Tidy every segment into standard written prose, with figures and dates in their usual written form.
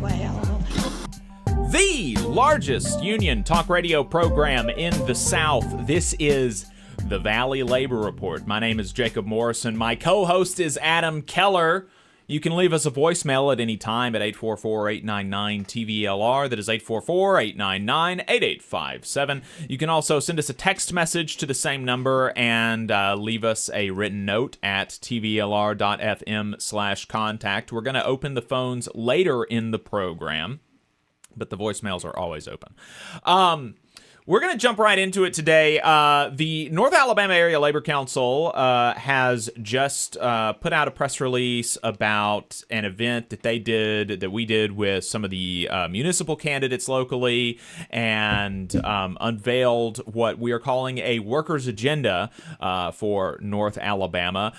well. The largest union talk radio program in the South. This is the Valley Labor Report. My name is Jacob Morrison. My co-host is Adam Keller. You can leave us a voicemail at any time at 844-899-TVLR. That is 844-899-8857. You can also send us a text message to the same number and leave us a written note at tvlr.fm/contact. We're going to open the phones later in the program, but the voicemails are always open. We're going to jump right into it today. The North Alabama Area Labor Council has just put out a press release about an event that we did with some of the municipal candidates locally, and unveiled what we are calling a workers' agenda for North Alabama.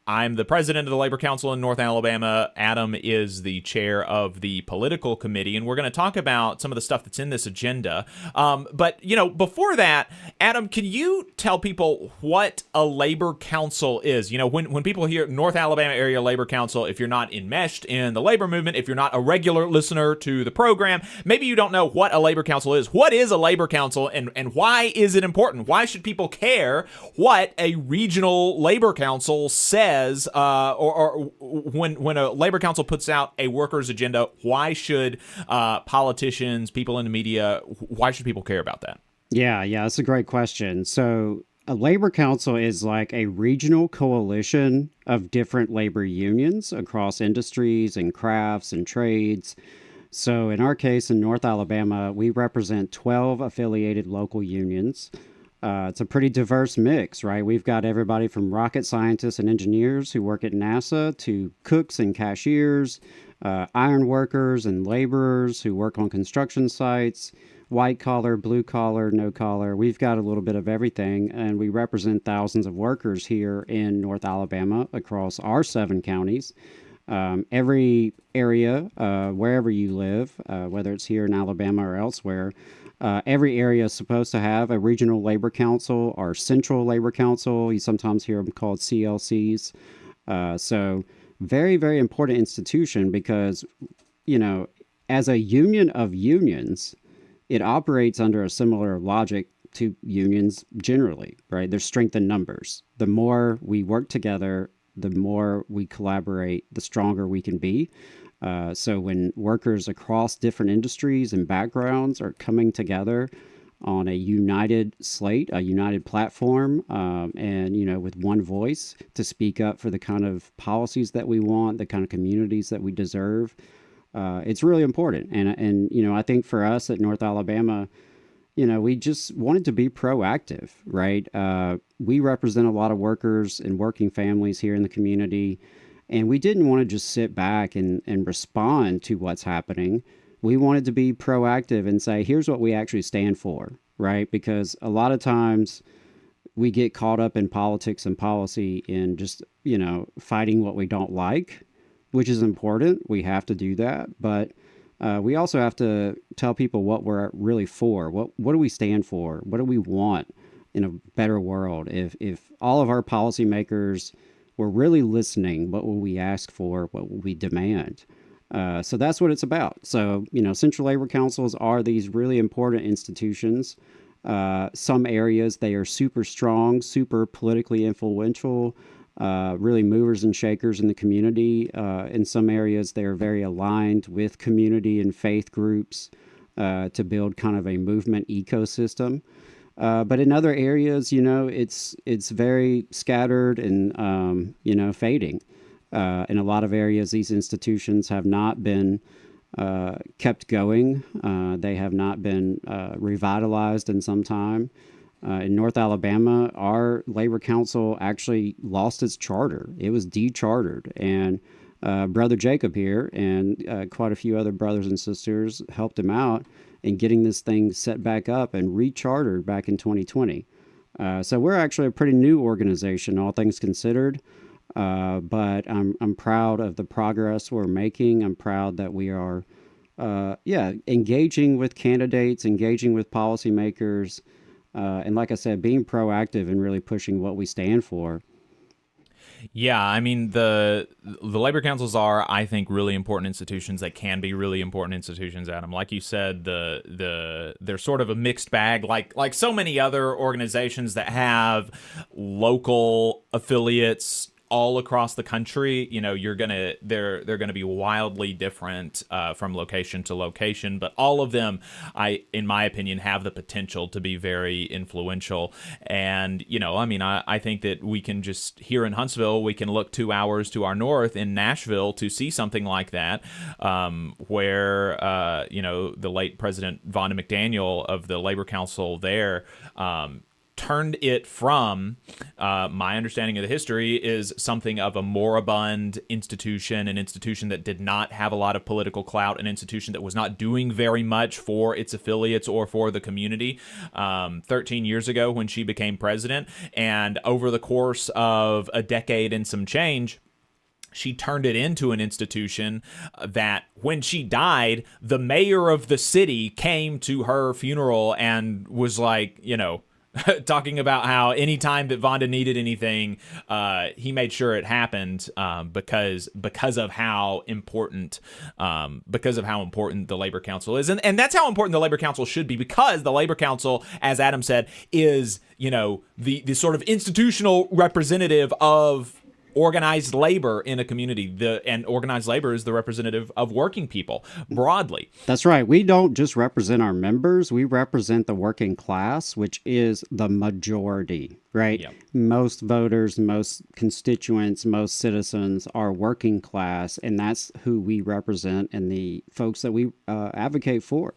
I'm the president of the Labor Council in North Alabama. Adam is the chair of the political committee, and we're going to talk about some of the stuff that's in this agenda. But, before that, Adam, can you tell people what a labor council is? When people hear North Alabama Area Labor Council, if you're not enmeshed in the labor movement, if you're not a regular listener to the program, maybe you don't know what a labor council is. What is a labor council, and why is it important? Why should people care what a regional labor council says? Or when a labor council puts out a workers' agenda, why should politicians, people in the media, why should people care about that? Yeah, that's a great question. So a labor council is like a regional coalition of different labor unions across industries and crafts and trades. So in our case, in North Alabama, we represent 12 affiliated local unions. It's a pretty diverse mix, right? We've got everybody from rocket scientists and engineers who work at NASA to cooks and cashiers, iron workers and laborers who work on construction sites, white collar, blue collar, no collar. We've got a little bit of everything, and we represent thousands of workers here in North Alabama across our 7 counties. Every area, wherever you live, whether it's here in Alabama or elsewhere, every area is supposed to have a regional labor council or central labor council. You sometimes hear them called CLCs. So very, very important institution because, as a union of unions, it operates under a similar logic to unions generally, right? There's strength in numbers. The more we work together, the more we collaborate, the stronger we can be. So when workers across different industries and backgrounds are coming together on a united slate, a united platform, and, with one voice to speak up for the kind of policies that we want, the kind of communities that we deserve, it's really important. And I think for us at North Alabama, we just wanted to be proactive, right? We represent a lot of workers and working families here in the community. And we didn't want to just sit back and respond to what's happening. We wanted to be proactive and say, here's what we actually stand for, right? Because a lot of times we get caught up in politics and policy and just, fighting what we don't like, which is important. We have to do that. But we also have to tell people what we're really for. What do we stand for? What do we want in a better world? If all of our policymakers we're really listening, what will we ask for? What will we demand? So that's what it's about. So, central labor councils are these really important institutions. Some areas, they are super strong, super politically influential, really movers and shakers in the community. In some areas, they are very aligned with community and faith groups to build kind of a movement ecosystem. But in other areas, it's very scattered and, fading. In a lot of areas, these institutions have not been kept going. They have not been revitalized in some time. In North Alabama, our labor council actually lost its charter. It was dechartered. And Brother Jacob here and quite a few other brothers and sisters helped him out in getting this thing set back up and rechartered back in 2020. So we're actually a pretty new organization, all things considered. But I'm proud of the progress we're making. I'm proud that we are, engaging with candidates, engaging with policymakers, and like I said, being proactive and really pushing what we stand for. Yeah, I mean the labor councils are, I think, really important institutions. They can be really important institutions, Adam. Like you said, they're sort of a mixed bag, like so many other organizations that have local affiliates all across the country. You know, they're gonna be wildly different from location to location, but all of them, in my opinion, have the potential to be very influential. And you know, I mean, I think that we can just here in Huntsville, we can look 2 hours to our north in Nashville to see something like that, where you know, the late President Vonda McDaniel of the Labor Council there. Turned it from, my understanding of the history is something of a moribund institution, an institution that did not have a lot of political clout, an institution that was not doing very much for its affiliates or for the community, 13 years ago when she became president. And over the course of a decade and some change, she turned it into an institution that when she died, the mayor of the city came to her funeral and was like, you know, talking about how anytime that Vonda needed anything, he made sure it happened, because of how important the Labor Council is, and that's how important the Labor Council should be, because the Labor Council, as Adam said, is, you know, the sort of institutional representative of organized labor in a community. And organized labor is the representative of working people broadly. That's right. We don't just represent our members, we represent the working class, which is the majority, right? Yep. Most voters, most constituents, most citizens are working class, and that's who we represent and the folks that we advocate for.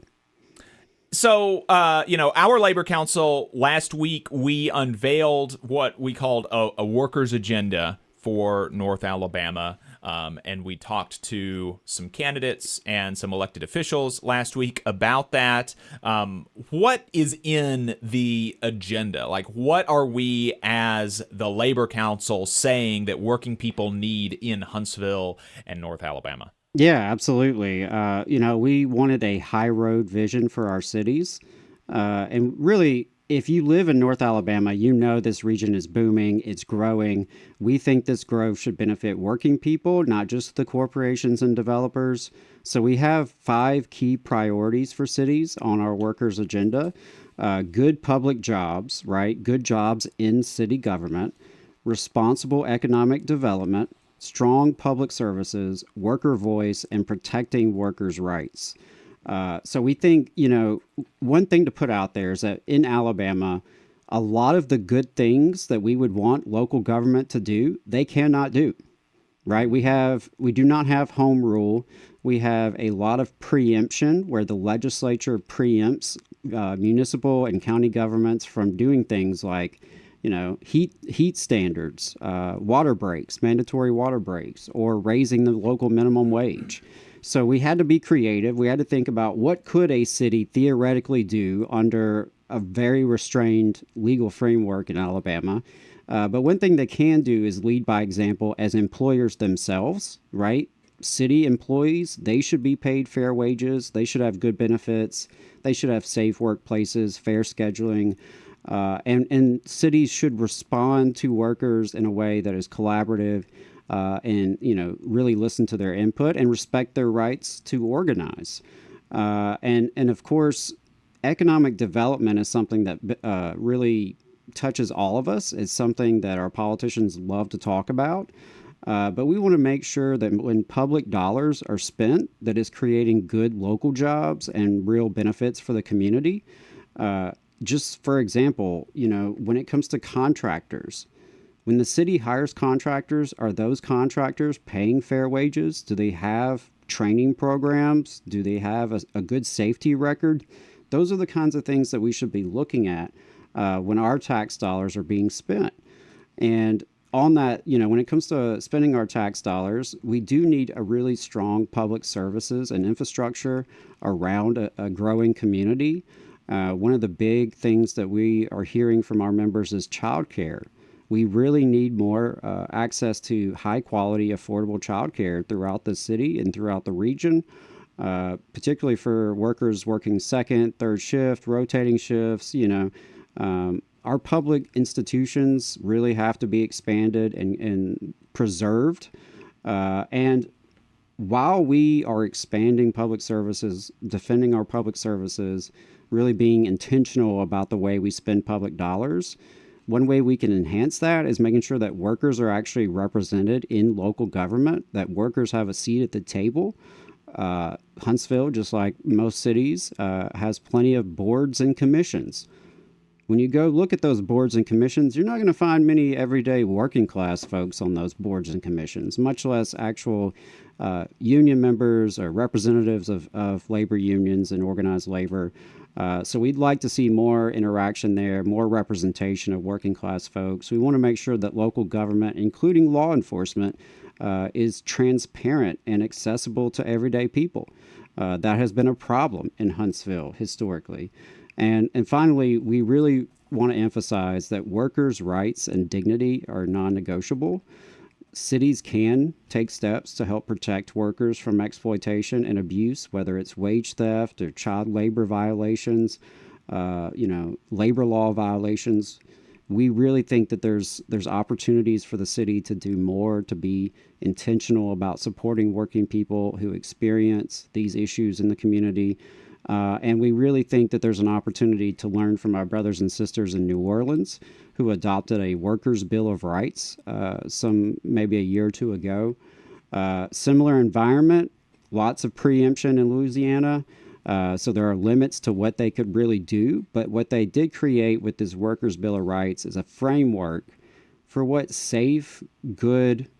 So, you know, our Labor Council, last week, we unveiled what we called a workers' agenda for North Alabama, and we talked to some candidates and some elected officials last week about that. What is in the agenda? Like, what are we as the Labor Council saying that working people need in Huntsville and North Alabama? Yeah, absolutely. You know, we wanted a high road vision for our cities. And really, if you live in North Alabama, you know this region is booming, it's growing. We think this growth should benefit working people, not just the corporations and developers. So we have 5 key priorities for cities on our workers' agenda. Good public jobs, right? Good jobs in city government, responsible economic development, strong public services, worker voice, and protecting workers' rights. So we think, you know, one thing to put out there is that in Alabama, a lot of the good things that we would want local government to do, they cannot do, right? We do not have home rule. We have a lot of preemption where the legislature preempts municipal and county governments from doing things like, you know, heat standards, water breaks, mandatory water breaks, or raising the local minimum wage. So we had to be creative. We had to think about what could a city theoretically do under a very restrained legal framework in Alabama. But one thing they can do is lead by example as employers themselves, right? City employees, they should be paid fair wages. They should have good benefits. They should have safe workplaces, fair scheduling. And cities should respond to workers in a way that is collaborative, and, you know, really listen to their input and respect their rights to organize. And of course, economic development is something that really touches all of us. It's something that our politicians love to talk about. But we want to make sure that when public dollars are spent, that it's creating good local jobs and real benefits for the community. Just for example, you know, when it comes to contractors, when the city hires contractors, are those contractors paying fair wages? Do they have training programs? Do they have a good safety record? Those are the kinds of things that we should be looking at when our tax dollars are being spent. And on that, you know, when it comes to spending our tax dollars, we do need a really strong public services and infrastructure around a growing community. One of the big things that we are hearing from our members is childcare. We really need more access to high quality, affordable childcare throughout the city and throughout the region, particularly for workers working second, third shift, rotating shifts, you know. our public institutions really have to be expanded and preserved. And while we are expanding public services, defending our public services, really being intentional about the way we spend public dollars, one way we can enhance that is making sure that workers are actually represented in local government, that workers have a seat at the table. Huntsville, just like most cities, has plenty of boards and commissions. When you go look at those boards and commissions, you're not going to find many everyday working class folks on those boards and commissions, much less actual union members or representatives of labor unions and organized labor. So we'd like to see more interaction there, more representation of working class folks. We want to make sure that local government, including law enforcement, is transparent and accessible to everyday people. That has been a problem in Huntsville historically. And finally, we really want to emphasize that workers' rights and dignity are non-negotiable. Cities can take steps to help protect workers from exploitation and abuse, whether it's wage theft or child labor violations, labor law violations. We really think that there's opportunities for the city to do more, to be intentional about supporting working people who experience these issues in the community. And we really think that there's an opportunity to learn from our brothers and sisters in New Orleans who adopted a workers' bill of rights maybe a year or two ago. Similar environment, lots of preemption in Louisiana. So there are limits to what they could really do. But what they did create with this workers' bill of rights is a framework for what safe, good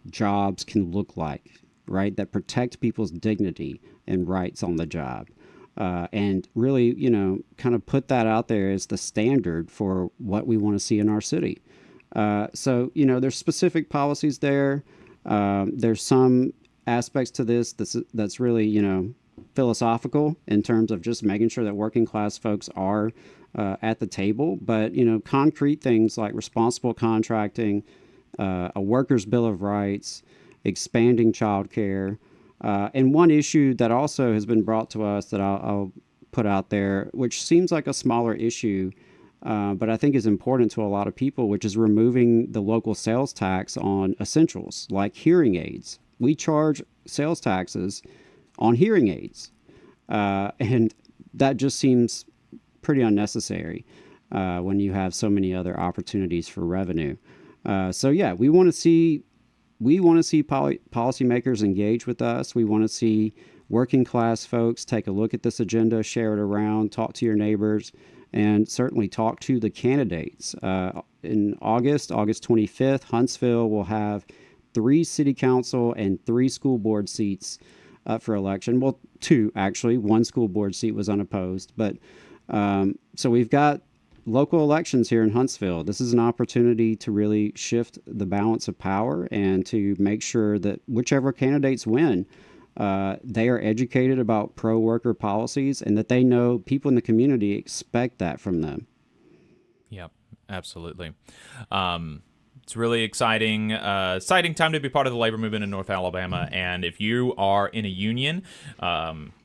jobs can look like, right? That protect people's dignity and rights on the job. And really, kind of put that out there as the standard for what we want to see in our city. So, there's specific policies there. There's some aspects to this that's really, philosophical in terms of just making sure that working class folks are at the table. But, concrete things like responsible contracting, a workers' bill of rights, expanding childcare. And one issue that also has been brought to us that I'll put out there, which seems like a smaller issue, but I think is important to a lot of people, which is removing the local sales tax on essentials like hearing aids. We charge sales taxes on hearing aids, and that just seems pretty unnecessary when you have so many other opportunities for revenue. We want to see policymakers engage with us. We want to see working class folks take a look at this agenda, share it around, talk to your neighbors, and certainly talk to the candidates. In August 25th, Huntsville will have 3 city council and 3 school board seats up for election. Well, 2 actually. 1 school board seat was unopposed. But so we've got local elections here in Huntsville. This is an opportunity to really shift the balance of power and to make sure that whichever candidates win, they are educated about pro-worker policies and that they know people in the community expect that from them. Yep, absolutely. It's really exciting time to be part of the labor movement in North Alabama. And if you are in a union,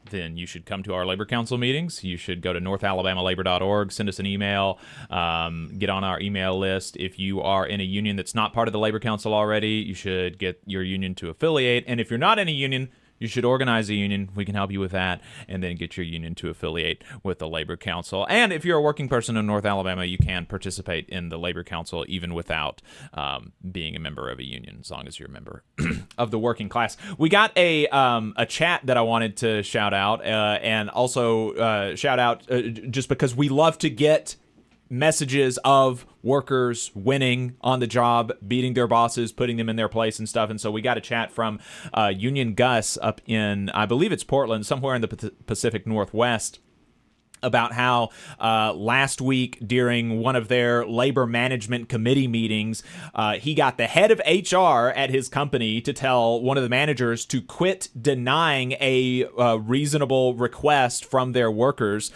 then you should come to our labor council meetings. You should go to northalabamalabor.org, send us an email, get on our email list. If you are in a union that's not part of the labor council already, you should get your union to affiliate. And if you're not in a union, you should organize a union. We can help you with that, and then get your union to affiliate with the Labor Council. And if you're a working person in North Alabama, you can participate in the Labor Council even without being a member of a union, as long as you're a member of the working class. We got a chat that I wanted to shout out, and also shout out just because we love to get messages of workers winning on the job, beating their bosses, putting them in their place and stuff. And so we got a chat from Union Gus up in, I believe it's Portland, somewhere in the Pacific Northwest, about how last week during one of their labor management committee meetings, he got the head of HR at his company to tell one of the managers to quit denying a reasonable request from their workers,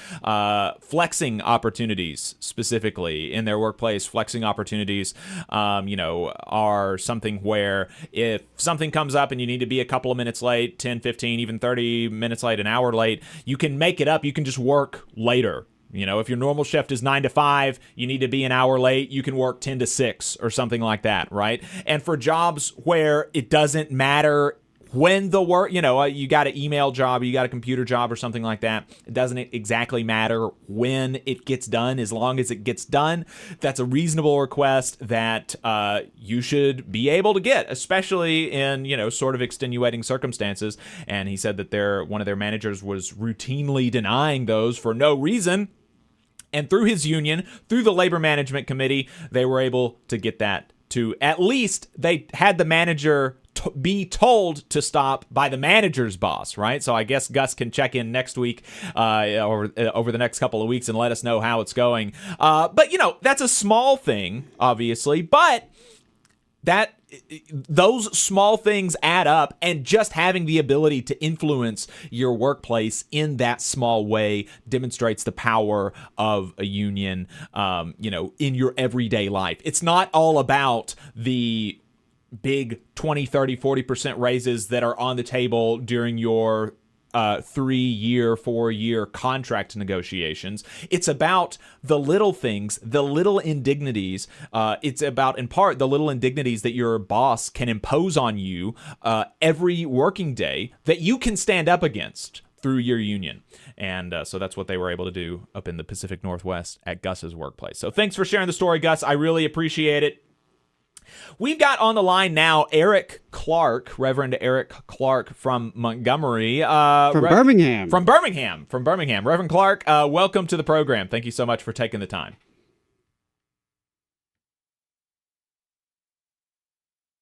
flexing opportunities specifically in their workplace. Flexing opportunities, are something where if something comes up and you need to be a couple of minutes late, 10, 15, even 30 minutes late, an hour late, you can make it up. You can just work later If your normal shift is 9 to 5, you need to be an hour late, you can work 10 to 6 or something like that, right? And for jobs where it doesn't matter when the work, you got an email job, you got a computer job or something like that, it doesn't exactly matter when it gets done, as long as it gets done. That's a reasonable request that you should be able to get, especially in, sort of extenuating circumstances. And he said that one of their managers was routinely denying those for no reason. And through his union, through the Labor Management Committee, they were able to get that to, at least they had the manager be told to stop by the manager's boss, right? So I guess Gus can check in next week or over the next couple of weeks and let us know how it's going. But, that's a small thing, obviously, but those small things add up, and just having the ability to influence your workplace in that small way demonstrates the power of a union, in your everyday life. It's not all about the big 20, 30, 40% raises that are on the table during your 3-year, 4-year contract negotiations. It's about the little things, the little indignities. It's about, in part, the little indignities that your boss can impose on you every working day that you can stand up against through your union. And so that's what they were able to do up in the Pacific Northwest at Gus's workplace. So thanks for sharing the story, Gus. I really appreciate it. We've got on the line now Eric Clark, Reverend Eric Clark from Montgomery. Birmingham. From Birmingham. Reverend Clark, welcome to the program. Thank you so much for taking the time.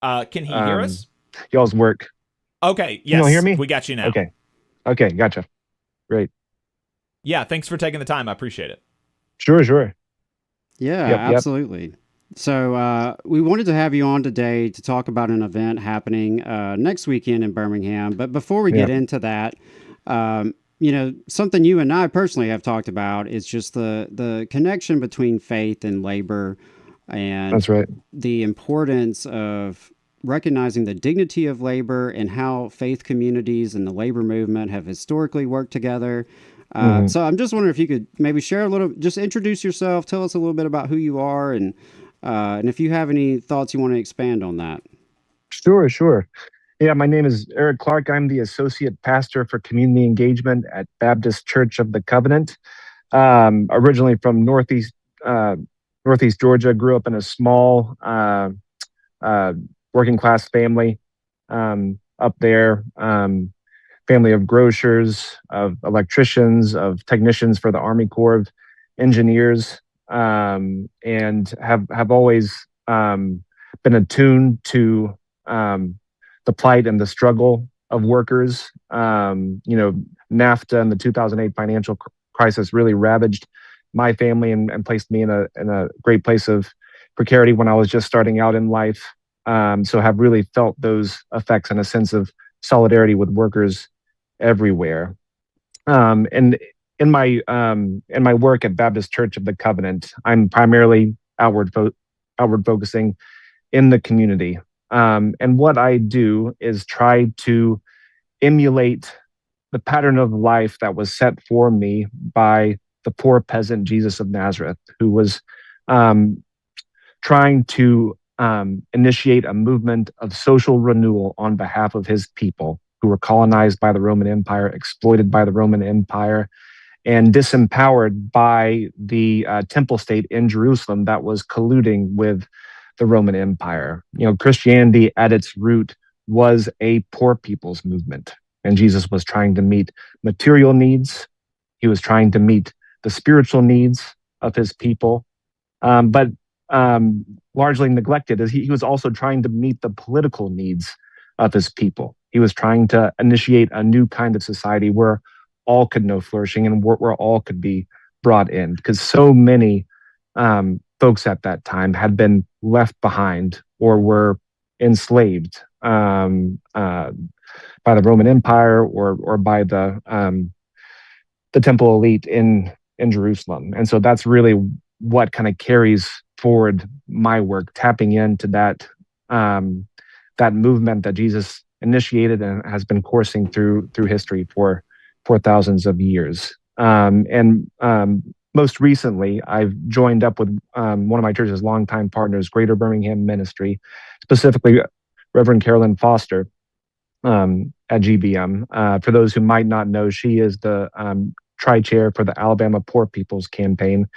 Can he hear us? Y'all's work. Okay, yes. You don't hear me? We got you now. Okay, gotcha. Great. Yeah, thanks for taking the time. I appreciate it. Sure. Yeah, Yep. absolutely. So we wanted to have you on today to talk about an event happening next weekend in Birmingham. But before we get into that, something you and I personally have talked about is just the connection between faith and labor, and That's right. the importance of recognizing the dignity of labor and how faith communities and the labor movement have historically worked together. So I'm just wondering if you could maybe share a little, just introduce yourself, tell us a little bit about who you are, and if you have any thoughts you want to expand on that. Sure. Yeah, my name is Eric Clark. I'm the Associate Pastor for Community Engagement at Baptist Church of the Covenant. Originally from Northeast Georgia, grew up in a small working class family up there. Family of grocers, of electricians, of technicians for the Army Corps of Engineers. And have always been attuned to the plight and the struggle of workers. NAFTA and the 2008 financial crisis really ravaged my family and placed me in a great place of precarity when I was just starting out in life. So have really felt those effects and a sense of solidarity with workers everywhere. And in my work at Baptist Church of the Covenant, I'm primarily outward focusing in the community. And what I do is try to emulate the pattern of life that was set for me by the poor peasant Jesus of Nazareth, who was trying to initiate a movement of social renewal on behalf of his people who were colonized by the Roman Empire, exploited by the Roman Empire, and disempowered by the temple state in Jerusalem that was colluding with the Roman Empire. Christianity at its root was a poor people's movement, and Jesus was trying to meet material needs. He was trying to meet the spiritual needs of his people, but largely neglected as he was also trying to meet the political needs of his people. He was trying to initiate a new kind of society where all could know flourishing and where all could be brought in, because so many folks at that time had been left behind or were enslaved by the Roman Empire or by the temple elite in Jerusalem. And so that's really what kind of carries forward my work, tapping into that movement that Jesus initiated and has been coursing through history for thousands of years. And most recently, I've joined up with one of my church's longtime partners, Greater Birmingham Ministry, specifically Reverend Carolyn Foster at GBM. For those who might not know, she is the tri-chair for the Alabama Poor People's Campaign,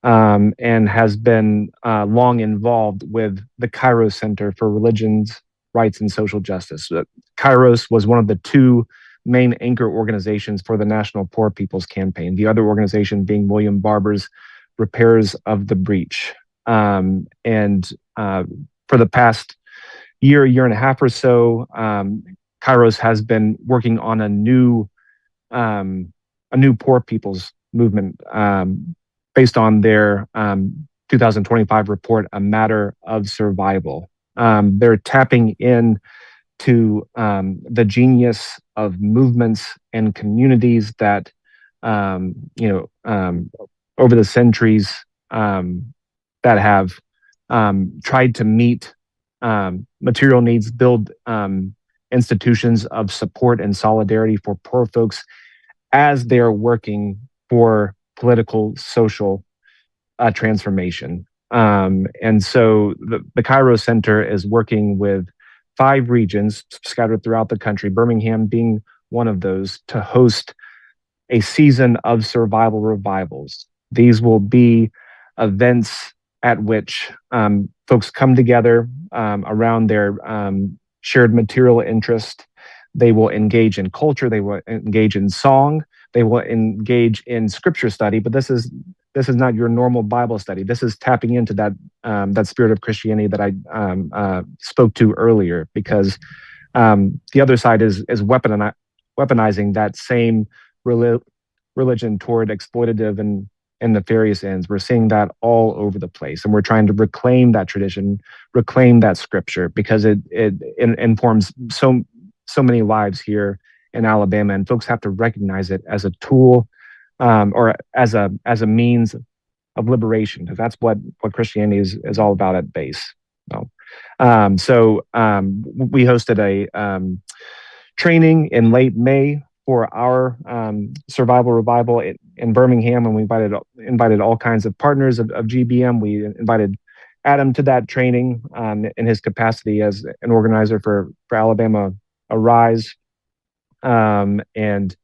and has been long involved with the Kairos Center for Religions, Rights, and Social Justice. Kairos was one of the two main anchor organizations for the National Poor People's Campaign, the other organization being William Barber's Repairs of the Breach. And for the past year and a half or so, Kairos has been working on a new poor people's movement based on their 2025 report, A Matter of Survival. They're tapping in to the genius of movements and communities that, over the centuries, that have tried to meet material needs, build institutions of support and solidarity for poor folks as they're working for political, social transformation. And so the Cairo Center is working with 5 regions scattered throughout the country, Birmingham being one of those, to host a season of survival revivals. These will be events at which folks come together around their shared material interest. They will engage in culture. They will engage in song. They will engage in scripture study. But this is not your normal Bible study. This is tapping into that spirit of Christianity that I spoke to earlier, because the other side is weaponizing that same religion toward exploitative and nefarious ends. We're seeing that all over the place, and we're trying to reclaim that tradition, reclaim that scripture, because it informs so many lives here in Alabama, and folks have to recognize it as a tool or as a means of liberation, because that's what Christianity is all about at base. So we hosted a training in late May for our survival revival in Birmingham, and we invited all kinds of partners of GBM. We invited Adam to that training in his capacity as an organizer for Alabama Arise. And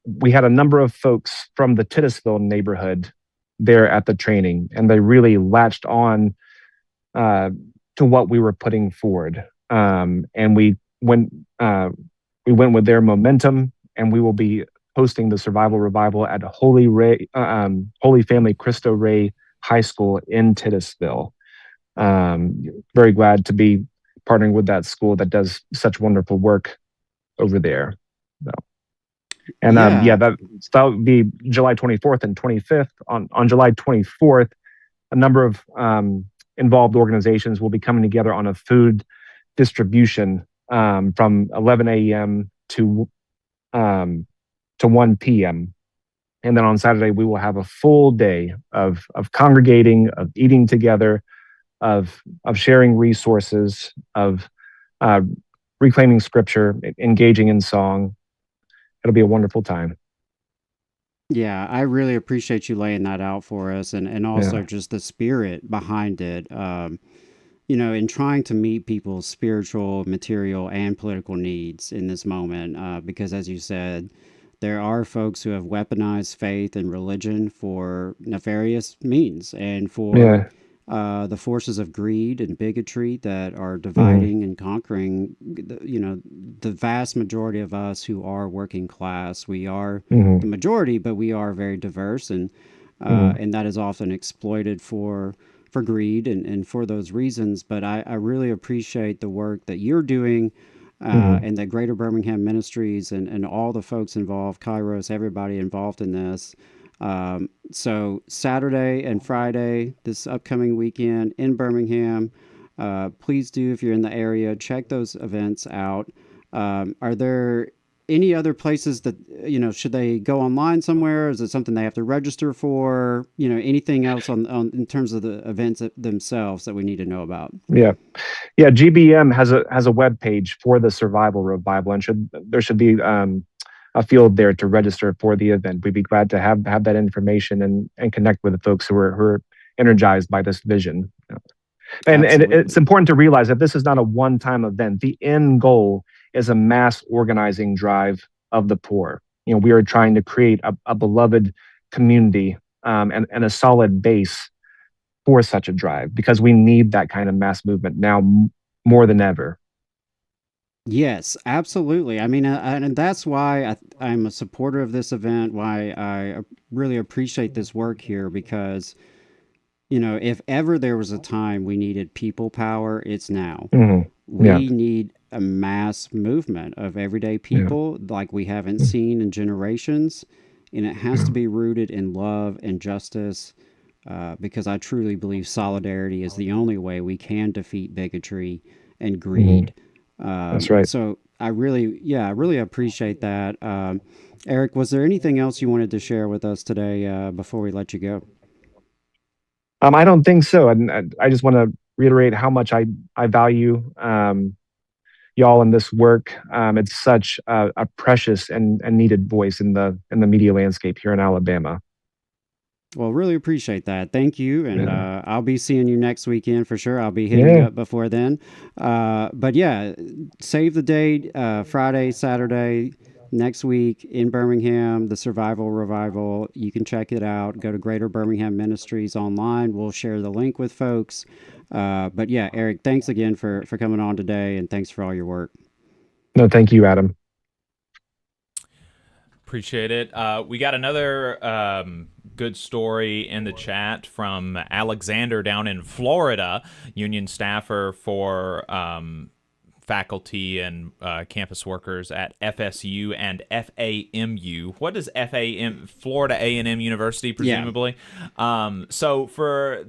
we had a number of folks from the Titusville neighborhood there at the training, and they really latched on to what we were putting forward. And we went with their momentum, and we will be hosting the survival revival at Holy Family Cristo Rey High School in Titusville. Very glad to be partnering with that school that does such wonderful work over there. So, and that would be July 24th and 25th. On July 24th, a number of involved organizations will be coming together on a food distribution from 11 a.m. to 1 p.m. And then on Saturday, we will have a full day of congregating, of eating together, of sharing resources, of reclaiming scripture, engaging in song. It'll be a wonderful time. Yeah, I really appreciate you laying that out for us, and also just the spirit behind it. In trying to meet people's spiritual, material, and political needs in this moment, because as you said, there are folks who have weaponized faith and religion for nefarious means and for the forces of greed and bigotry that are dividing and conquering, the vast majority of us who are working class. We are the majority, but we are very diverse, and that is often exploited for greed and for those reasons. But I really appreciate the work that you're doing, and that Greater Birmingham Ministries and all the folks involved, Kairos, everybody involved in this. So Saturday and Friday, this upcoming weekend in Birmingham, please do, if you're in the area, check those events out. Are there any other places that, should they go online somewhere? Is it something they have to register for? Anything else on in terms of the events themselves that we need to know about? Yeah. GBM has a web page for the survival revival, and there should be a a field there to register for the event. We'd be glad to have that information and connect with the folks who are energized by this vision. And it's important to realize that this is not a one-time event. The end goal is a mass organizing drive of the poor. We are trying to create a beloved community and a solid base for such a drive, because we need that kind of mass movement now more than ever. Yes, absolutely. I mean, and that's why I'm a supporter of this event, why I really appreciate this work here, because, if ever there was a time we needed people power, it's now. Mhm. Yeah. We need a mass movement of everyday people like we haven't seen in generations, and it has to be rooted in love and justice, because I truly believe solidarity is the only way we can defeat bigotry and greed. That's right. So I really appreciate that. Eric, was there anything else you wanted to share with us today before we let you go? I don't think so. And I just want to reiterate how much I value y'all in this work. It's such a precious and needed voice in the media landscape here in Alabama. Well, really appreciate that. Thank you. And I'll be seeing you next weekend for sure. I'll be hitting you up before then. But yeah, save the date, Friday, Saturday, next week in Birmingham, the Survival Revival. You can check it out. Go to Greater Birmingham Ministries online. We'll share the link with folks. But yeah, Eric, thanks again for coming on today, and thanks for all your work. No, thank you, Adam. Appreciate it. We got another good story in the chat from Alexander down in Florida, union staffer for faculty and campus workers at FSU and FAMU. What is FAM? Florida A&M University, presumably. Yeah. So for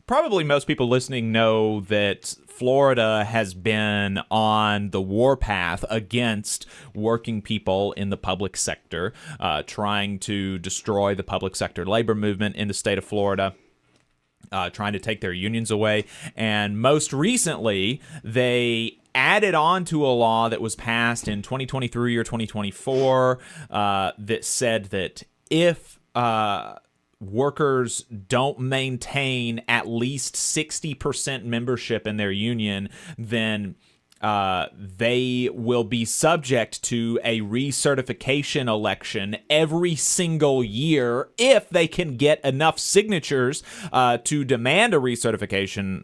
probably most people listening know that Florida has been on the warpath against working people in the public sector, trying to destroy the public sector labor movement in the state of Florida. Trying to take their unions away. And most recently, they added on to a law that was passed in 2023 or 2024 that said that if workers don't maintain at least 60% membership in their union, then they will be subject to a recertification election every single year if they can get enough signatures to demand a recertification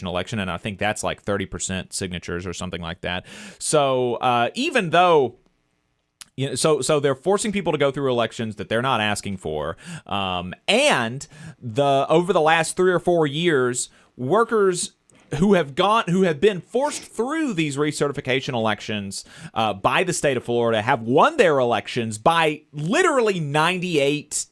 election. And I think that's like 30% signatures or something like that. So even though so they're forcing people to go through elections that they're not asking for, and over the last 3 or 4 years, workers who have been forced through these recertification elections by the state of Florida have won their elections by literally 98%.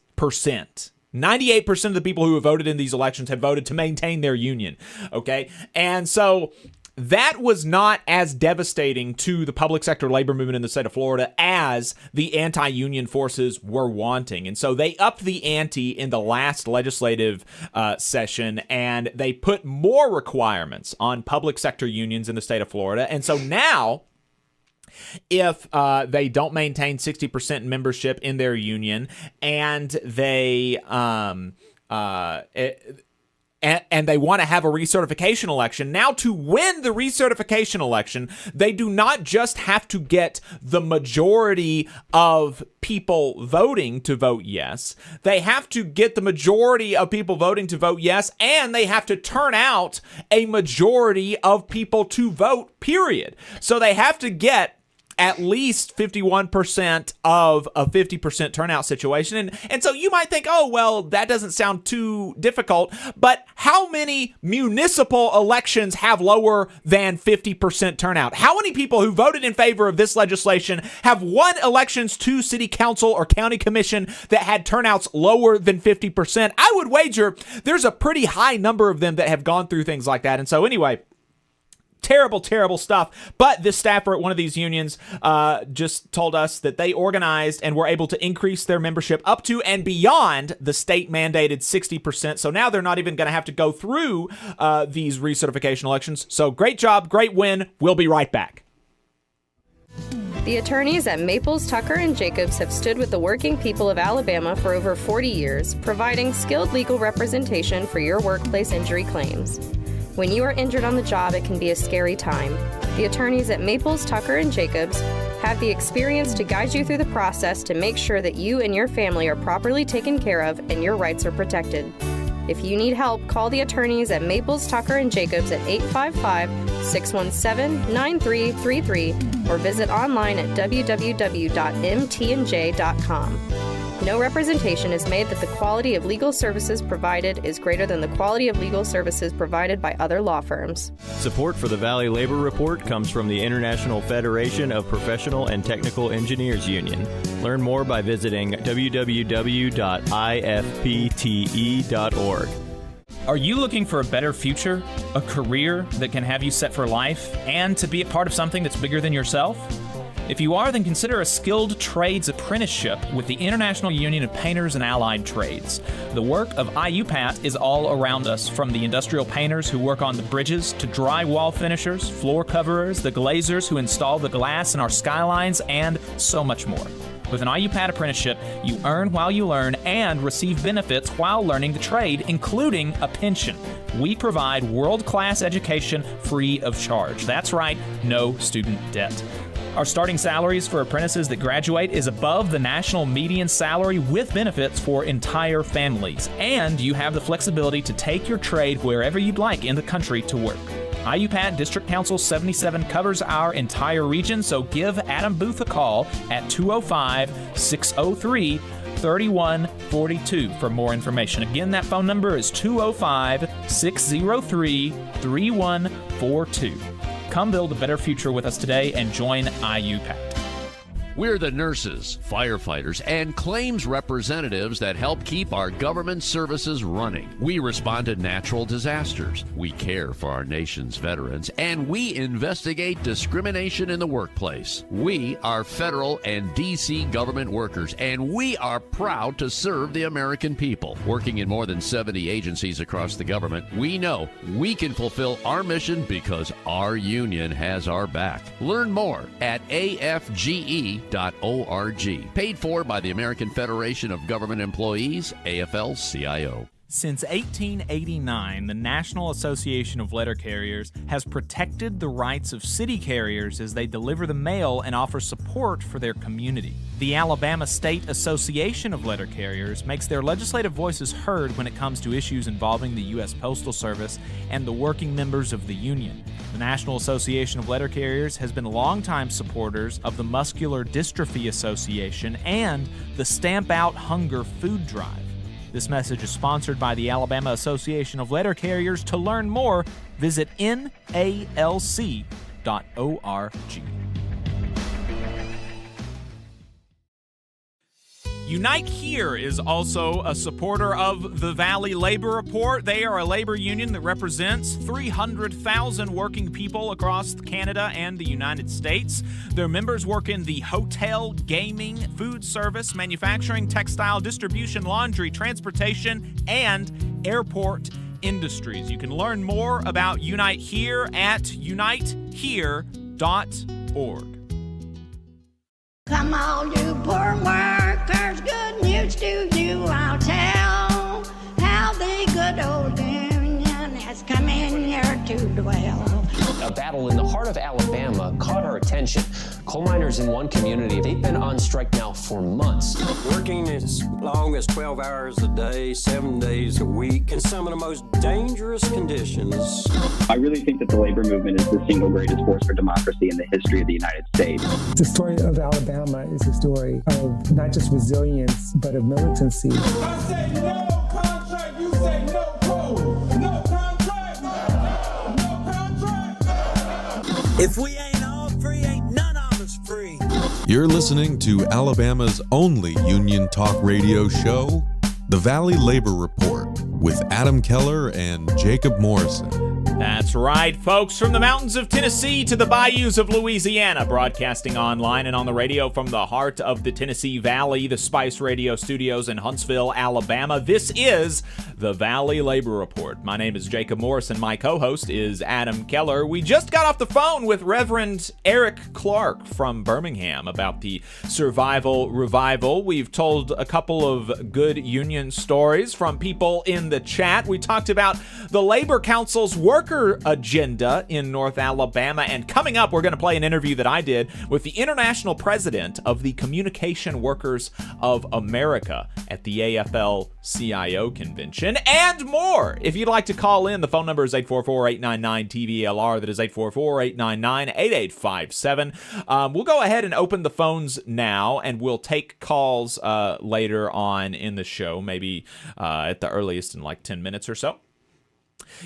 98% of the people who have voted in these elections have voted to maintain their union. Okay, and so that was not as devastating to the public sector labor movement in the state of Florida as the anti-union forces were wanting. And so they upped the ante in the last legislative session, and they put more requirements on public sector unions in the state of Florida. And so now, if they don't maintain 60% membership in their union and they and they want to have a recertification election. Now, to win the recertification election, they do not just have to get the majority of people voting to vote yes. They have to get the majority of people voting to vote yes, and they have to turn out a majority of people to vote, period. So they have to get at least 51% of a 50% turnout situation. And so you might think, oh, well, that doesn't sound too difficult. But how many municipal elections have lower than 50% turnout? How many people who voted in favor of this legislation have won elections to city council or county commission that had turnouts lower than 50%? I would wager there's a pretty high number of them that have gone through things like that. And so anyway, terrible, terrible stuff. But this staffer at one of these unions just told us that they organized and were able to increase their membership up to and beyond the state-mandated 60%. So now they're not even going to have to go through these recertification elections. So great job, great win. We'll be right back. The attorneys at Maples, Tucker, and Jacobs have stood with the working people of Alabama for over 40 years, providing skilled legal representation for your workplace injury claims. When you are injured on the job, it can be a scary time. The attorneys at Maples, Tucker, and Jacobs have the experience to guide you through the process to make sure that you and your family are properly taken care of and your rights are protected. If you need help, call the attorneys at Maples, Tucker, and Jacobs at 855-617-9333 or visit online at www.mtnj.com. No representation is made that the quality of legal services provided is greater than the quality of legal services provided by other law firms. Support for the Valley Labor Report comes from the International Federation of Professional and Technical Engineers Union. Learn more by visiting www.ifpte.org. Are you looking for a better future, a career that can have you set for life, and to be a part of something that's bigger than yourself? If you are, then consider a skilled trades apprenticeship with the International Union of Painters and Allied Trades. The work of IUPAT is all around us, from the industrial painters who work on the bridges to drywall finishers, floor coverers, the glazers who install the glass in our skylines, and so much more. With an IUPAT apprenticeship, you earn while you learn and receive benefits while learning the trade, including a pension. We provide world-class education free of charge. That's right, no student debt. Our starting salaries for apprentices that graduate is above the national median salary with benefits for entire families. And you have the flexibility to take your trade wherever you'd like in the country to work. IUPAT District Council 77 covers our entire region, so give Adam Booth a call at 205-603-3142 for more information. Again, that phone number is 205-603-3142. Come build a better future with us today and join IUPAT. We're the nurses, firefighters, and claims representatives that help keep our government services running. We respond to natural disasters. We care for our nation's veterans, and we investigate discrimination in the workplace. We are federal and D.C. government workers, and we are proud to serve the American people. Working in more than 70 agencies across the government, we know we can fulfill our mission because our union has our back. Learn more at afge.org. Paid for by the American Federation of Government Employees, AFL-CIO. Since 1889, the National Association of Letter Carriers has protected the rights of city carriers as they deliver the mail and offer support for their community. The Alabama State Association of Letter Carriers makes their legislative voices heard when it comes to issues involving the U.S. Postal Service and the working members of the union. The National Association of Letter Carriers has been longtime supporters of the Muscular Dystrophy Association and the Stamp Out Hunger Food Drive. This message is sponsored by the Alabama Association of Letter Carriers. To learn more, visit NALC.org. Unite Here is also a supporter of the Valley Labor Report. They are a labor union that represents 300,000 working people across Canada and the United States. Their members work in the hotel, gaming, food service, manufacturing, textile, distribution, laundry, transportation, and airport industries. You can learn more about Unite Here at unitehere.org. Come on, you poor workers, good news to you I'll tell, how the good old union has come in here to dwell. A battle in the heart of Alabama caught our attention. Coal miners in one community, they've been on strike now for months. Working as long as 12 hours a day, 7 days a week, in some of the most dangerous conditions. I really think that the labor movement is the single greatest force for democracy in the history of the United States. The story of Alabama is a story of not just resilience, but of militancy. I say no contract, you say no code. No contract, no contract. If we ain't all free, ain't none of us free. You're listening to Alabama's only union talk radio show, The Valley Labor Report, with Adam Keller and Jacob Morrison. That's right, folks. From the mountains of Tennessee to the bayous of Louisiana, broadcasting online and on the radio from the heart of the Tennessee Valley, the Spice Radio Studios in Huntsville, Alabama. This is the Valley Labor Report. My name is Jacob Morris, and my co-host is Adam Keller. We just got off the phone with Reverend Eric Clark from Birmingham about the survival revival. We've told a couple of good union stories from people in the chat. We talked about the Labor Council's worker agenda in North Alabama, and coming up, we're going to play an interview that I did with the international president of the Communication Workers of America at the AFL-CIO convention, and more. If you'd like to call in, the phone number is 844-899-TVLR. That is 844-899-8857. We'll go ahead and open the phones now, and we'll take calls later on in the show, maybe at the earliest in like 10 minutes or so.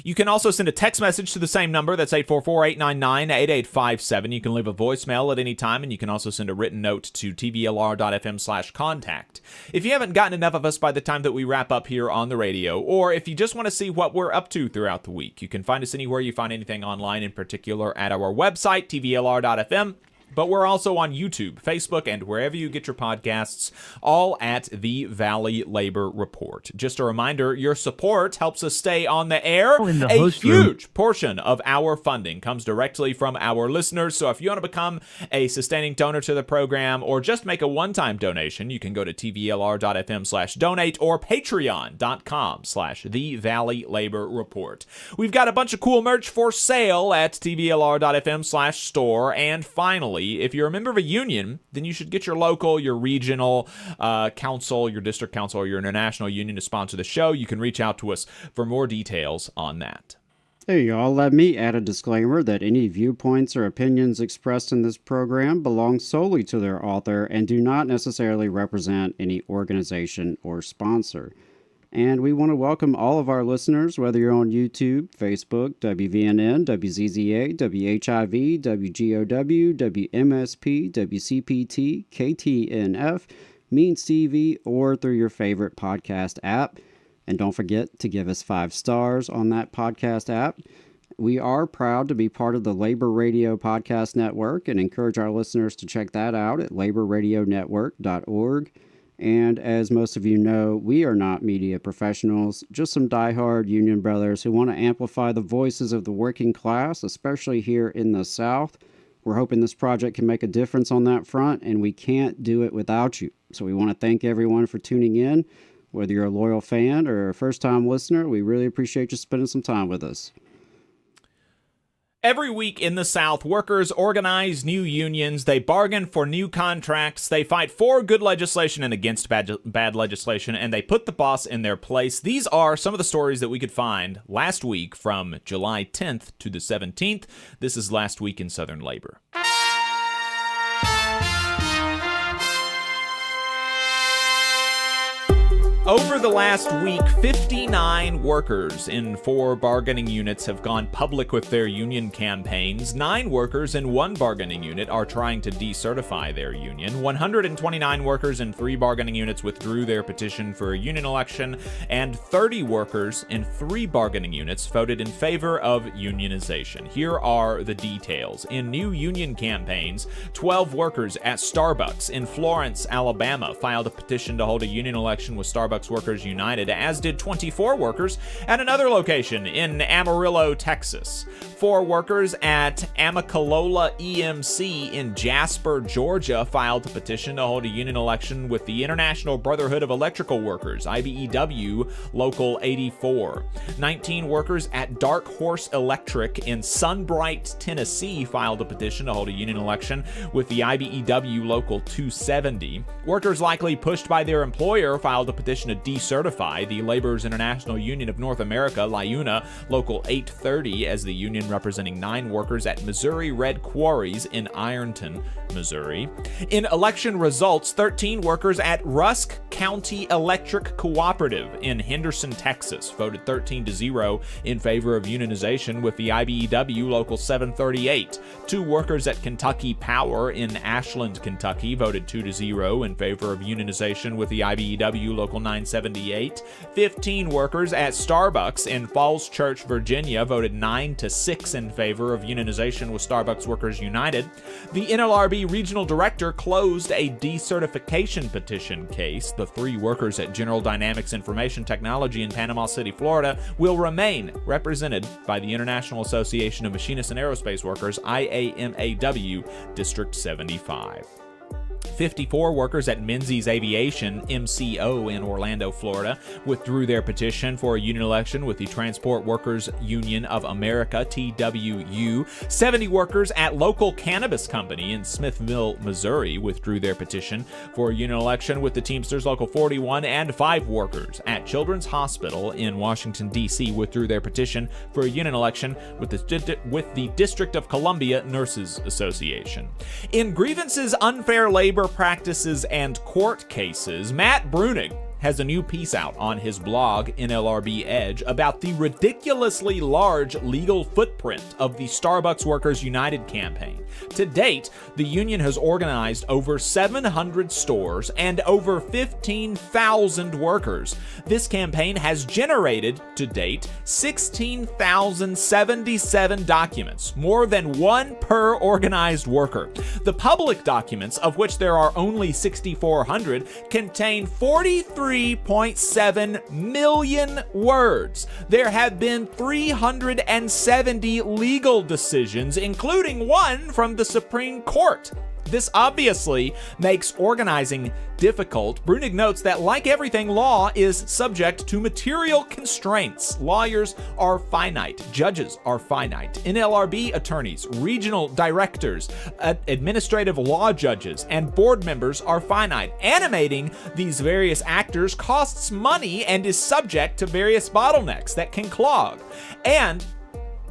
You can also send a text message to the same number. That's 844-899-8857. You can leave a voicemail at any time, and you can also send a written note to tvlr.fm/contact. If you haven't gotten enough of us by the time that we wrap up here on the radio, or if you just want to see what we're up to throughout the week, you can find us anywhere you find anything online, in particular at our website, tvlr.fm. But we're also on YouTube, Facebook, and wherever you get your podcasts, all at the Valley Labor Report. Just a reminder, your support helps us stay on the air. A huge portion of our funding comes directly from our listeners. So if you want to become a sustaining donor to the program or just make a one-time donation, you can go to tvlr.fm/donate or patreon.com/the Valley Labor Report. We've got a bunch of cool merch for sale at tvlr.fm/store. And finally, if you're a member of a union, then you should get your local, your regional council, your district council, or your international union to sponsor the show. You can reach out to us for more details on that. Hey y'all, let me add a disclaimer that any viewpoints or opinions expressed in this program belong solely to their author and do not necessarily represent any organization or sponsor. And we want to welcome all of our listeners, whether you're on YouTube, Facebook, WVNN, WZZA, WHIV, WGOW, WMSP, WCPT, KTNF, Means TV, or through your favorite podcast app. And don't forget to give us 5 stars on that podcast app. We are proud to be part of the Labor Radio Podcast Network and encourage our listeners to check that out at laborradionetwork.org. And as most of you know, we are not media professionals, just some diehard union brothers who want to amplify the voices of the working class, especially here in the South. We're hoping this project can make a difference on that front, and we can't do it without you. So we want to thank everyone for tuning in. Whether you're a loyal fan or a first-time listener, we really appreciate you spending some time with us. Every week in the South, workers organize new unions, they bargain for new contracts, they fight for good legislation and against bad legislation, and they put the boss in their place. These are some of the stories that we could find last week from July 10th to the 17th. This is Last Week in Southern Labor. Over the last week, 59 workers in 4 bargaining units have gone public with their union campaigns. 9 workers in 1 bargaining unit are trying to decertify their union. 129 workers in 3 bargaining units withdrew their petition for a union election, and 30 workers in 3 bargaining units voted in favor of unionization. Here are the details. In new union campaigns, 12 workers at Starbucks in Florence, Alabama, filed a petition to hold a union election with Starbucks Workers United, as did 24 workers at another location in Amarillo, Texas. 4 workers at Amicalola EMC in Jasper, Georgia, filed a petition to hold a union election with the International Brotherhood of Electrical Workers, IBEW, Local 84. 19 workers at Dark Horse Electric in Sunbright, Tennessee, filed a petition to hold a union election with the IBEW Local 270. Workers likely pushed by their employer filed a petition to decertify the Labor's International Union of North America, LIUNA, Local 830, as the union representing 9 workers at Missouri Red Quarries in Ironton, Missouri. In election results, 13 workers at Rusk County Electric Cooperative in Henderson, Texas, voted 13-0 in favor of unionization with the IBEW Local 738. 2 workers at Kentucky Power in Ashland, Kentucky, voted 2-0 in favor of unionization with the IBEW Local 9 49-78. 15 workers at Starbucks in Falls Church, Virginia voted 9-6 in favor of unionization with Starbucks Workers United. The NLRB regional director closed a decertification petition case. The 3 workers at General Dynamics Information Technology in Panama City, Florida, will remain represented by the International Association of Machinists and Aerospace Workers, IAMAW, District 75. 54 workers at Menzies Aviation, MCO, in Orlando, Florida, withdrew their petition for a union election with the Transport Workers Union of America, TWU. 70 workers at local cannabis company in Smithville, Missouri, withdrew their petition for a union election with the Teamsters Local 41, and 5 workers at Children's Hospital in Washington, D.C. withdrew their petition for a union election with the District of Columbia Nurses Association. In grievances, unfair labor practices, and court cases, Matt Brunig has a new piece out on his blog, NLRB Edge, about the ridiculously large legal footprint of the Starbucks Workers United campaign. To date, the union has organized over 700 stores and over 15,000 workers. This campaign has generated, to date, 16,077 documents, more than 1 per organized worker. The public documents, of which there are only 6,400, contain 43.7 million words. There have been 370 legal decisions, including one from the Supreme Court. This obviously makes organizing difficult. Brunig notes that, like everything, law is subject to material constraints. Lawyers are finite. Judges are finite. NLRB attorneys, regional directors, administrative law judges, and board members are finite. Animating these various actors costs money and is subject to various bottlenecks that can clog. And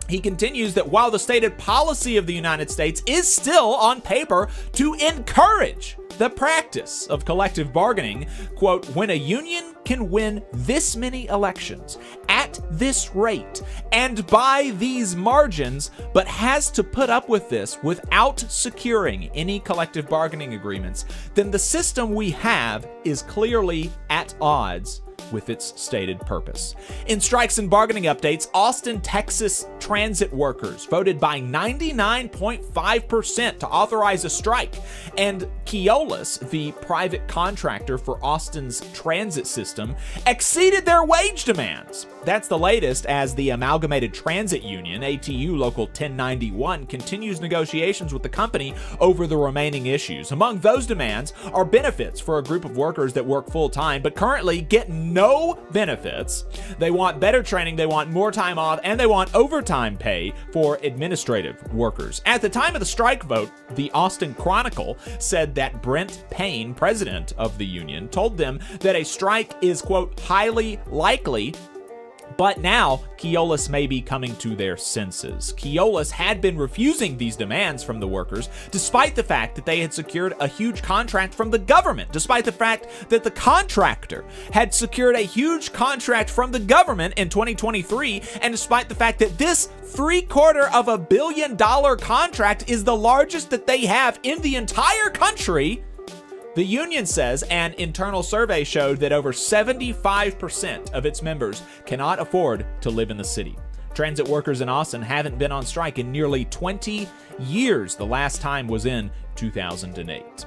he continues that while the stated policy of the United States is still on paper to encourage the practice of collective bargaining, quote, when a union can win this many elections at this rate and by these margins, but has to put up with this without securing any collective bargaining agreements, then the system we have is clearly at odds with its stated purpose. In strikes and bargaining updates, Austin, Texas transit workers voted by 99.5% to authorize a strike, and Keolis, the private contractor for Austin's transit system, exceeded their wage demands. That's the latest as the Amalgamated Transit Union, ATU Local 1091, continues negotiations with the company over the remaining issues. Among those demands are benefits for a group of workers that work full-time but currently get no benefits. They want better training, they want more time off, and they want overtime pay for administrative workers. At the time of the strike vote, the Austin Chronicle said that Brent Payne, president of the union, told them that a strike is, quote, highly likely. But now, Keolis may be coming to their senses. Keolis had been refusing these demands from the workers, despite the fact that they had secured a huge contract from the government, despite the fact that the contractor had secured a huge contract from the government in 2023, and despite the fact that this $750 million contract is the largest that they have in the entire country. The union says an internal survey showed that over 75% of its members cannot afford to live in the city. Transit workers in Austin haven't been on strike in nearly 20 years. The last time was in 2008.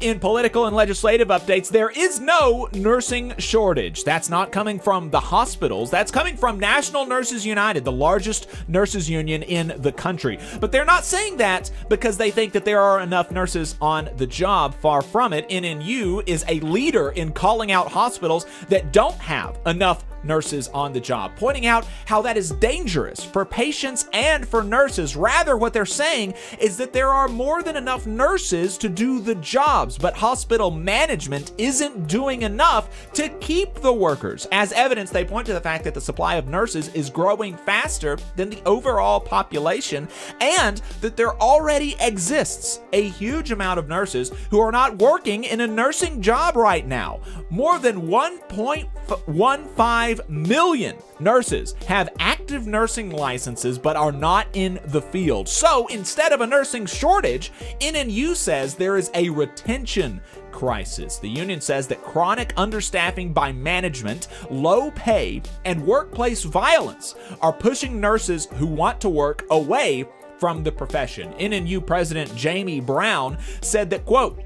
In political and legislative updates, there is no nursing shortage. That's not coming from the hospitals. That's coming from National Nurses United, the largest nurses union in the country. But they're not saying that because they think that there are enough nurses on the job. Far from it. NNU is a leader in calling out hospitals that don't have enough nurses on the job, pointing out how that is dangerous for patients and for nurses. Rather, what they're saying is that there are more than enough nurses to do the jobs, but hospital management isn't doing enough to keep the workers. As evidence, they point to the fact that the supply of nurses is growing faster than the overall population, and that there already exists a huge amount of nurses who are not working in a nursing job right now. More than 1.15 million nurses have active nursing licenses but are not in the field. So instead of a nursing shortage, NNU says there is a retention retention crisis. The union says that chronic understaffing by management, low pay, and workplace violence are pushing nurses who want to work away from the profession. NNU President Jamie Brown said that, quote,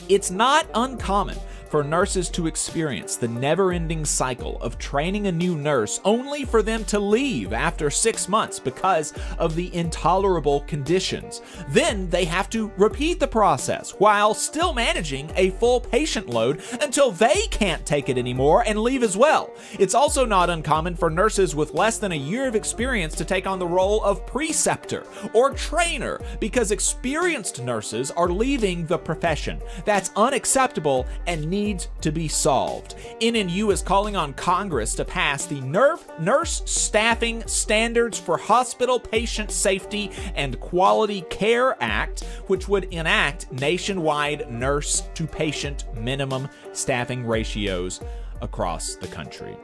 "It's not uncommon for nurses to experience the never-ending cycle of training a new nurse only for them to leave after 6 months because of the intolerable conditions. Then they have to repeat the process while still managing a full patient load until they can't take it anymore and leave as well. It's also not uncommon for nurses with less than a year of experience to take on the role of preceptor or trainer because experienced nurses are leaving the profession. That's unacceptable and needs to be solved." NNU is calling on Congress to pass the Nurse Staffing Standards for Hospital Patient Safety and Quality Care Act, which would enact nationwide nurse-to-patient minimum staffing ratios across the country.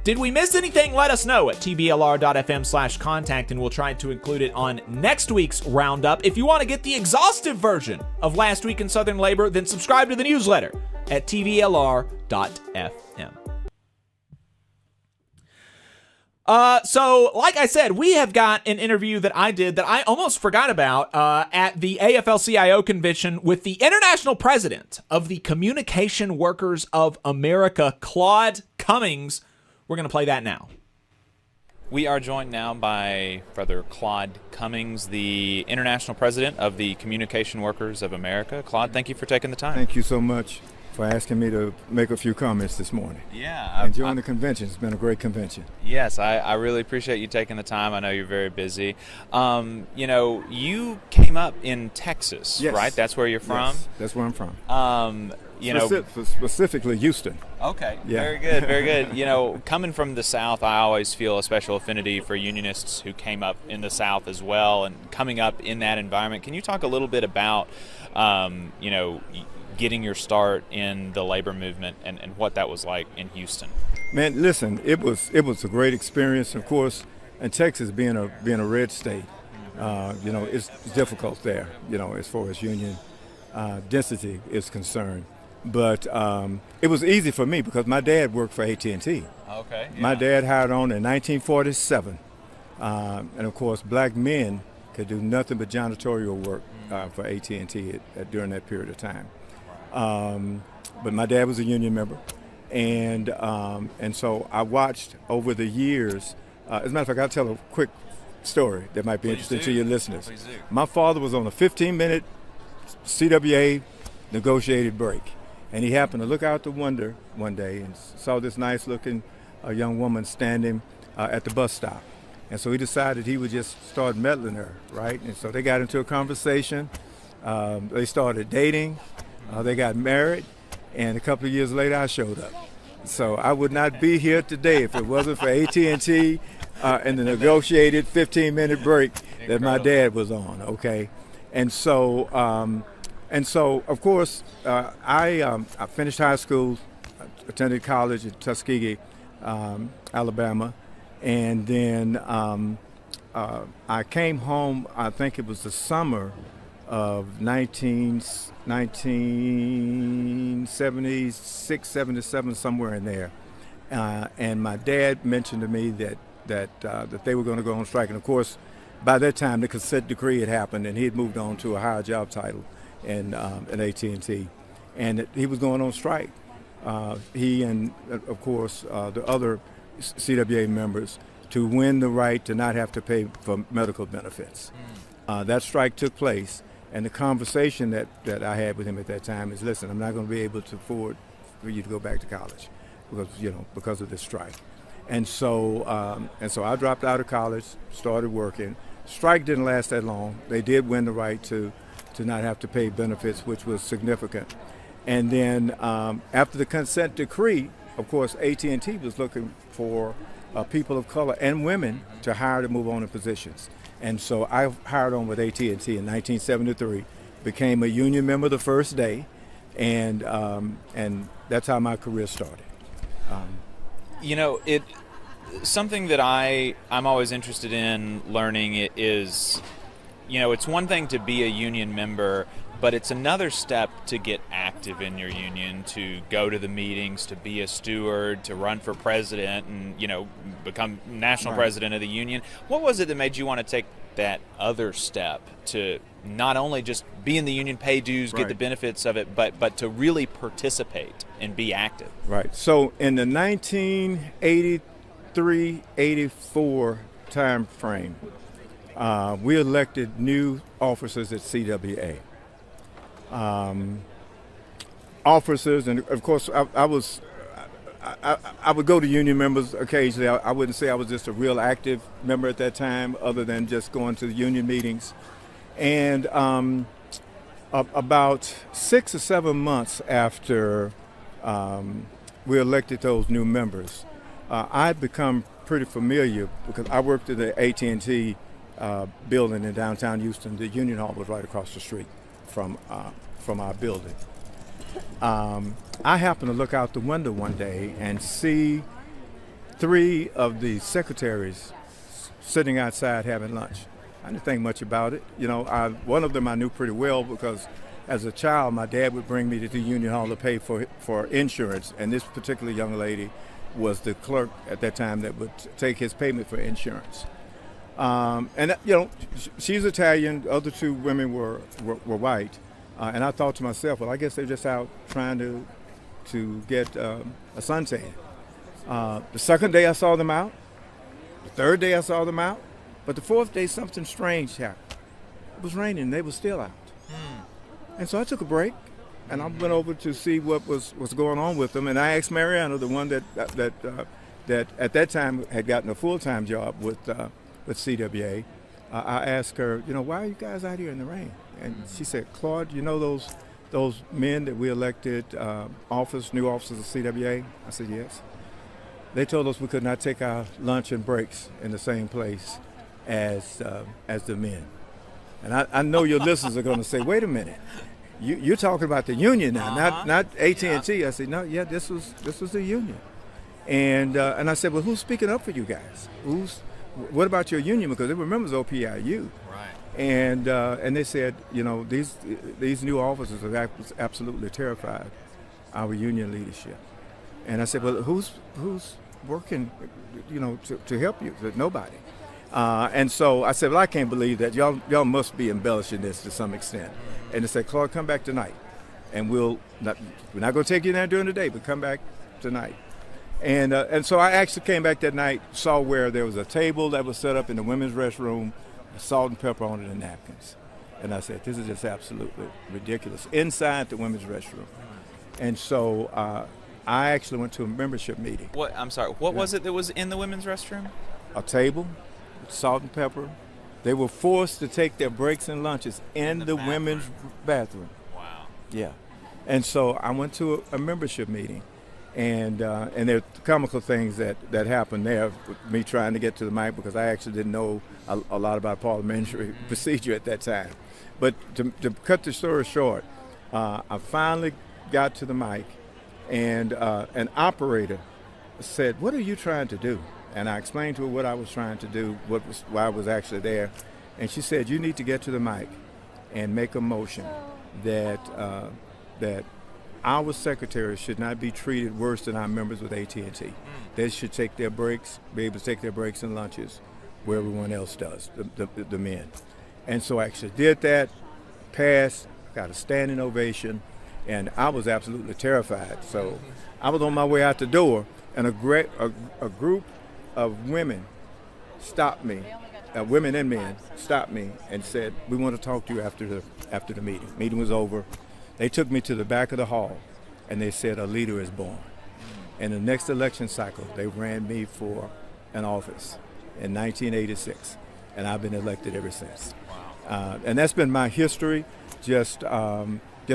Did we miss anything? Let us know at tvlr.fm/contact, and we'll try to include it on next week's roundup. If you want to get the exhaustive version of Last Week in Southern Labor, then subscribe to the newsletter at tvlr.fm. So, like I said, we have got an interview that I did that I almost forgot about at the AFL-CIO convention with the international president of the Communication Workers of America, Claude Cummings. We're going to play that now. We are joined now by Brother Claude Cummings, the international president of the Communication Workers of America. Claude, thank you for taking the time. Thank you so much for asking me to make a few comments this morning. Yeah. Enjoying the convention. It's been a great convention. Yes, I really appreciate you taking the time. I know you're very busy. You know, you came up in Texas, yes. right? That's where you're from? Yes, that's where I'm from. Specifically Houston. Okay, yeah. Very good, very good. You know, coming from the South, I always feel a special affinity for unionists who came up in the South as well, and coming up in that environment. Can you talk a little bit about, you know, getting your start in the labor movement and what that was like in Houston? Man, listen, it was a great experience. Of course, and Texas being a red state, you know, it's difficult there, you know, as far as union density is concerned. But it was easy for me because my dad worked for AT&T. Okay. Yeah. My dad hired on in 1947, and of course, black men could do nothing but janitorial work for AT&T during that period of time. But my dad was a union member, and so I watched over the years. As a matter of fact, I'll tell a quick story that might be interesting to your listeners. My father was on a 15-minute CWA negotiated break, and he happened to look out the window one day and saw this nice-looking young woman standing at the bus stop. And so he decided he would just start meddling her, right? And so they got into a conversation. They started dating. They got married, and a couple of years later, I showed up. So I would not be here today if it wasn't for AT&T and the negotiated 15-minute break that my dad was on. Okay, and so of course, I finished high school, attended college at Tuskegee, Alabama, and then I came home. I think it was the summer of 1976, 77, somewhere in there. And my dad mentioned to me that they were going to go on strike. And of course, by that time, the consent decree had happened, and he had moved on to a higher job title in AT&T, and he was going on strike. He and, of course, the other CWA members, to win the right to not have to pay for medical benefits. That strike took place. And the conversation that I had with him at that time is, listen, I'm not going to be able to afford for you to go back to college because of this strike. And so I dropped out of college, started working. Strike didn't last that long. They did win the right to not have to pay benefits, which was significant. And then after the consent decree, of course, AT&T was looking for people of color and women to hire to move on in positions. And so I hired on with AT&T in 1973, became a union member the first day, and that's how my career started. You know, something that I'm always interested in learning is it's one thing to be a union member, but it's another step to get active in your union, to go to the meetings, to be a steward, to run for president, and become national president of the union. What was it that made you want to take that other step to not only just be in the union, pay dues, get the benefits of it, but to really participate and be active? Right. So in the 1983-84 time frame, we elected new officers at CWA. Officers, and of course, I would go to union members occasionally. I wouldn't say I was just a real active member at that time, other than just going to the union meetings. And about 6 or 7 months after we elected those new members, I'd become pretty familiar because I worked at the AT&T building in downtown Houston. The Union Hall was right across the street from our building. I happened to look out the window one day and see 3 of the secretaries sitting outside having lunch. I didn't think much about it. One of them I knew pretty well because as a child, my dad would bring me to the Union Hall to pay for insurance, and this particular young lady was the clerk at that time that would take his payment for insurance. She's Italian. The other 2 women were white. And I thought to myself, well, I guess they're just out trying to get a suntan. The second day I saw them out. The third day I saw them out. But the fourth day, something strange happened. It was raining. They were still out. And so I took a break, and I went over to see what was going on with them. And I asked Mariana, the one that at that time had gotten a full-time job with CWA. I asked her, why are you guys out here in the rain? And she said, Claude, those men that we elected new officers of CWA? I said, yes. They told us we could not take our lunch and breaks in the same place as the men. And I know your listeners are going to say, wait a minute, you're talking about the union now, not AT&T. Yeah. I said, no, yeah, this was the union. And I said, well, who's speaking up for you guys? What about your union? Because they were members of OPIU. Right. And they said, these new officers have absolutely terrified our union leadership. And I said, well, who's working, to help you? Said, nobody. And so I said, well, I can't believe that. Y'all must be embellishing this to some extent. And they said, Claude, come back tonight, and we're not going to take you there during the day, but come back tonight. And so I actually came back that night, saw where there was a table that was set up in the women's restroom, salt and pepper on it and napkins. And I said, this is just absolutely ridiculous, inside the women's restroom. And so I actually went to a membership meeting. I'm sorry, what was it that was in the women's restroom? A table, salt and pepper. They were forced to take their breaks and lunches in the women's bathroom. Wow. Yeah. And so I went to a membership meeting. And there are comical things that happened there, with me trying to get to the mic because I actually didn't know a lot about parliamentary procedure at that time. But to cut the story short, I finally got to the mic, and an operator said, what are you trying to do? And I explained to her what I was trying to do, why I was actually there. And she said, you need to get to the mic and make a motion that our secretaries should not be treated worse than our members with AT&T. They should take their breaks, be able to take their breaks and lunches where everyone else does, the men. And so I actually did that, passed, got a standing ovation, and I was absolutely terrified. So I was on my way out the door, and a group of women stopped me, women and men stopped me and said, we want to talk to you after the meeting. Meeting was over. They took me to the back of the hall, and they said, a leader is born. In the next election cycle, they ran me for an office in 1986, and I've been elected ever since. Wow. And that's been my history, just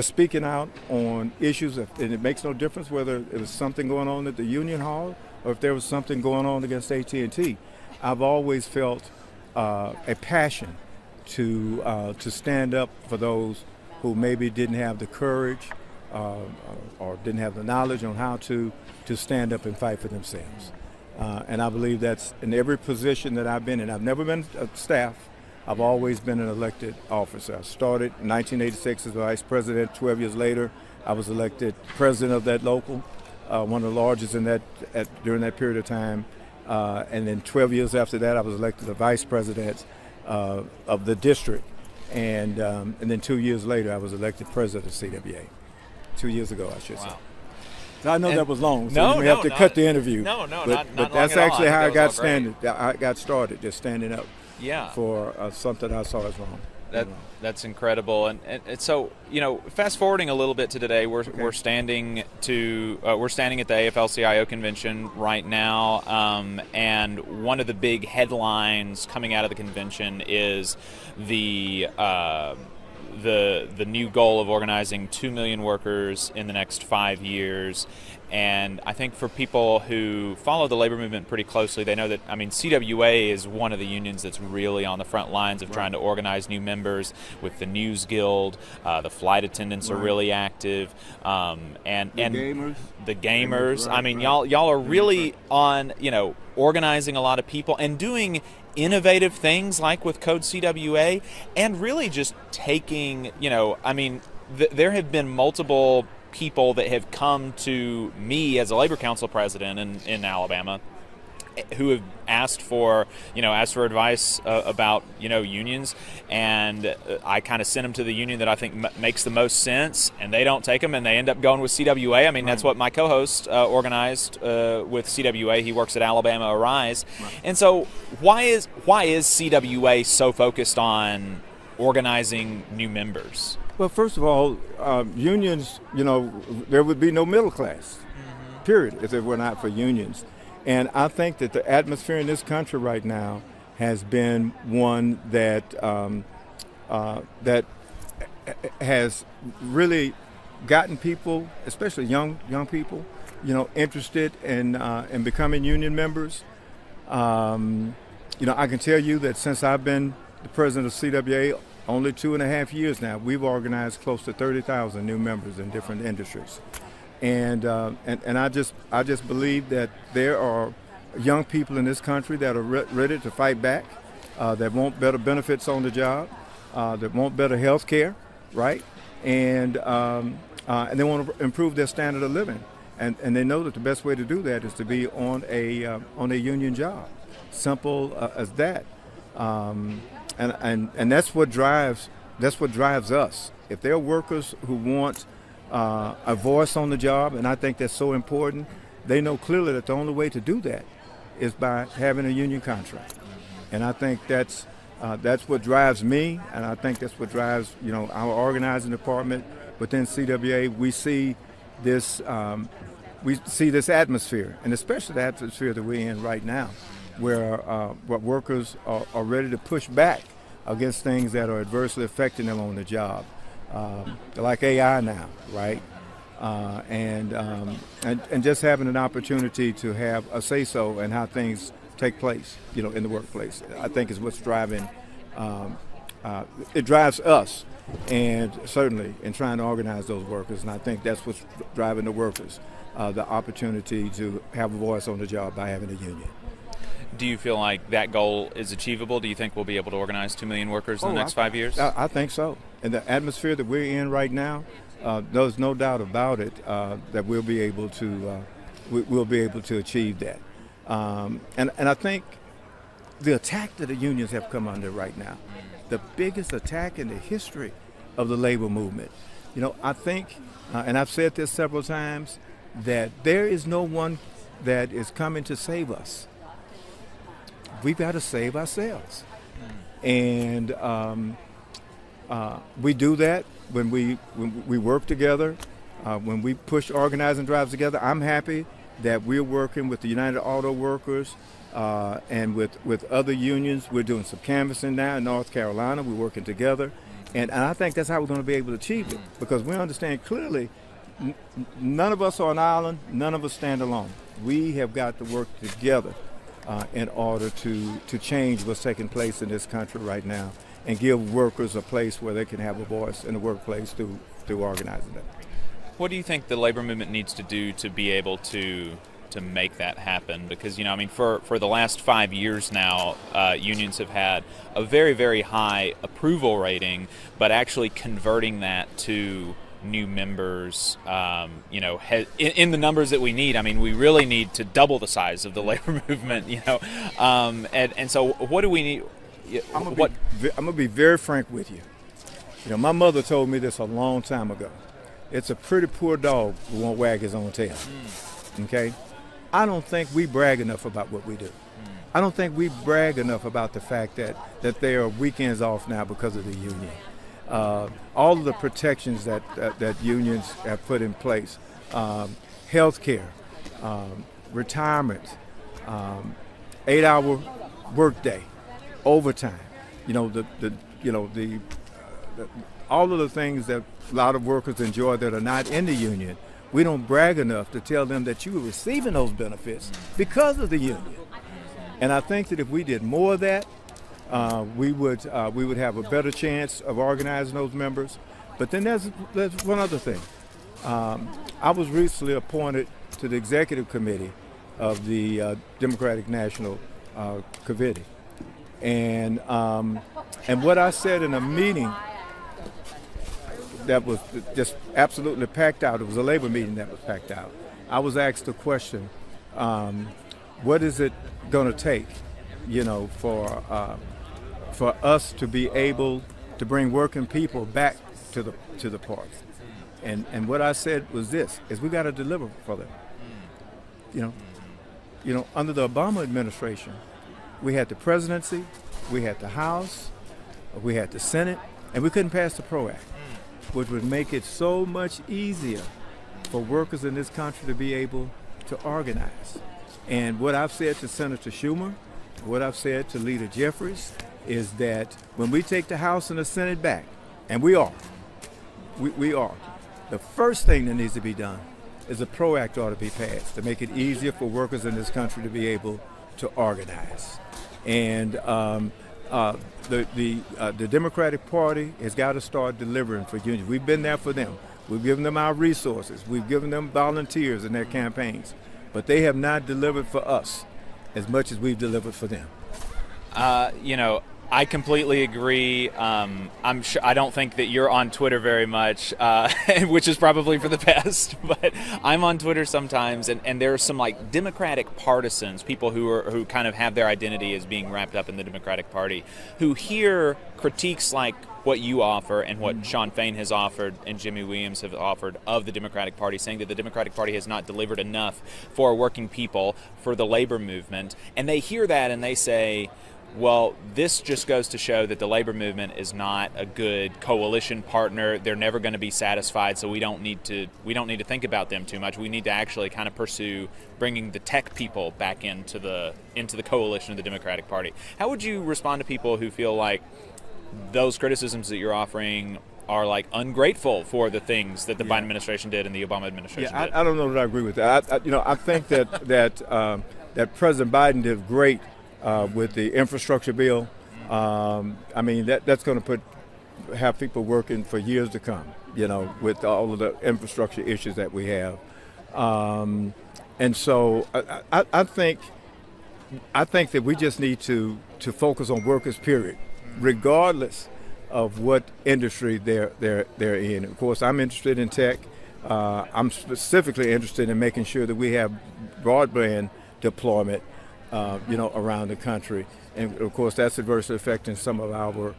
speaking out on issues, and it makes no difference whether it was something going on at the Union Hall or if there was something going on against AT&T. I've always felt a passion to stand up for those who maybe didn't have the courage or didn't have the knowledge on how to stand up and fight for themselves. And I believe that's in every position that I've been in. I've never been a staff. I've always been an elected officer. I started in 1986 as vice president. 12 years later, I was elected president of that local, one of the largest in that during that period of time. And then 12 years after that, I was elected the vice president of the district. And then 2 years later, I was elected president of CWA. 2 years ago, I should say. So I know that was long, so you may have to cut the interview. Not but long that's at all. actually how I got great. I got started, just standing up Yeah. for something I saw as wrong. That's incredible, and so fast forwarding a little bit to today, we're standing at the AFL-CIO convention right now, and one of the big headlines coming out of the convention is the new goal of organizing 2 million workers in the next 5 years. And I think for people who follow the labor movement pretty closely, they know that, CWA is one of the unions that's really on the front lines of trying to organize new members with the News Guild. The flight attendants are really active. And the gamers. Y'all are really on, organizing a lot of people and doing innovative things like with Code CWA, and really just taking, there have been multiple people that have come to me as a labor council president in Alabama who have asked for advice about unions, and I kind of send them to the union that I think makes the most sense, and they don't take them, and they end up going with CWA. That's what my co-host organized with CWA. He works at Alabama Arise, and so why is CWA so focused on organizing new members? Well, first of all, unions, there would be no middle class, period, if it were not for unions. And I think that the atmosphere in this country right now has been one that that has really gotten people, especially young people, interested in becoming union members. I can tell you that since I've been the president of CWA, only 2.5 years now, we've organized close to 30,000 new members in different industries. And I just believe that there are young people in this country that are ready to fight back, that want better benefits on the job, that want better health care, right? And they want to improve their standard of living. And they know that the best way to do that is to be on a union job. Simple as that. And that's what drives us. If there are workers who want a voice on the job, and I think that's so important, they know clearly that the only way to do that is by having a union contract. And I think that's what drives me, and I think that's what drives our organizing department within CWA. We see this atmosphere, and especially the atmosphere that we're in right now, where workers are ready to push back against things that are adversely affecting them on the job, like AI now, right? And just having an opportunity to have a say-so in how things take place, in the workplace, I think is what's driving. It drives us, and certainly in trying to organize those workers, and I think that's what's driving the workers, the opportunity to have a voice on the job by having a union. Do you feel like that goal is achievable? Do you think we'll be able to organize 2 million workers in the next 5 years? I think so. And the atmosphere that we're in right now, there's no doubt about it that we'll be able to achieve that. And I think the attack that the unions have come under right now, the biggest attack in the history of the labor movement. I think, and I've said this several times, that there is no one that is coming to save us. We've got to save ourselves. And we do that when we work together, when we push organizing drives together. I'm happy that we're working with the United Auto Workers and with other unions. We're doing some canvassing now in North Carolina. We're working together. And I think that's how we're going to be able to achieve it, because we understand clearly none of us are an island, none of us stand alone. We have got to work together in order to change what's taking place in this country right now and give workers a place where they can have a voice in the workplace through organizing them. What do you think the labor movement needs to do to be able to to make that happen? Because, I mean, for the last 5 years now, unions have had a very, very high approval rating, but actually converting that to new members, in the numbers that we need. I mean, we really need to double the size of the labor movement, and so what do we need? I'm gonna be very frank with you. My mother told me this a long time ago. It's a pretty poor dog who won't wag his own tail. Okay? I don't think we brag enough about what we do. I don't think we brag enough about the fact that there are weekends off now because of the union. All of the protections that unions have put in place, health care, retirement, 8-hour workday, overtime, all of the things that a lot of workers enjoy that are not in the union. We don't brag enough to tell them that you are receiving those benefits because of the union. And I think that if we did more of that, we would have a better chance of organizing those members. But then there's one other thing. I was recently appointed to the executive committee of the Democratic National Committee, and what I said in a meeting that was just absolutely packed out. It was a labor meeting that was packed out. I was asked the question, what is it going to take, for us to be able to bring working people back to the party? And what I said was this: is we got to deliver for them. Under the Obama administration, we had the presidency, we had the House, we had the Senate, and we couldn't pass the PRO Act, which would make it so much easier for workers in this country to be able to organize. And what I've said to Senator Schumer, what I've said to Leader Jeffries, is that when we take the House and the Senate back, and we are, the first thing that needs to be done is a PRO Act ought to be passed to make it easier for workers in this country to be able to organize. And the Democratic Party has got to start delivering for unions. We've been there for them. We've given them our resources. We've given them volunteers in their campaigns. But they have not delivered for us as much as we've delivered for them. I completely agree. I'm sure, I don't think that you're on Twitter very much, which is probably for the best. But I'm on Twitter sometimes, and there are some Democratic partisans, people who kind of have their identity as being wrapped up in the Democratic Party, who hear critiques like what you offer and what Sean Fain has offered and Jimmy Williams have offered of the Democratic Party, saying that the Democratic Party has not delivered enough for working people, for the labor movement, and they hear that and they say, well, this just goes to show that the labor movement is not a good coalition partner. They're never going to be satisfied, so we don't need to think about them too much. We need to actually kind of pursue bringing the tech people back into the coalition of the Democratic Party. How would you respond to people who feel like those criticisms that you're offering are ungrateful for the things that the Biden administration did and the Obama administration did? I don't know that I agree with that. I think that President Biden did great with the infrastructure bill. That's going to have people working for years to come, with all of the infrastructure issues that we have. And so I think that we just need to focus on workers, period, regardless of what industry they're in. Of course, I'm interested in tech. I'm specifically interested in making sure that we have broadband deployment around the country, and of course that's adversely affecting some of our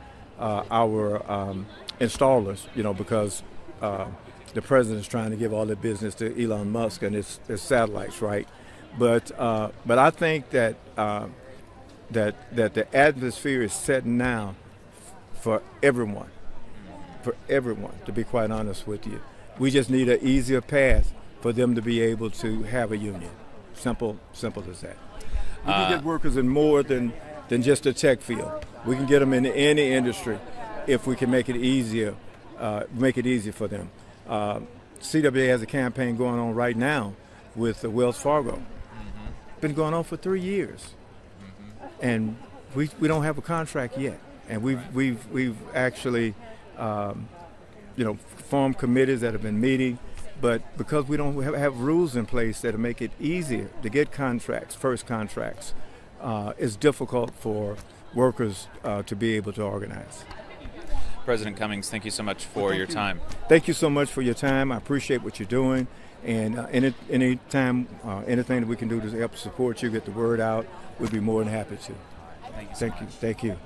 installers, because the president's trying to give all the business to Elon Musk and his satellites, right? But I think that the atmosphere is set now for everyone. To be quite honest with you, we just need an easier path for them to be able to have a union. Simple as that. We can get workers in more than just the tech field. We can get them in any industry if we can make it easier for them. CWA has a campaign going on right now with Wells Fargo. Mm-hmm. Been going on for 3 years, and we don't have a contract yet. And we've actually formed committees that have been meeting. But because we don't have rules in place that make it easier to get contracts, first contracts, it's difficult for workers to be able to organize. President Cummings, thank you so much for your time. Thank you so much for your time. I appreciate what you're doing. And anytime, anything that we can do to help support you, get the word out, we'd be more than happy to. Thank you. Thank you.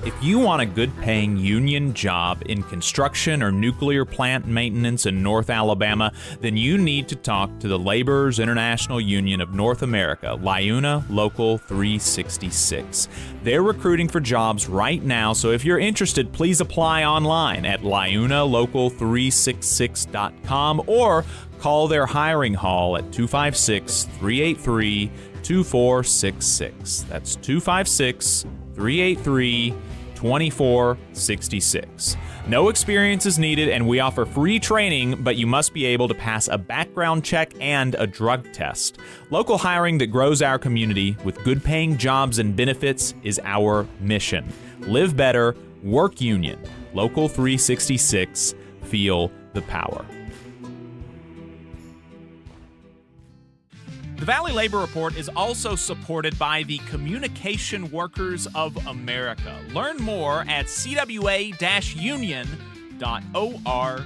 If you want a good-paying union job in construction or nuclear plant maintenance in North Alabama, then you need to talk to the Laborers International Union of North America, LIUNA Local 366. They're recruiting for jobs right now, so if you're interested, please apply online at liunalocal366.com or call their hiring hall at 256-383-2466. That's 256-383-2466. No experience is needed, and we offer free training, but you must be able to pass a background check and a drug test. Local hiring that grows our community with good-paying jobs and benefits is our mission. Live better, work union. Local 366. Feel the power. The Valley Labor Report is also supported by the Communication Workers of America. Learn more at cwa-union.org.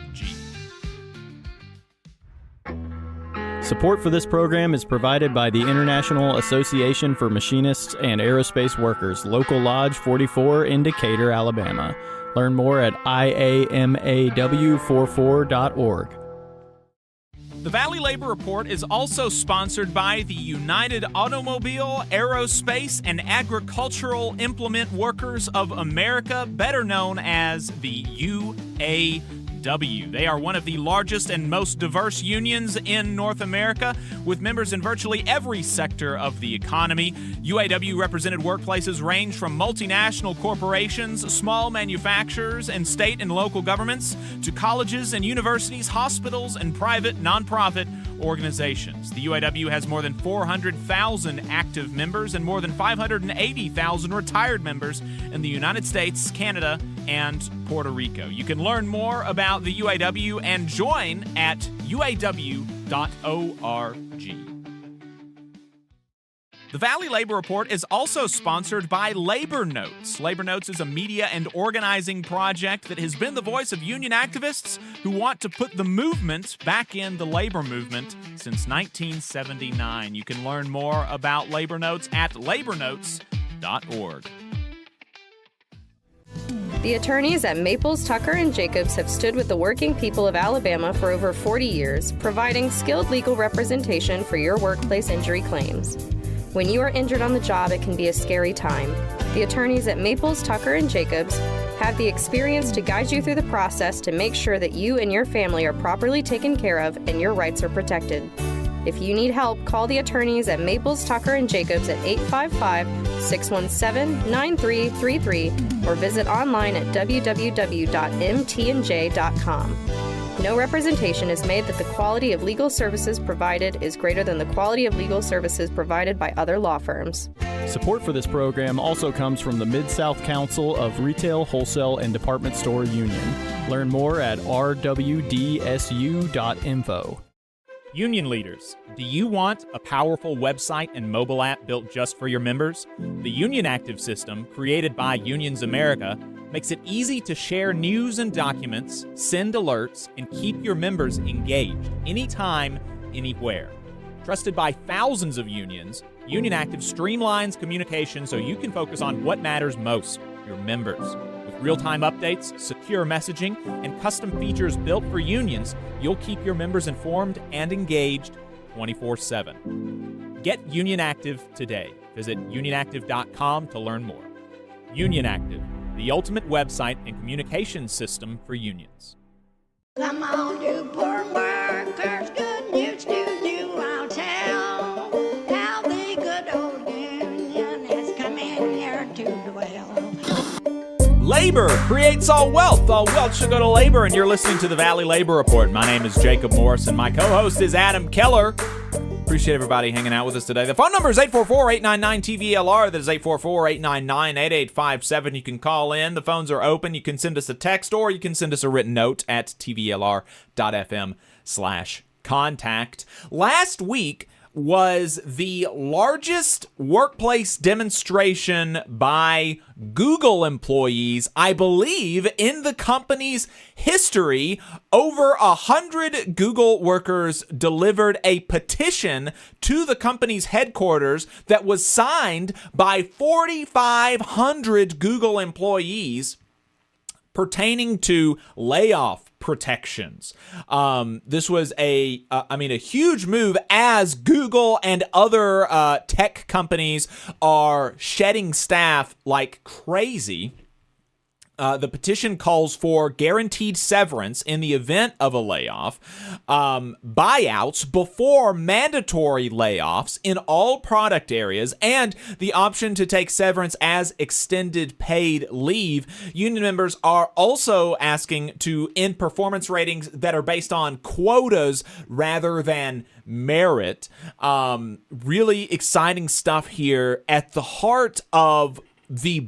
Support for this program is provided by the International Association for Machinists and Aerospace Workers, Local Lodge 44 in Decatur, Alabama. Learn more at iamaw44.org. The Valley Labor Report is also sponsored by the United Automobile, Aerospace, and Agricultural Implement Workers of America, better known as the UAW. They are one of the largest and most diverse unions in North America, with members in virtually every sector of the economy. UAW-represented workplaces range from multinational corporations, small manufacturers, and state and local governments, to colleges and universities, hospitals, and private nonprofit organizations. The UAW has more than 400,000 active members and more than 580,000 retired members in the United States, Canada, and Puerto Rico. You can learn more about the UAW and join at uaw.org. The Valley Labor Report is also sponsored by Labor Notes. Labor Notes is a media and organizing project that has been the voice of union activists who want to put the movement back in the labor movement since 1979. You can learn more about Labor Notes at labornotes.org. The attorneys at Maples, Tucker, and Jacobs have stood with the working people of Alabama for over 40 years, providing skilled legal representation for your workplace injury claims. When you are injured on the job, it can be a scary time. The attorneys at Maples, Tucker, and Jacobs have the experience to guide you through the process to make sure that you and your family are properly taken care of and your rights are protected. If you need help, call the attorneys at Maples, Tucker, and Jacobs at 855-617-9333 or visit online at www.mtnj.com. No representation is made that the quality of legal services provided is greater than the quality of legal services provided by other law firms. Support for this program also comes from the Mid-South Council of Retail, Wholesale, and Department Store Union. Learn more at rwdsu.info. Union leaders, do you want a powerful website and mobile app built just for your members? The Union Active system, created by Unions America, makes it easy to share news and documents, send alerts, and keep your members engaged anytime, anywhere. Trusted by thousands of unions, Union Active streamlines communication so you can focus on what matters most, your members. With real-time updates, secure messaging, and custom features built for unions, you'll keep your members informed and engaged 24/7. Get Union Active today. Visit unionactive.com to learn more. Union Active, the ultimate website and communication system for unions. Come on, you poor workers, good news to you I'll tell, how the good old union has come in here to dwell. Labor creates all wealth. All wealth should go to labor, and you're listening to the Valley Labor Report. My name is Jacob Morris, and my co-host is Adam Keller. Appreciate everybody hanging out with us today. The phone number is 844-899-TVLR. That is 844-899-8857. You can call in. The phones are open. You can send us a text or you can send us a written note at tvlr.fm/contact. Last week was the largest workplace demonstration by Google employees, I believe, in the company's history. Over 100 Google workers delivered a petition to the company's headquarters that was signed by 4,500 Google employees pertaining to layoff protections. This was a huge move as Google and other tech companies are shedding staff like crazy. The petition calls for guaranteed severance in the event of a layoff, buyouts before mandatory layoffs in all product areas, and the option to take severance as extended paid leave. Union members are also asking to end performance ratings that are based on quotas rather than merit. Really exciting stuff here at the heart of the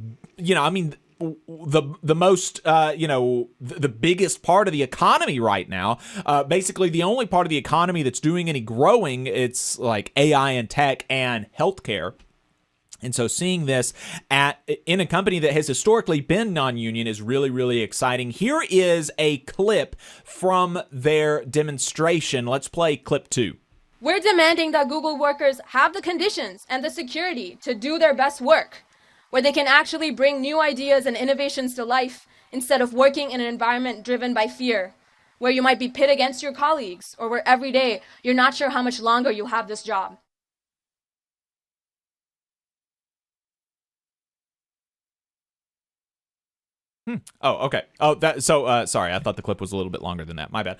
biggest part of the economy right now. Basically, the only part of the economy that's doing any growing, it's like AI and tech and healthcare. And so seeing this in a company that has historically been non-union is really, really exciting. Here is a clip from their demonstration. Let's play clip 2. We're demanding that Google workers have the conditions and the security to do their best work, where they can actually bring new ideas and innovations to life instead of working in an environment driven by fear, where you might be pit against your colleagues or where every day you're not sure how much longer you'll have this job. Oh, okay. Sorry, I thought the clip was a little bit longer than that. My bad.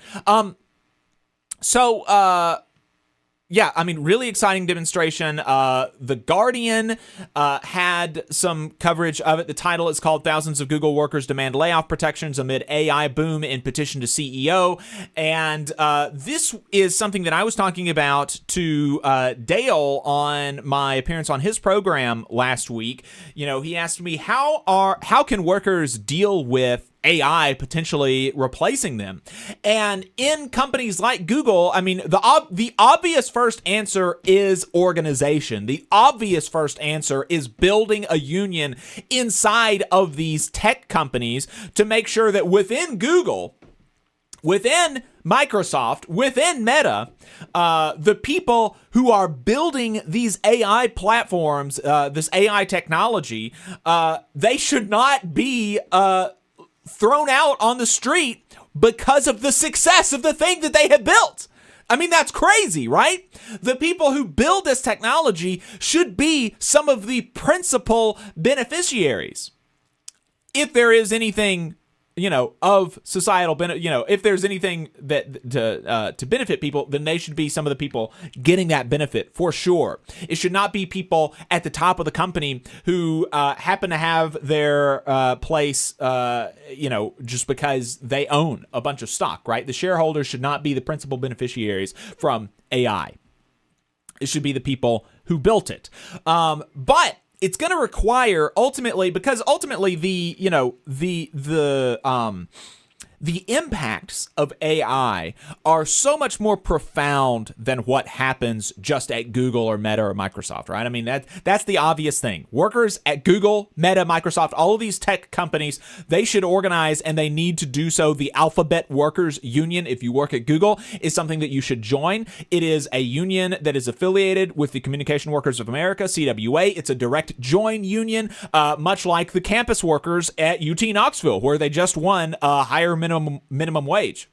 Yeah, I mean, really exciting demonstration. The Guardian had some coverage of it. The title is called "Thousands of Google Workers Demand Layoff Protections Amid AI Boom in Petition to CEO." And this is something that I was talking about to Dale on my appearance on his program last week. You know, he asked me, how can workers deal with AI potentially replacing them? And in companies like Google, I mean, the obvious first answer is organization. The obvious first answer is building a union inside of these tech companies to make sure that within Google, within Microsoft, within Meta, the people who are building these AI platforms, this AI technology, they should not be thrown out on the street because of the success of the thing that they have built. I mean, that's crazy, right? The people who build this technology should be some of the principal beneficiaries. If there is anything, of societal benefit, if there's anything that to benefit people, then they should be some of the people getting that benefit for sure. It should not be people at the top of the company who happen to have their place, just because they own a bunch of stock, right? The shareholders should not be the principal beneficiaries from AI. It should be the people who built it. But it's going to require ultimately the impacts of AI are so much more profound than what happens just at Google or Meta or Microsoft, right? I mean, that's the obvious thing. Workers at Google, Meta, Microsoft, all of these tech companies, they should organize, and they need to do so. The Alphabet Workers Union, if you work at Google, is something that you should join. It is a union that is affiliated with the Communication Workers of America, CWA. It's a direct join union, much like the campus workers at UT Knoxville, where they just won a higher minimum wage.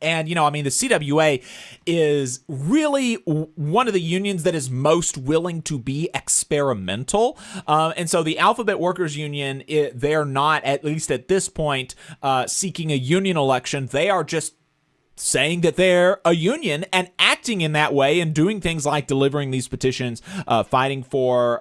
And, the CWA is really one of the unions that is most willing to be experimental. And so the Alphabet Workers Union, they're not, at least at this point, seeking a union election. They are just saying that they're a union and acting in that way and doing things like delivering these petitions, fighting for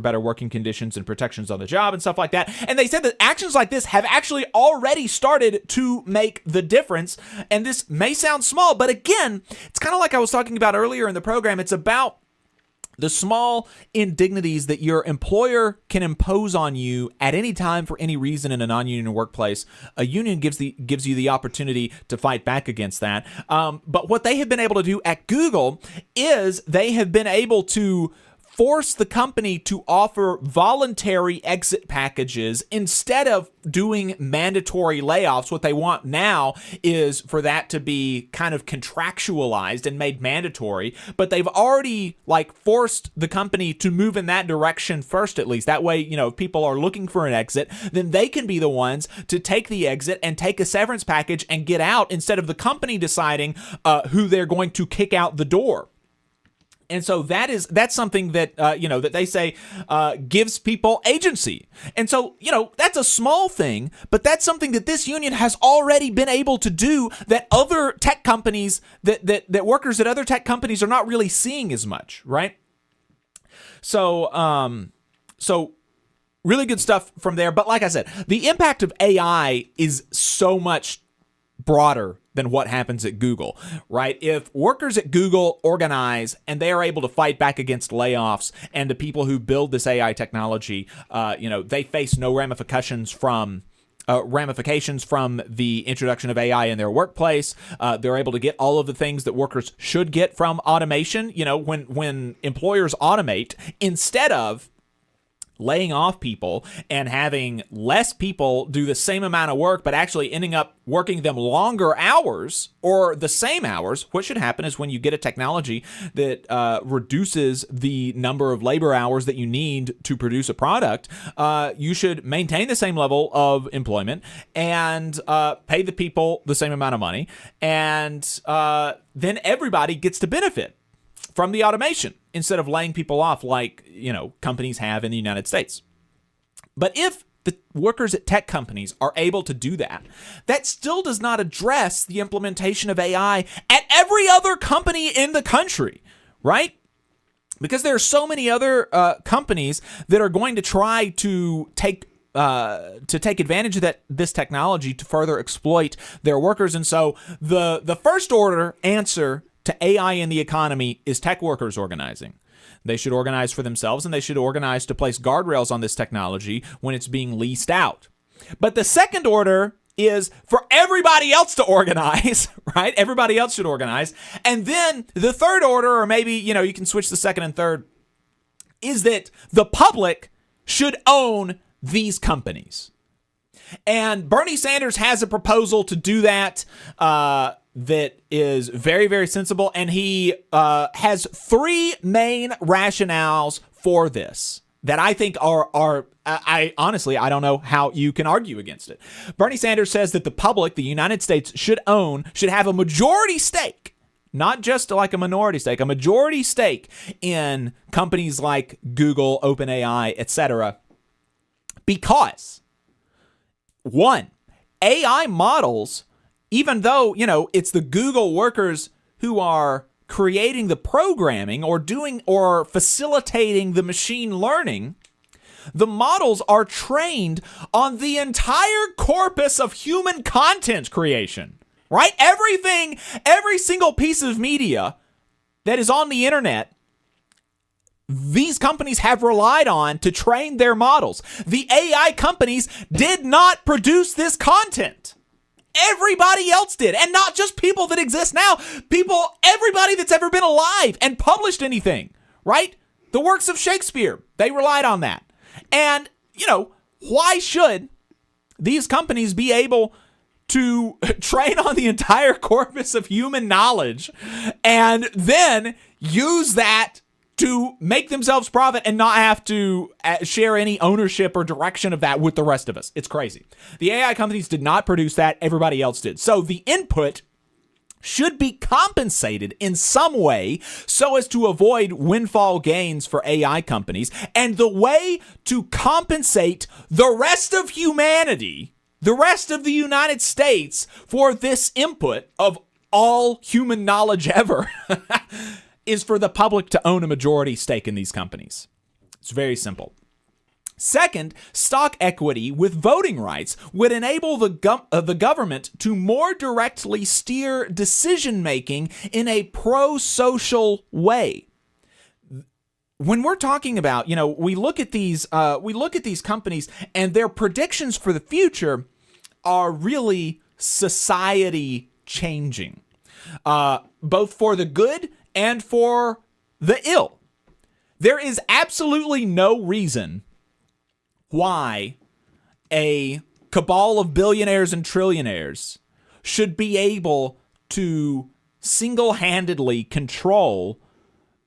better working conditions and protections on the job and stuff like that. And they said that actions like this have actually already started to make the difference. And this may sound small, but again, it's kind of like I was talking about earlier in the program. It's about the small indignities that your employer can impose on you at any time for any reason in a non-union workplace. A union gives you the opportunity to fight back against that. But what they have been able to do at Google is they have been able to force the company to offer voluntary exit packages instead of doing mandatory layoffs. What they want now is for that to be kind of contractualized and made mandatory, but they've already forced the company to move in that direction first, at least. That way, if people are looking for an exit, then they can be the ones to take the exit and take a severance package and get out instead of the company deciding who they're going to kick out the door. And so that's something that that they say gives people agency. And so that's a small thing, but that's something that this union has already been able to do that other tech companies that workers at other tech companies are not really seeing as much, right? So really good stuff from there. But like I said, the impact of AI is so much broader than what happens at Google, right? If workers at Google organize and they are able to fight back against layoffs, and the people who build this AI technology, they face no ramifications from the introduction of AI in their workplace. They're able to get all of the things that workers should get from automation. When employers automate, instead of laying off people and having less people do the same amount of work, but actually ending up working them longer hours or the same hours, what should happen is when you get a technology that reduces the number of labor hours that you need to produce a product, you should maintain the same level of employment and pay the people the same amount of money, and then everybody gets to benefit from the automation instead of laying people off like, companies have in the United States. But if the workers at tech companies are able to do that, that still does not address the implementation of AI at every other company in the country, right? Because there are so many other companies that are going to try to take advantage of this technology to further exploit their workers. And so the first order answer to AI in the economy is tech workers organizing. They should organize for themselves, and they should organize to place guardrails on this technology when it's being leased out. But the second order is for everybody else to organize, right? Everybody else should organize. And then the third order, or maybe, you can switch the second and third, is that the public should own these companies. And Bernie Sanders has a proposal to do that that is very, very sensible. And he has three main rationales for this that I think are I honestly don't know how you can argue against it. Bernie Sanders says that the public, the United States, should have a majority stake, not just like a minority stake, a majority stake in companies like Google, OpenAI, etc. Because, one, AI models, even though, it's the Google workers who are creating the programming or facilitating the machine learning, the models are trained on the entire corpus of human content creation, right? Every single piece of media that is on the internet, these companies have relied on to train their models. The AI companies did not produce this content. Everybody else did. And not just people that exist now. Everybody that's ever been alive and published anything, right? The works of Shakespeare, they relied on that. And, why should these companies be able to train on the entire corpus of human knowledge and then use that to make themselves profit and not have to share any ownership or direction of that with the rest of us? It's crazy. The AI companies did not produce that. Everybody else did. So the input should be compensated in some way so as to avoid windfall gains for AI companies. And the way to compensate the rest of humanity the rest of the United States for this input of all human knowledge ever is for the public to own a majority stake in these companies. It's very simple. Second, stock equity with voting rights would enable the government to more directly steer decision-making in a pro-social way. When we're talking about, we look at these companies and their predictions for the future are really society changing, both for the good and for the ill. There is absolutely no reason why a cabal of billionaires and trillionaires should be able to single-handedly control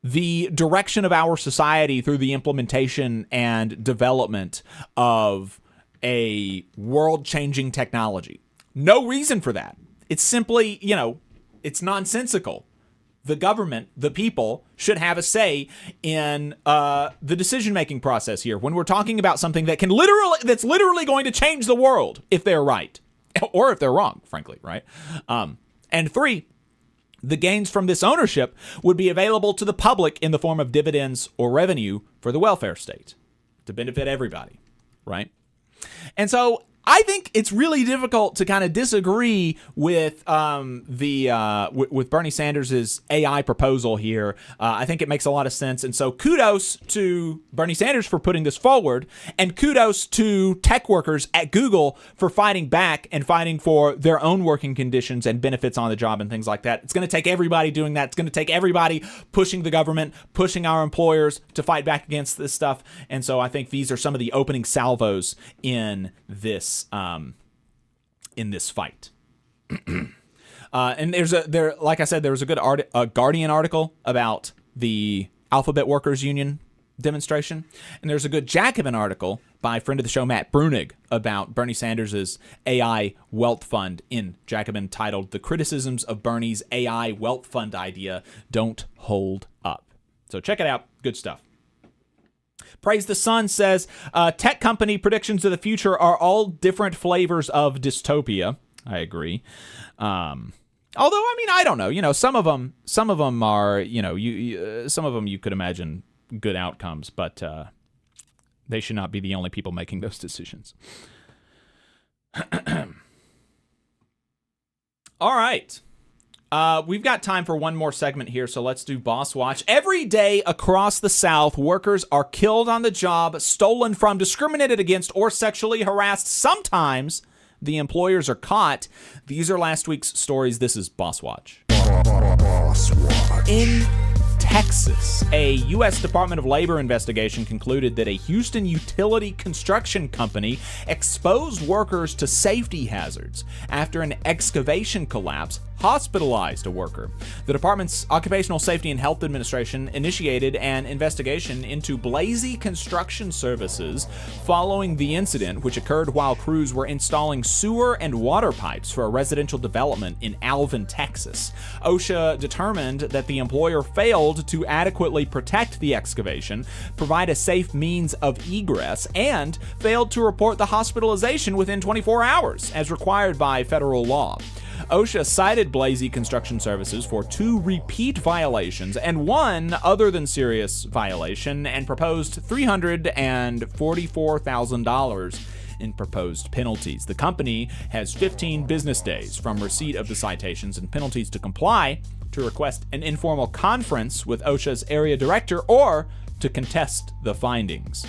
the direction of our society through the implementation and development of a world-changing technology. No reason for that. It's simply, it's nonsensical. The government, the people, should have a say in the decision-making process here when we're talking about something that's literally going to change the world if they're right, or if they're wrong, frankly, right? And three, the gains from this ownership would be available to the public in the form of dividends or revenue for the welfare state to benefit everybody, right? And so I think it's really difficult to kind of disagree with with Bernie Sanders' AI proposal here. I think it makes a lot of sense. And so kudos to Bernie Sanders for putting this forward, and kudos to tech workers at Google for fighting back and fighting for their own working conditions and benefits on the job and things like that. It's going to take everybody doing that. It's going to take everybody pushing the government, pushing our employers to fight back against this stuff. And so I think these are some of the opening salvos in this fight. And like I said, there was a good Guardian article about the Alphabet Workers Union demonstration, and there's a good Jacobin article by friend of the show Matt Brunig about Bernie Sanders' AI wealth fund in Jacobin, titled "The Criticisms of Bernie's AI Wealth Fund Idea Don't Hold Up." So check it out. Good stuff. Praise the Sun says, tech company predictions of the future are all different flavors of dystopia. I agree. Although, I don't know. Some of them are, some of them you could imagine good outcomes, but they should not be the only people making those decisions. All right. We've got time for one more segment here, so let's do Boss Watch. Every day across the South, workers are killed on the job, stolen from, discriminated against, or sexually harassed. Sometimes the employers are caught. These are last week's stories. This is Boss Watch. In Texas, a U.S. Department of Labor investigation concluded that a Houston utility construction company exposed workers to safety hazards after an excavation collapse hospitalized a worker. The department's Occupational Safety and Health Administration initiated an investigation into Blazy Construction Services following the incident, which occurred while crews were installing sewer and water pipes for a residential development in Alvin, Texas. OSHA determined that the employer failed to adequately protect the excavation, provide a safe means of egress, and failed to report the hospitalization within 24 hours, as required by federal law. OSHA cited Blazy Construction Services for 2 repeat violations and 1 other than serious violation, and proposed $344,000 in proposed penalties. The company has 15 business days from receipt of the citations and penalties to comply, to request an informal conference with OSHA's area director, or to contest the findings.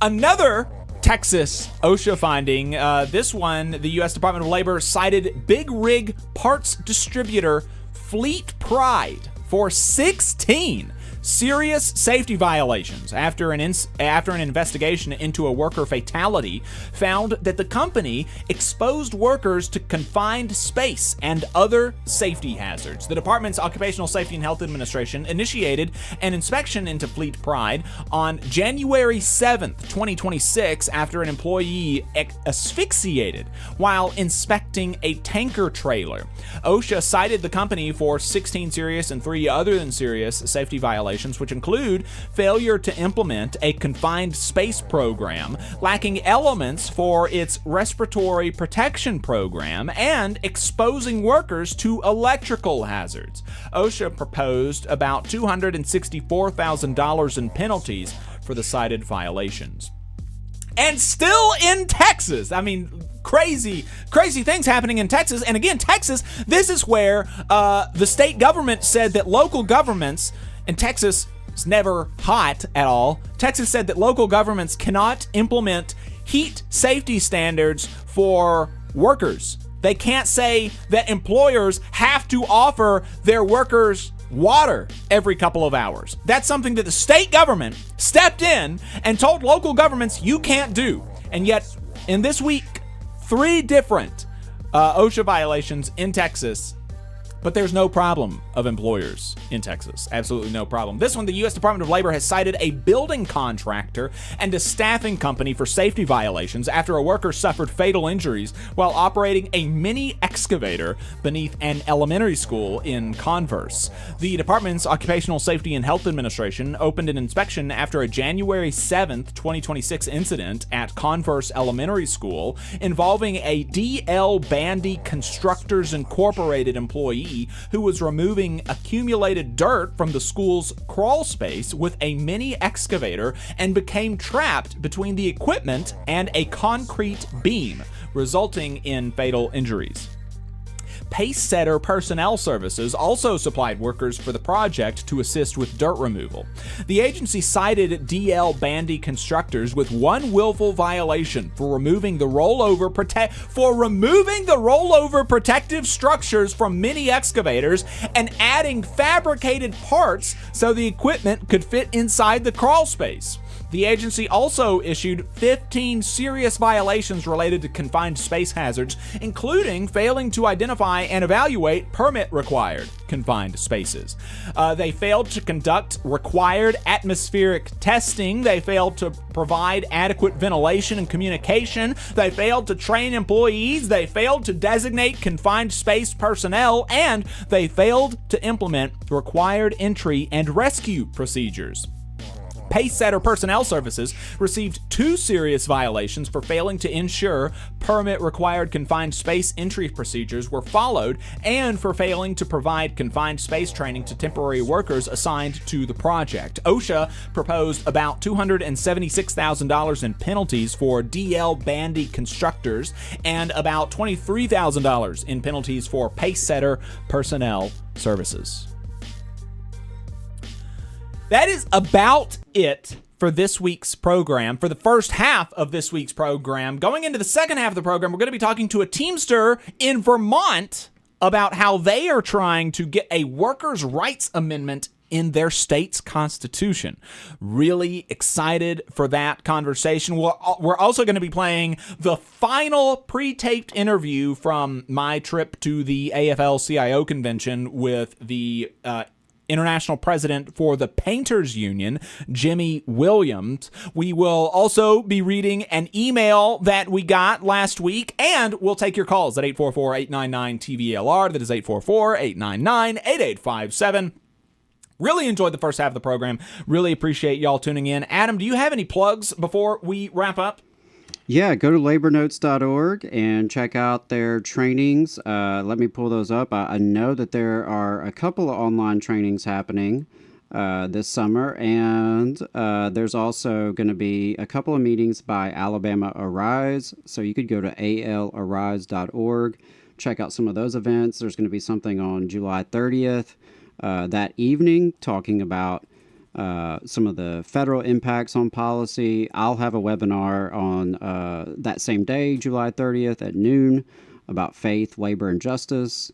Another Texas OSHA finding, this one, the U.S. Department of Labor cited big rig parts distributor Fleet Pride for 16 serious safety violations after an investigation into a worker fatality found that the company exposed workers to confined space and other safety hazards. The department's Occupational Safety and Health Administration initiated an inspection into Fleet Pride on January 7th, 2026, after an employee asphyxiated while inspecting a tanker trailer. OSHA cited the company for 16 serious and 3 other than serious safety violations violations, which include failure to implement a confined space program, lacking elements for its respiratory protection program, and exposing workers to electrical hazards. OSHA proposed about $264,000 in penalties for the cited violations. And still in Texas, I mean, crazy things happening in Texas. And again, Texas, this is where the state government said that local governments, and Texas is never hot at all, Texas said that local governments cannot implement heat safety standards for workers. They can't say that employers have to offer their workers water every couple of hours. That's something that the state government stepped in and told local governments you can't do. And yet, in this week, 3 different OSHA violations in Texas, but there's no problem of employers in Texas. Absolutely no problem. This one, the U.S. Department of Labor has cited a building contractor and a staffing company for safety violations after a worker suffered fatal injuries while operating a mini excavator beneath an elementary school in Converse. The department's Occupational Safety and Health Administration opened an inspection after a January 7th, 2026 incident at Converse Elementary School involving a D.L. Bandy Constructors Incorporated employee who was removing accumulated dirt from the school's crawl space with a mini excavator and became trapped between the equipment and a concrete beam, resulting in fatal injuries. Pacesetter Personnel Services also supplied workers for the project to assist with dirt removal. The agency cited D.L. Bandy Constructors with one willful violation for removing the rollover protective structures from mini excavators and adding fabricated parts so the equipment could fit inside the crawl space. The agency also issued 15 serious violations related to confined space hazards, including failing to identify and evaluate permit-required confined spaces. They failed to conduct required atmospheric testing. They failed to provide adequate ventilation and communication. They failed to train employees. They failed to designate confined space personnel, and they failed to implement required entry and rescue procedures. Pacesetter Personnel Services received 2 serious violations for failing to ensure permit-required confined space entry procedures were followed and for failing to provide confined space training to temporary workers assigned to the project. OSHA proposed about $276,000 in penalties for D.L. Bandy Constructors and about $23,000 in penalties for Pacesetter Personnel Services. That is about it for this week's program, for the first half of this week's program. Going into the second half of the program, we're going to be talking to a Teamster in Vermont about how they are trying to get a workers' rights amendment in their state's constitution. Really excited for that conversation. We're also going to be playing the final pre-taped interview from my trip to the AFL-CIO convention with the international president for the Painters Union, Jimmy Williams. We will also be reading an email that we got last week, and we'll take your calls at 844-899-TVLR. That is 844-899-8857. Really enjoyed the first half of the program. Really appreciate y'all tuning in. Adam, do you have any plugs before we wrap up? Yeah, go to labornotes.org and check out their trainings. Let me pull those up. I know that there are a couple of online trainings happening this summer, and there's also going to be a couple of meetings by Alabama Arise. So you could go to alarise.org, check out some of those events. There's going to be something on July 30th that evening talking about some of the federal impacts on policy. I'll have a webinar on that same day, July 30th at noon, about faith, labor, and justice.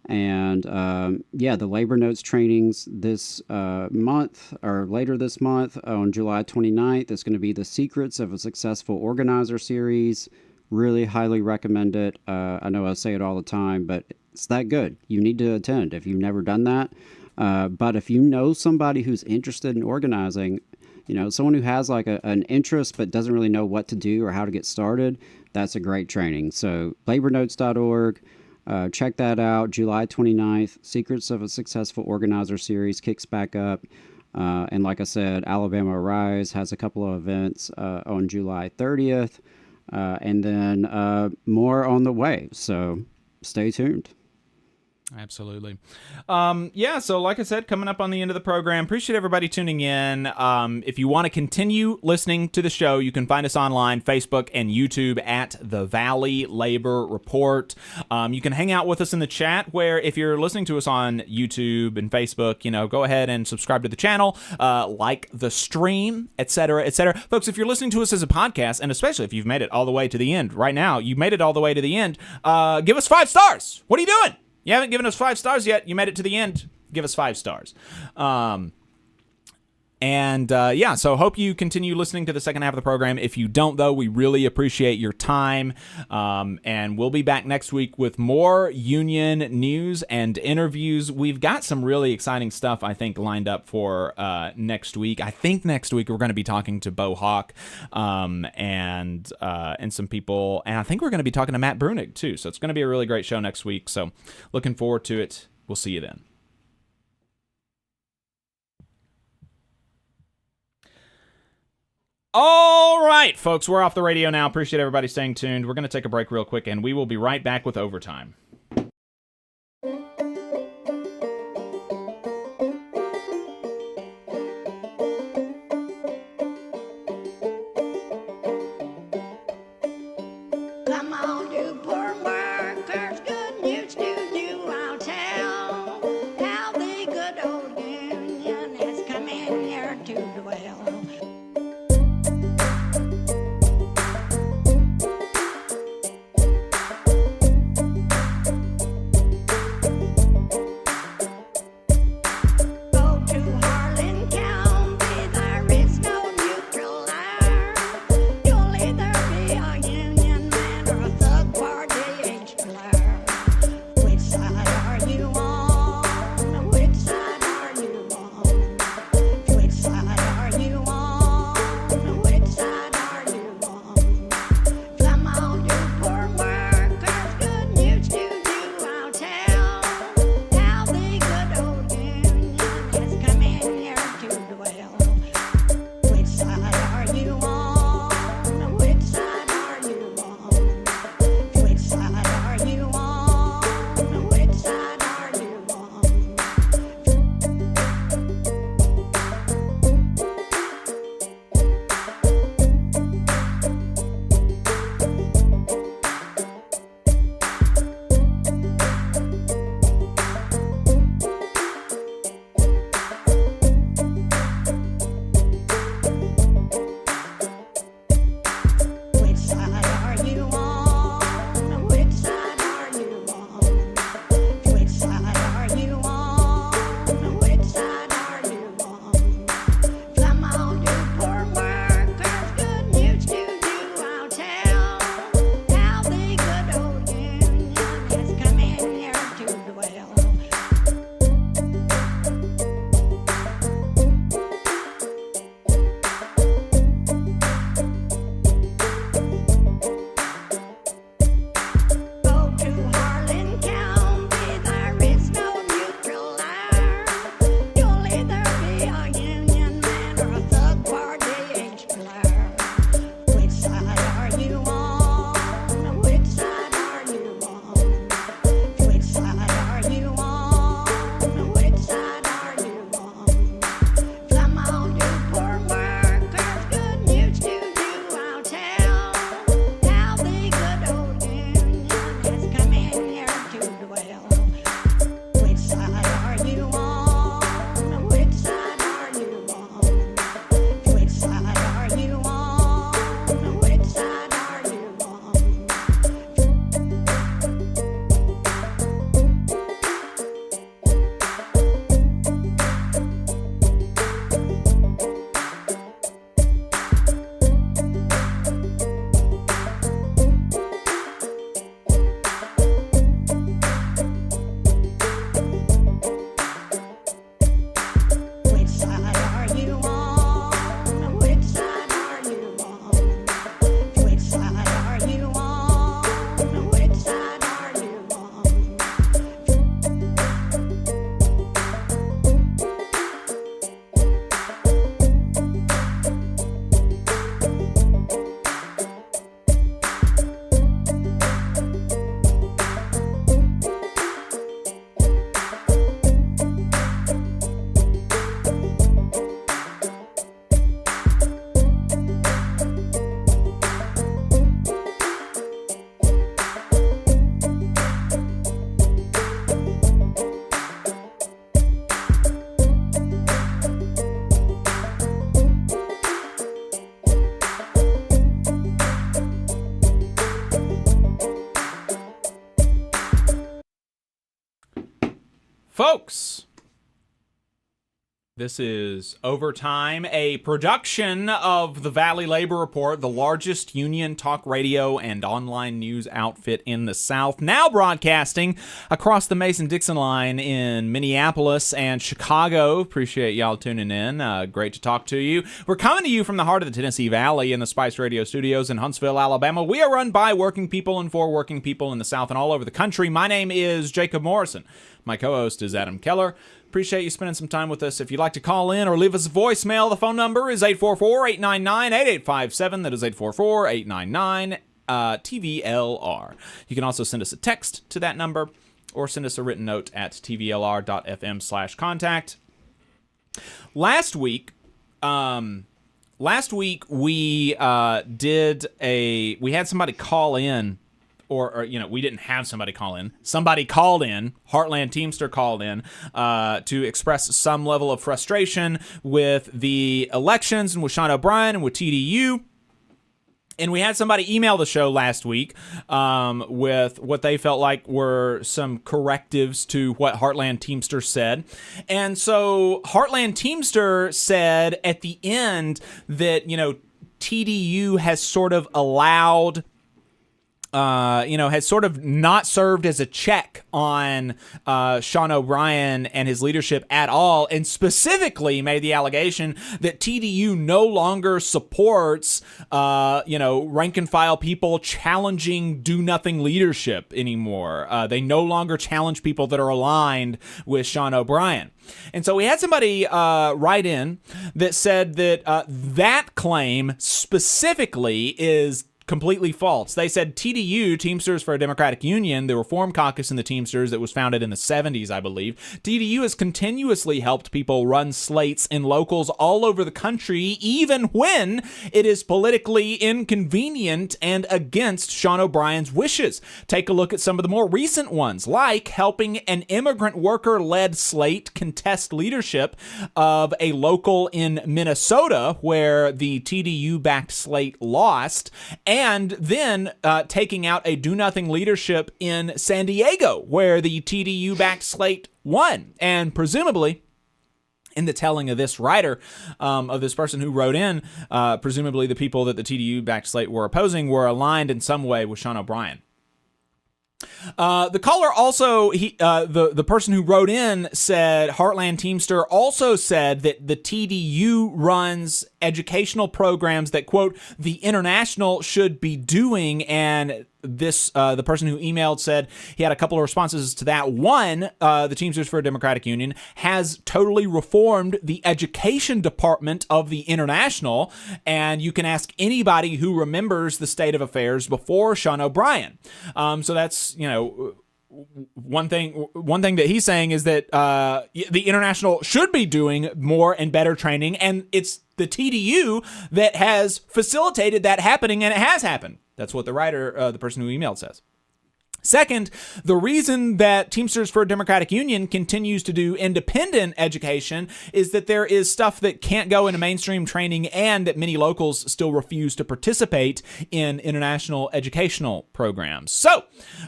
And the Labor Notes trainings this month, or later this month on July 29th, is going to be the Secrets of a Successful Organizer series. Really highly recommend it. I know I say it all the time, but it's that good. You need to attend if you've never done that. But if you know somebody who's interested in organizing, someone who has like an interest but doesn't really know what to do or how to get started, that's a great training. So labornotes.org, check that out. July 29th, Secrets of a Successful Organizer series kicks back up. And like I said, Alabama Rise has a couple of events on July 30th, and then more on the way. So stay tuned. Absolutely. Yeah, so like I said, coming up on the end of the program, appreciate everybody tuning in. If you want to continue listening to the show, you can find us online, Facebook and YouTube at The Valley Labor Report. You can hang out with us in the chat, where if you're listening to us on YouTube and Facebook, go ahead and subscribe to the channel, like the stream, etc., etc. Folks, if you're listening to us as a podcast, and especially if you've made it all the way to the end right now, you made it all the way to the end, give us 5 stars. What are you doing? You haven't given us 5 stars yet. You made it to the end. Give us 5 stars. So hope you continue listening to the second half of the program. If you don't, though, we really appreciate your time. And we'll be back next week with more union news and interviews. We've got some really exciting stuff, I think, lined up for next week. I think next week we're going to be talking to Bo Hawk and some people. And I think we're going to be talking to Matt Brunig, too. So it's going to be a really great show next week. So looking forward to it. We'll see you then. All right, folks, we're off the radio now. Appreciate everybody staying tuned. We're going to take a break real quick, and we will be right back with Overtime. Come on, you poor workers, good news to you I'll tell, how the good old union has come in here to dwell. Folks, this is Overtime, a production of the Valley Labor Report, the largest union talk radio and online news outfit in the South, now broadcasting across the Mason-Dixon line in Minneapolis and Chicago. Appreciate y'all tuning in. Great to talk to you. We're coming to you from the heart of the Tennessee Valley in the Spice Radio studios in Huntsville, Alabama. We are run by working people and for working people in the South and all over the country. My name is Jacob Morrison. My co-host is Adam Keller. Appreciate you spending some time with us. If you'd like to call in or leave us a voicemail, the phone number is 844-899-8857. That is 844-899-TVLR. You can also send us a text to that number or send us a written note at tvlr.fm/contact. Last week we had somebody call in. Or, we didn't have somebody call in. Somebody called in. Heartland Teamster called in to express some level of frustration with the elections and with Sean O'Brien and with TDU. And we had somebody email the show last week with what they felt like were some correctives to what Heartland Teamster said. And so Heartland Teamster said at the end that, TDU has sort of allowed... has sort of not served as a check on Sean O'Brien and his leadership at all, and specifically made the allegation that TDU no longer supports, rank and file people challenging do-nothing leadership anymore. They no longer challenge people that are aligned with Sean O'Brien. And so we had somebody write in that said that that claim specifically is completely false. They said TDU, Teamsters for a Democratic Union, the Reform Caucus in the Teamsters that was founded in the 70s, I believe. TDU has continuously helped people run slates in locals all over the country, even when it is politically inconvenient and against Sean O'Brien's wishes. Take a look at some of the more recent ones, like helping an immigrant worker-led slate contest leadership of a local in Minnesota where the TDU-backed slate lost, and then taking out a do-nothing leadership in San Diego, where the TDU-backed slate won. And presumably, in the telling of this writer, of this person who wrote in, presumably the people that the TDU-backed slate were opposing were aligned in some way with Sean O'Brien. The caller also, the person who wrote in said, Heartland Teamster also said that the TDU runs educational programs that, quote, the International should be doing, and this, the person who emailed said he had a couple of responses to that. One, the Teamsters for a Democratic Union has totally reformed the education department of the International, and you can ask anybody who remembers the state of affairs before Sean O'Brien. So that's, one thing that he's saying is that the International should be doing more and better training, and it's the TDU that has facilitated that happening, and it has happened. That's what the writer, the person who emailed, says. Second, the reason that Teamsters for a Democratic Union continues to do independent education is that there is stuff that can't go into mainstream training and that many locals still refuse to participate in international educational programs. So,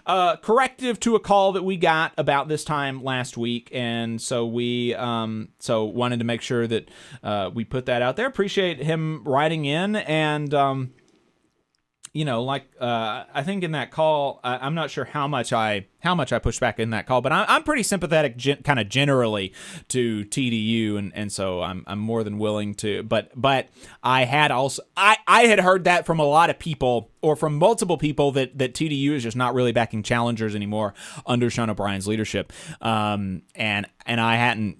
corrective to a call that we got about this time last week, and so we wanted to make sure that we put that out there. Appreciate him writing in, and I think in that call, I'm not sure how much I pushed back in that call, but I'm pretty sympathetic, kind of generally, to TDU, and so I'm more than willing to. But I had heard that from a lot of people, or from multiple people, that TDU is just not really backing challengers anymore under Sean O'Brien's leadership, and I hadn't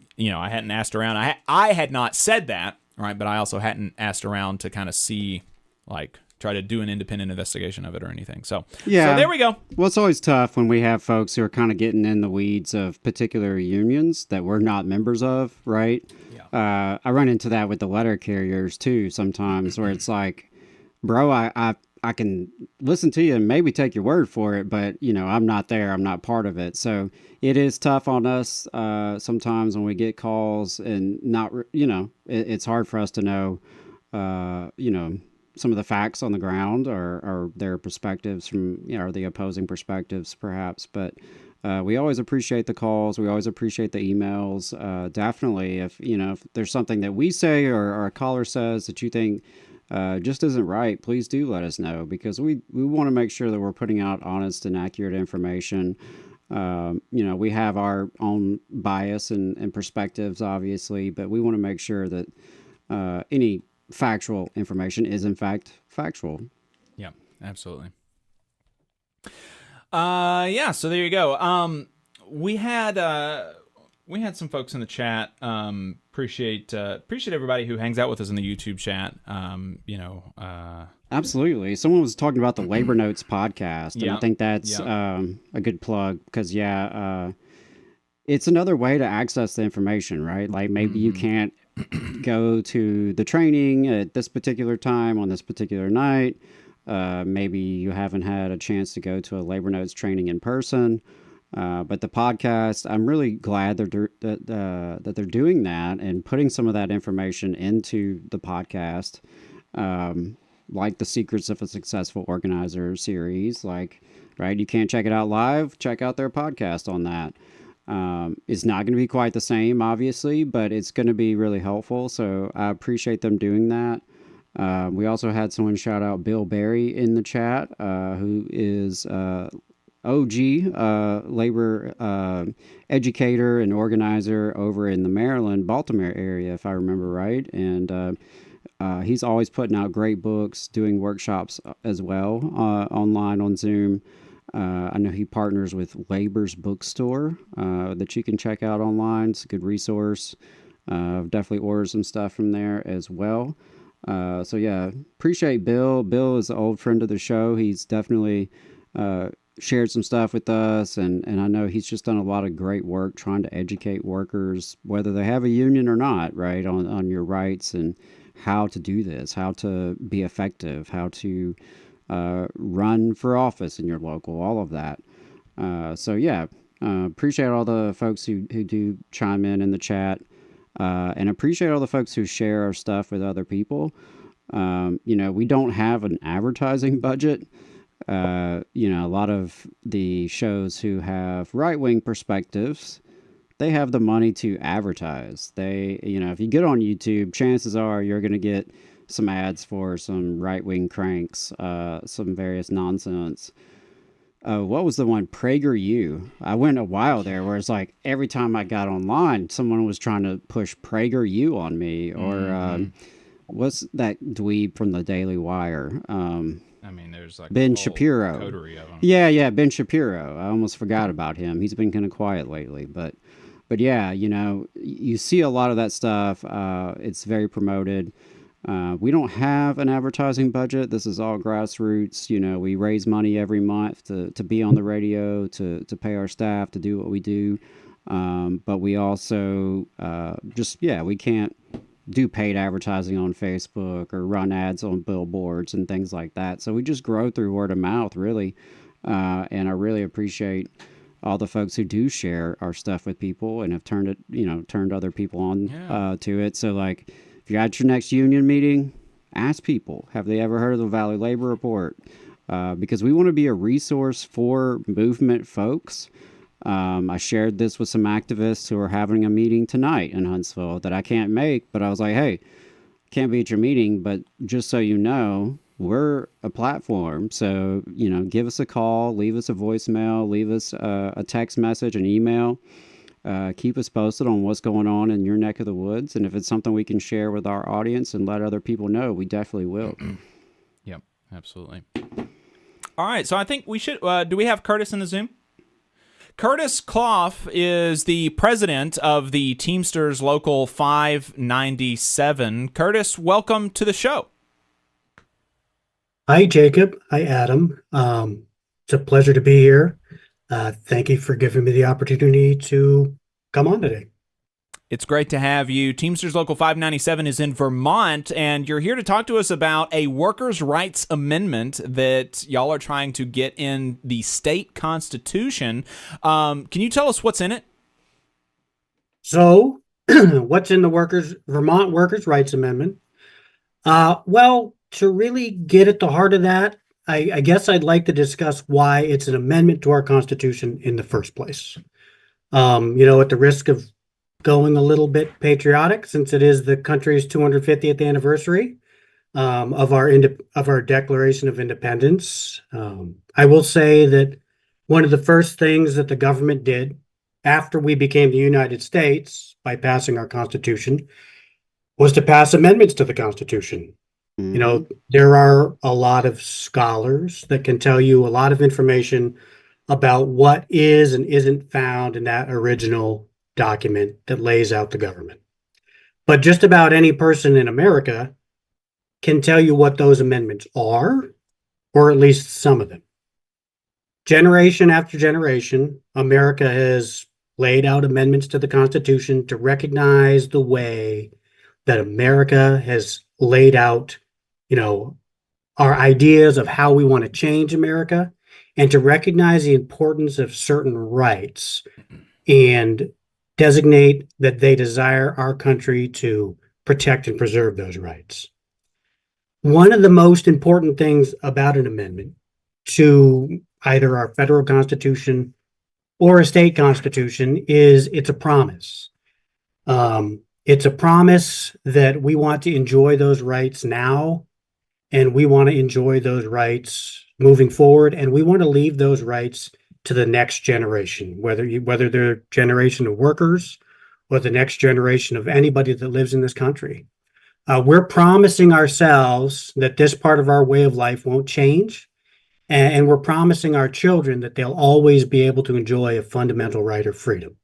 asked around. I had not said that, right, but I also hadn't asked around to kind of see, try to do an independent investigation of it or anything. So there we go. Well, it's always tough when we have folks who are kind of getting in the weeds of particular unions that we're not members of, right? Yeah. I run into that with the letter carriers too sometimes, where it's like, bro, I can listen to you and maybe take your word for it, but I'm not there. I'm not part of it. So it is tough on us sometimes when we get calls and not, it's hard for us to know, some of the facts on the ground or their perspectives from, or the opposing perspectives perhaps. But we always appreciate the calls. We always appreciate the emails. Definitely, if there's something that we say or a caller says that you think just isn't right, please do let us know, because we want to make sure that we're putting out honest and accurate information. We have our own bias and perspectives, obviously, but we want to make sure that any factual information is in fact factual. Yeah, absolutely. So there you go. We had some folks in the chat. Appreciate everybody who hangs out with us in the YouTube chat. Absolutely. Someone was talking about the Labor Notes podcast, and I think that's a good plug, because it's another way to access the information, right? Like maybe you can't go to the training at this particular time on this particular night. Maybe you haven't had a chance to go to a Labor Notes training in person. But the podcast, I'm really glad that they're doing that and putting some of that information into the podcast, like the Secrets of a Successful Organizer series. Like, right, you can't check it out live. Check out their podcast on that. It's not going to be quite the same, obviously, but it's going to be really helpful. So I appreciate them doing that. We also had someone shout out Bill Berry in the chat, who is OG labor educator and organizer over in the Maryland, Baltimore area, if I remember right. And he's always putting out great books, doing workshops as well online on Zoom. I know he partners with Labor's Bookstore that you can check out online. It's a good resource. I've definitely ordered some stuff from there as well. So yeah, appreciate Bill. Bill is an old friend of the show. He's definitely shared some stuff with us, and I know he's just done a lot of great work trying to educate workers, whether they have a union or not, right, on your rights and how to do this, how to be effective, how to run for office in your local, all of that. So yeah, appreciate all the folks who do chime in the chat, and appreciate all the folks who share our stuff with other people. We don't have an advertising budget. A lot of the shows who have right-wing perspectives, they have the money to advertise. If you get on YouTube, chances are you're going to get some ads for some right-wing cranks, some various nonsense. What was the one? PragerU. I went a while there where it's like every time I got online, someone was trying to push PragerU on me, or what's that dweeb from the Daily Wire? There's like Ben Shapiro. Coterie of them. Yeah, Ben Shapiro. I almost forgot about him. He's been kind of quiet lately, but yeah, you see a lot of that stuff. It's very promoted. We don't have an advertising budget. This is all grassroots. We raise money every month to be on the radio, to pay our staff, to do what we do. But we also we can't do paid advertising on Facebook or run ads on billboards and things like that. So we just grow through word of mouth, really. And I really appreciate all the folks who do share our stuff with people and have turned other people on to it. So like, if you're at your next union meeting, ask people, have they ever heard of the Valley Labor Report? Because we want to be a resource for movement folks. I shared this with some activists who are having a meeting tonight in Huntsville that I can't make, but I was like, hey, can't be at your meeting, but just so you know, we're a platform. So, give us a call, leave us a voicemail, leave us a text message, an email. Keep us posted on what's going on in your neck of the woods. And if it's something we can share with our audience and let other people know, we definitely will. Yep, absolutely. All right, so I think we should, do we have Curtis in the Zoom? Curtis Clough is the president of the Teamsters Local 597. Curtis, welcome to the show. Hi, Jacob. Hi, Adam. It's a pleasure to be here. Thank you for giving me the opportunity to come on today. It's great to have you. Teamsters Local 597 is in Vermont, and you're here to talk to us about a workers' rights amendment that y'all are trying to get in the state constitution. Can you tell us what's in it? So, what's in the Vermont Workers' Rights Amendment? Well, to really get at the heart of that, I guess I'd like to discuss why it's an amendment to our Constitution in the first place. At the risk of going a little bit patriotic, since it is the country's 250th anniversary of our Declaration of Independence, I will say that one of the first things that the government did after we became the United States by passing our Constitution was to pass amendments to the Constitution. There are a lot of scholars that can tell you a lot of information about what is and isn't found in that original document that lays out the government. But just about any person in America can tell you what those amendments are, or at least some of them. Generation after generation, America has laid out amendments to the Constitution to recognize the way that America has laid out, our ideas of how we want to change America, and to recognize the importance of certain rights and designate that they desire our country to protect and preserve those rights. One of the most important things about an amendment to either our federal constitution or a state constitution is it's a promise. It's a promise that we want to enjoy those rights now, and we want to enjoy those rights moving forward, and we want to leave those rights to the next generation, whether they're generation of workers or the next generation of anybody that lives in this country. We're promising ourselves that this part of our way of life won't change, and we're promising our children that they'll always be able to enjoy a fundamental right of freedom.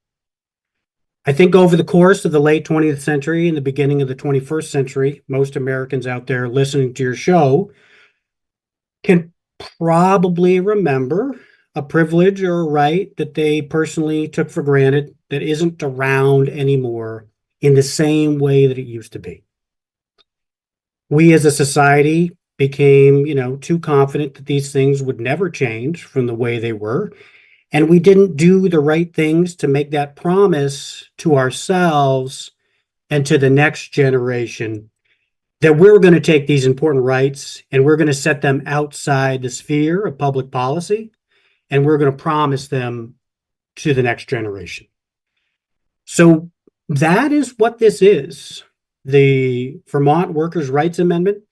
I think over the course of the late 20th century and the beginning of the 21st century, most Americans out there listening to your show can probably remember a privilege or a right that they personally took for granted that isn't around anymore in the same way that it used to be. We as a society became, too confident that these things would never change from the way they were. And we didn't do the right things to make that promise to ourselves and to the next generation that we're going to take these important rights and we're going to set them outside the sphere of public policy, and we're going to promise them to the next generation. So that is what this is. The Vermont Workers' Rights Amendment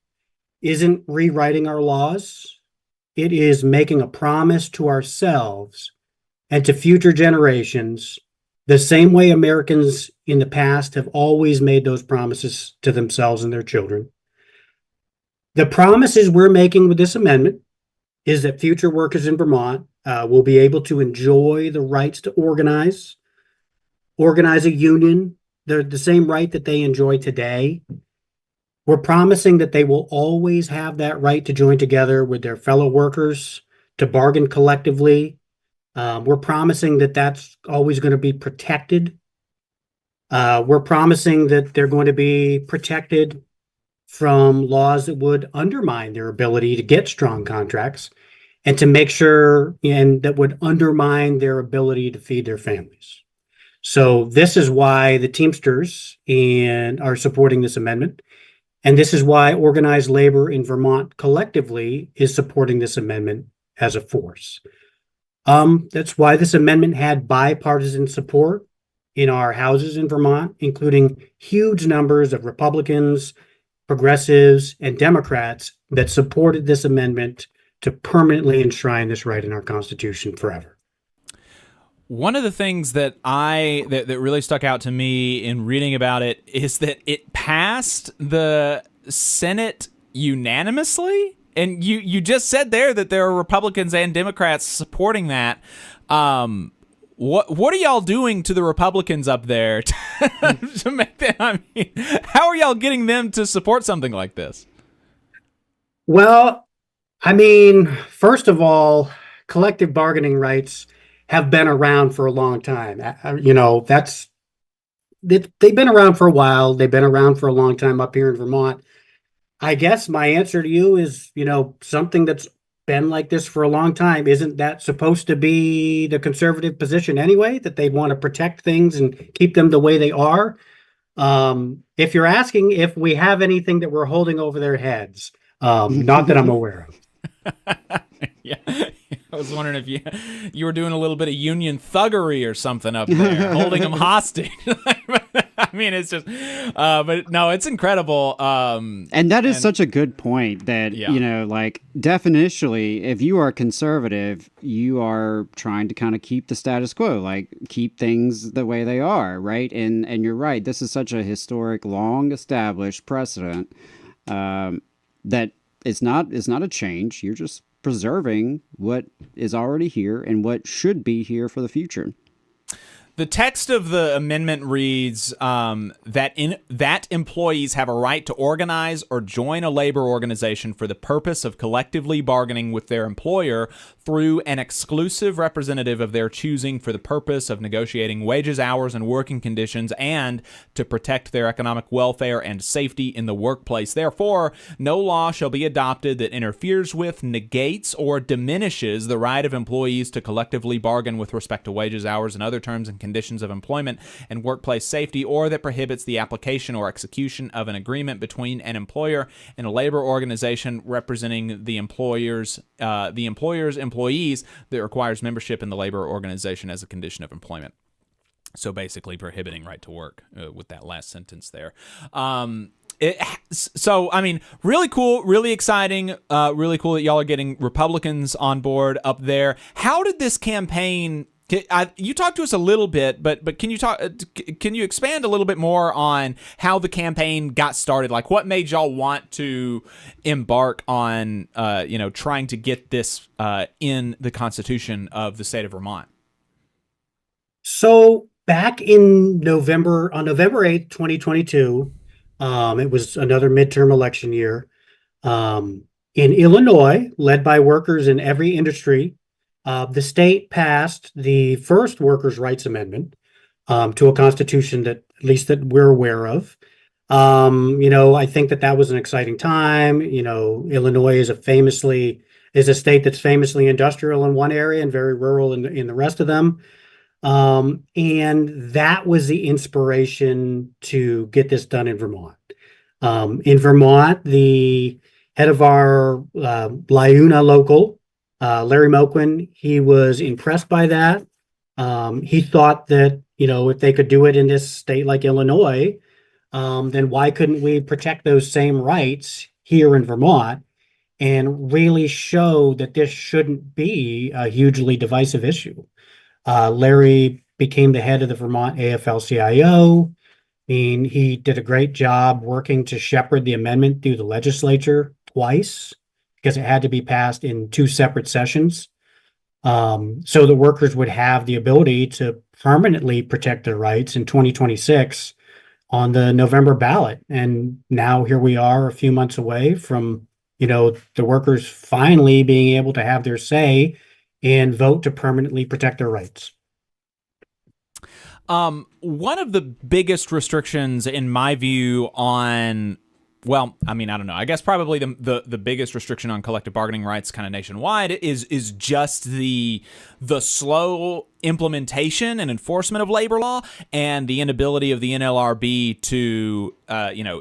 isn't rewriting our laws. It is making a promise to ourselves and to future generations, the same way Americans in the past have always made those promises to themselves and their children. The promises we're making with this amendment is that future workers in Vermont will be able to enjoy the rights to organize a union, the same right that they enjoy today. We're promising that they will always have that right to join together with their fellow workers, to bargain collectively. We're promising that that's always going to be protected. We're promising that they're going to be protected from laws that would undermine their ability to get strong contracts and to make sure, and that would undermine their ability to feed their families. So this is why the Teamsters are supporting this amendment. And this is why organized labor in Vermont collectively is supporting this amendment as a force. That's why this amendment had bipartisan support in our houses in Vermont, including huge numbers of Republicans, progressives, and Democrats that supported this amendment to permanently enshrine this right in our Constitution forever. One of the things that really stuck out to me in reading about it is that it passed the Senate unanimously. And you just said there that there are Republicans and Democrats supporting that. What are y'all doing to the Republicans up there to make them? I mean, how are y'all getting them to support something like this? Well, I mean, first of all, collective bargaining rights have been around for a long time. They've been around for a while. They've been around for a long time up here in Vermont. I guess my answer to you is, something that's been like this for a long time. Isn't that supposed to be the conservative position anyway, that they want to protect things and keep them the way they are? If you're asking if we have anything that we're holding over their heads, not that I'm aware of. Yeah, I was wondering if you were doing a little bit of union thuggery or something up there, holding them hostage. I mean, it's just, but no, it's incredible. And that is such a good point that, like definitionally, if you are conservative, you are trying to kind of keep the status quo, like keep things the way they are, right? And you're right. This is such a historic, long established precedent that it's not a change. You're just preserving what is already here and what should be here for the future. The text of the amendment reads that employees have a right to organize or join a labor organization for the purpose of collectively bargaining with their employer through an exclusive representative of their choosing for the purpose of negotiating wages, hours, and working conditions, and to protect their economic welfare and safety in the workplace. Therefore, no law shall be adopted that interferes with, negates, or diminishes the right of employees to collectively bargain with respect to wages, hours, and other terms and conditions of employment and workplace safety, or that prohibits the application or execution of an agreement between an employer and a labor organization representing the employer's employees that requires membership in the labor organization as a condition of employment. So basically prohibiting right to work with that last sentence there. So, I mean, really cool, really exciting, really cool that y'all are getting Republicans on board up there. How did this campaign... you talked to us a little bit, but can you expand a little bit more on how the campaign got started? Like, what made y'all want to embark on, trying to get this in the Constitution of the state of Vermont? So back in November 8th, 2022, it was another midterm election year. In Illinois, led by workers in every industry, the state passed the first workers' rights amendment to a constitution that, at least that we're aware of. I think that was an exciting time. Illinois is a state that's famously industrial in one area and very rural in the rest of them. And that was the inspiration to get this done in Vermont. In Vermont, the head of our LIUNA local, Larry Moquin, he was impressed by that. He thought that, if they could do it in this state like Illinois, then why couldn't we protect those same rights here in Vermont and really show that this shouldn't be a hugely divisive issue? Larry became the head of the Vermont AFL-CIO. I mean, he did a great job working to shepherd the amendment through the legislature twice, because it had to be passed in two separate sessions. So the workers would have the ability to permanently protect their rights in 2026 on the November ballot. And now here we are a few months away from, the workers finally being able to have their say and vote to permanently protect their rights. One of the biggest restrictions, in my view, on, well, I mean, I don't know. I guess probably the biggest restriction on collective bargaining rights kind of nationwide is just the slow implementation and enforcement of labor law and the inability of the NLRB to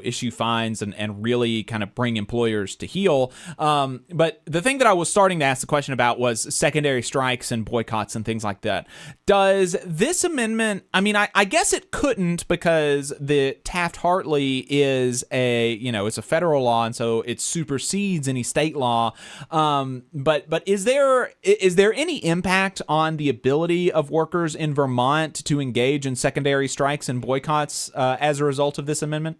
issue fines and really kind of bring employers to heel. But the thing that I was starting to ask the question about was secondary strikes and boycotts and things like that. Does this amendment, I mean, I guess it couldn't, because the Taft-Hartley is it's a federal law, and so it supersedes any state law. But is there any impact on the ability of workers in Vermont to engage in secondary strikes and boycotts as a result of this amendment?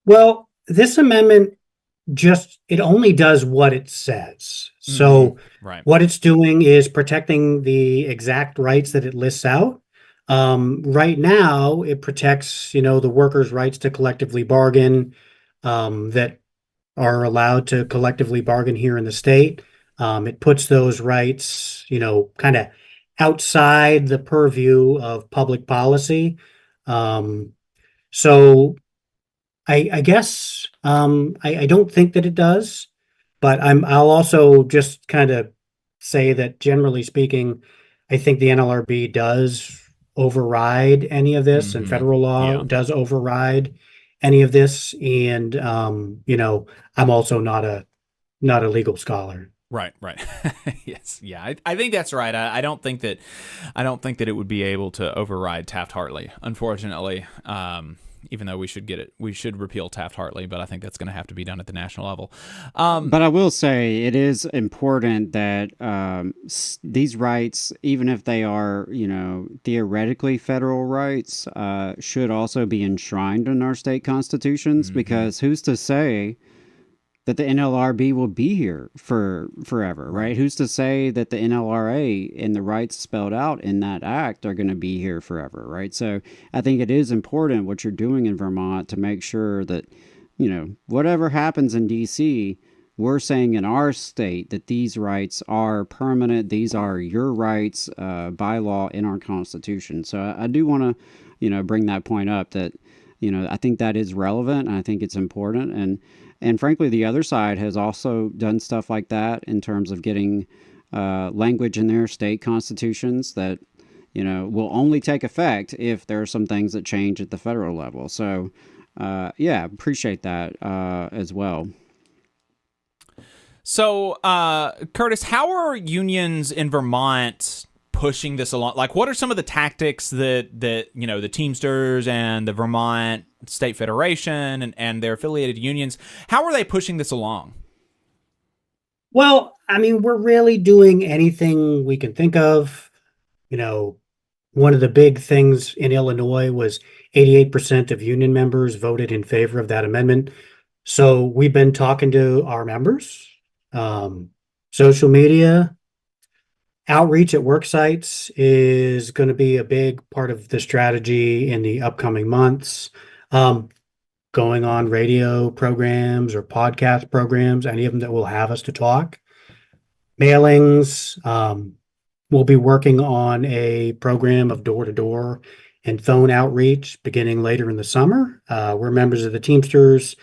Well, this amendment it only does what it says. So right. What it's doing is protecting the exact rights that it lists out. Right now, it protects, the workers' rights to collectively bargain, that are allowed to collectively bargain here in the state. It puts those rights, kind of outside the purview of public policy. So I guess I don't think that it does, but I'll also just kind of say that, generally speaking, I think the NLRB does override any of this, and federal law does override any of this. And I'm also not a not a legal scholar. Right. Yes. Yeah. I think that's right. I don't think that it would be able to override Taft-Hartley, unfortunately. Even though we should repeal Taft-Hartley, but I think that's going to have to be done at the national level. But I will say it is important that these rights, even if they are, theoretically federal rights, should also be enshrined in our state constitutions, because who's to say that the NLRB will be here for forever, right? Who's to say that the NLRA and the rights spelled out in that act are going to be here forever, right? So I think it is important what you're doing in Vermont to make sure that, whatever happens in D.C., we're saying in our state that these rights are permanent. These are your rights by law in our Constitution. So I do want to, bring that point up that, I think that is relevant, and I think it's important. And frankly, the other side has also done stuff like that in terms of getting language in their state constitutions that, will only take effect if there are some things that change at the federal level. So, appreciate that as well. So, Curtis, how are unions in Vermont pushing this along? Like, what are some of the tactics that the Teamsters and the Vermont State Federation and their affiliated unions, how are they pushing this along? Well, I mean, we're really doing anything we can think of. One of the big things in Illinois was 88% of union members voted in favor of that amendment. So we've been talking to our members, social media, outreach at work sites is going to be a big part of the strategy in the upcoming months. Going on radio programs or podcast programs, any of them that will have us to talk. Mailings. We'll be working on a program of door-to-door and phone outreach beginning later in the summer. We're members of the Teamsters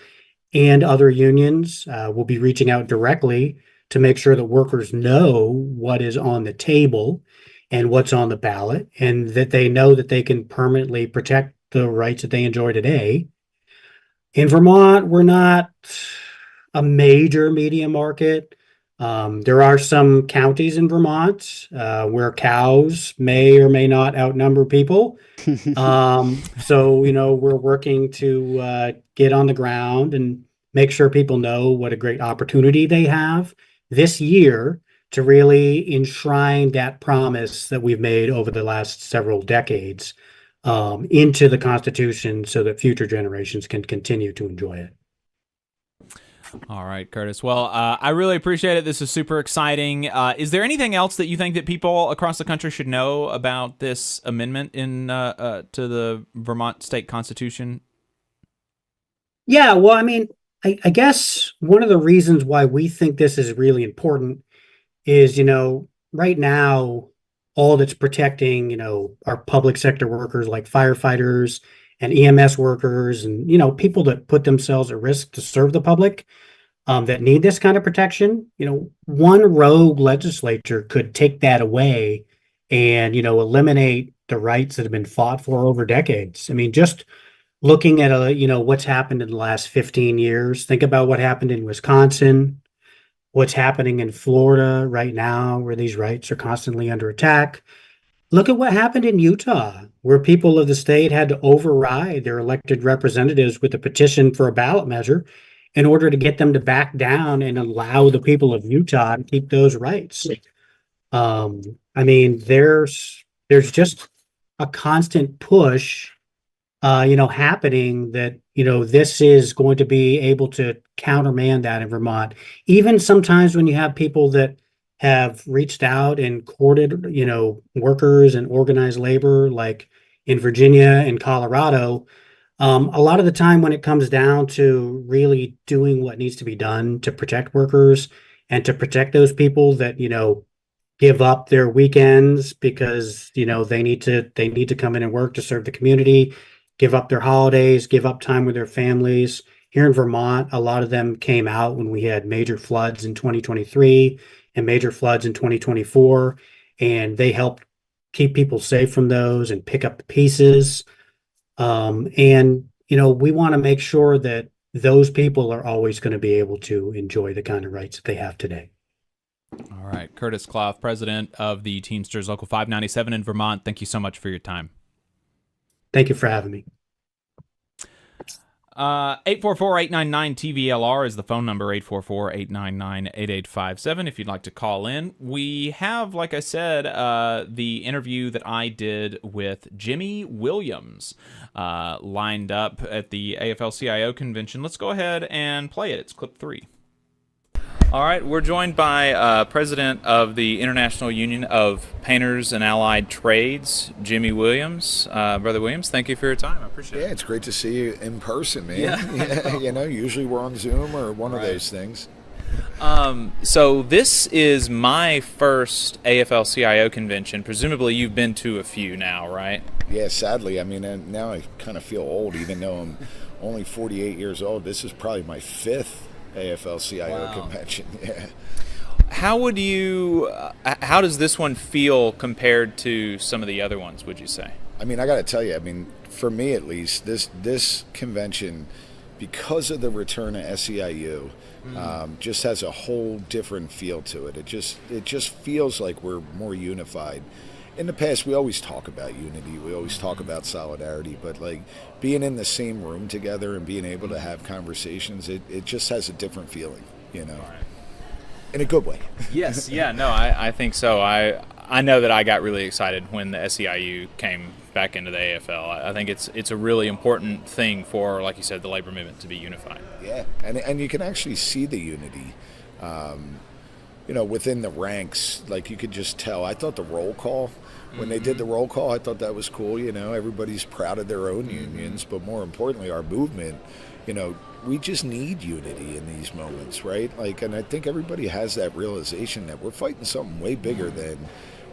and other unions. We'll be reaching out directly to make sure that workers know what is on the table and what's on the ballot, and that they know that they can permanently protect the rights that they enjoy today. In Vermont, we're not a major media market. There are some counties in Vermont where cows may or may not outnumber people. So, we're working to get on the ground and make sure people know what a great opportunity they have this year to really enshrine that promise that we've made over the last several decades into the Constitution so that future generations can continue to enjoy it. All right, Curtis. Well, I really appreciate it. This is super exciting. Is there anything else that you think that people across the country should know about this amendment to the Vermont State Constitution? Yeah, well, I mean, I guess one of the reasons why we think this is really important is, right now, all that's protecting, our public sector workers like firefighters and EMS workers and, people that put themselves at risk to serve the public that need this kind of protection. One rogue legislature could take that away and, eliminate the rights that have been fought for over decades. I mean, just looking at, what's happened in the last 15 years, think about what happened in Wisconsin, what's happening in Florida right now, where these rights are constantly under attack. Look at what happened in Utah, where people of the state had to override their elected representatives with a petition for a ballot measure in order to get them to back down and allow the people of Utah to keep those rights. I mean, there's just a constant push, happening that, this is going to be able to countermand that in Vermont. Even sometimes when you have people that have reached out and courted, workers and organized labor, like in Virginia and Colorado, a lot of the time when it comes down to really doing what needs to be done to protect workers and to protect those people that, give up their weekends because, they need to come in and work to serve the community, give up their holidays, give up time with their families. Here in Vermont, a lot of them came out when we had major floods in 2023 and major floods in 2024, and they helped keep people safe from those and pick up the pieces. And, we want to make sure that those people are always going to be able to enjoy the kind of rights that they have today. All right. Curtis Clough, president of the Teamsters Local 597 in Vermont. Thank you so much for your time. Thank you for having me. 844-899-TVLR is the phone number, 844-899-8857 if you'd like to call in. We have, like I said, the interview that I did with Jimmy Williams lined up at the AFL-CIO convention. Let's go ahead and play it. It's clip 3. All right, we're joined by President of the International Union of Painters and Allied Trades, Jimmy Williams. Brother Williams, thank you for your time. I appreciate it. Yeah, it's great to see you in person, man. Yeah. You know, usually we're on Zoom or one of those things. So this is my first AFL-CIO convention. Presumably you've been to a few now, right? Yeah, sadly. I mean, now I kind of feel old, even though I'm only 48 years old. This is probably my 5th AFL-CIO convention. Yeah. How does this one feel compared to some of the other ones, would you say? I mean, I got to tell you, I mean, for me at least, this convention, because of the return of SEIU, just has a whole different feel to it. It just feels like we're more unified. In the past, we always talk about unity. We always talk about solidarity. But, like, being in the same room together and being able to have conversations, it just has a different feeling, you know, in a good way. Yes, yeah, no, I think so. I know that I got really excited when the SEIU came back into the AFL. I think it's a really important thing for, like you said, the labor movement to be unified. Yeah, and you can actually see the unity. You know, within the ranks, like you could just tell. I thought the roll call, when they did the roll call, I thought that was cool. You know, everybody's proud of their own unions, but more importantly, our movement, you know, we just need unity in these moments, right? Like, and I think everybody has that realization that we're fighting something way bigger than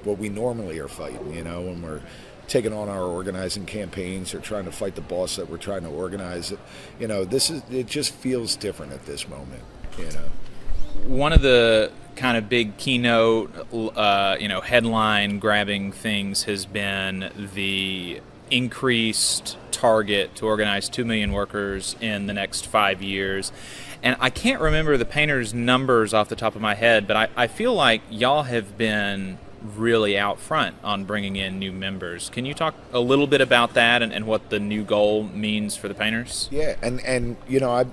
what we normally are fighting, you know, when we're taking on our organizing campaigns or trying to fight the boss that we're trying to organize. You know, it just feels different at this moment, you know. One of the kind of big keynote, headline grabbing things has been the increased target to organize 2 million workers in the next 5 years. And I can't remember the painters' numbers off the top of my head, but I feel like y'all have been really out front on bringing in new members. Can you talk a little bit about that and what the new goal means for the painters? Yeah, and you know,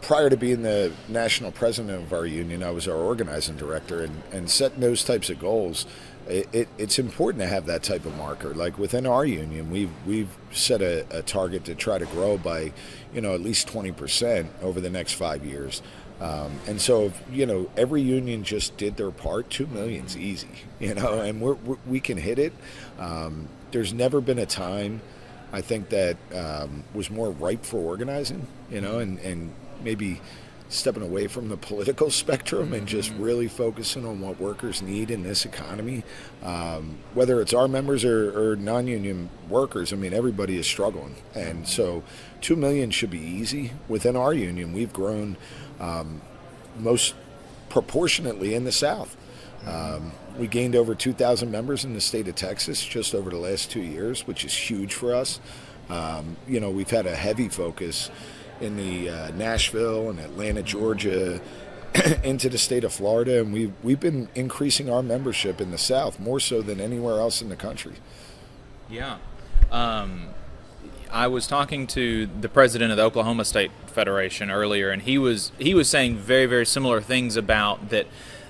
prior to being the national president of our union, I was our organizing director, and setting those types of goals, it's important to have that type of marker. Like within our union, we've set a target to try to grow by, you know, at least 20% over the next 5 years. And so, if, you know, every union just did their part, 2 million's easy, you know, and we can hit it. There's never been a time, I think, that was more ripe for organizing, you know, and maybe stepping away from the political spectrum and just really focusing on what workers need in this economy, whether it's our members or non-union workers. I mean, everybody is struggling, and so 2 million should be easy. Within our union, we've grown most proportionately in the South. We gained over 2,000 members in the state of Texas just over the last 2 years, which is huge for us. You know, we've had a heavy focus in the Nashville and Atlanta, Georgia, into the state of Florida, and we've been increasing our membership in the South more so than anywhere else in the country. Yeah. I was talking to the president of the Oklahoma State Federation earlier, and he was saying very, very similar things about that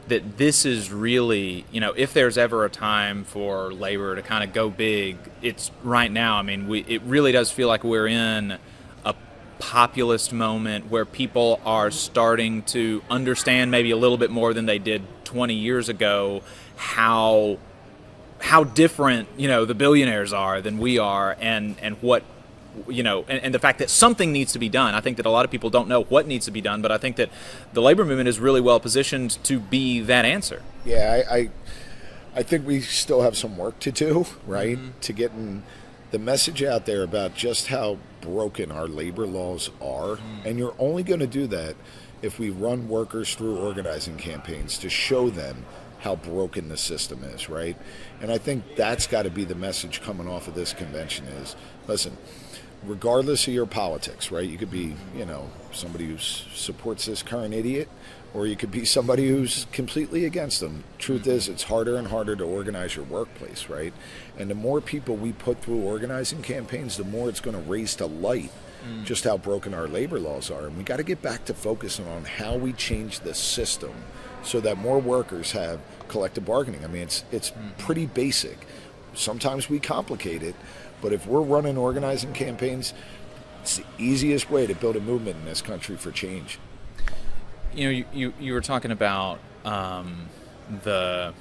this is really, you know, if there's ever a time for labor to kind of go big, it's right now. I mean, it really does feel like we're in a populist moment where people are starting to understand maybe a little bit more than they did 20 years ago how different, you know, the billionaires are than we are, and what, you know, and the fact that something needs to be done. I think that a lot of people don't know what needs to be done, but I think that the labor movement is really well positioned to be that answer. Yeah, I think we still have some work to do, right, to getting the message out there about just how broken our labor laws are. And you're only going to do that if we run workers through organizing campaigns to show them how broken the system is, right? And I think that's got to be the message coming off of this convention is, listen, regardless of your politics, right? You could be, somebody who supports this current idiot, or you could be somebody who's completely against them. Truth is, it's harder and harder to organize your workplace, right? And the more people we put through organizing campaigns, the more it's going to raise to light just how broken our labor laws are. And we got to get back to focusing on how we change the system so that more workers have collective bargaining. I mean, it's pretty basic. Sometimes we complicate it, but if we're running organizing campaigns, it's the easiest way to build a movement in this country for change. You were talking about the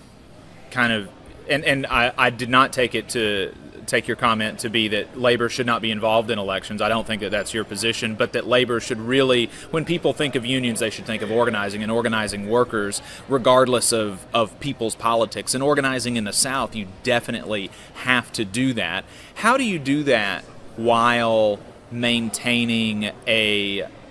kind of, and I did not take your comment to be that labor should not be involved in elections. I don't think that that's your position, but that labor should really, when people think of unions, they should think of organizing and organizing workers regardless of people's politics. And organizing in the South, you definitely have to do that. How do you do that while maintaining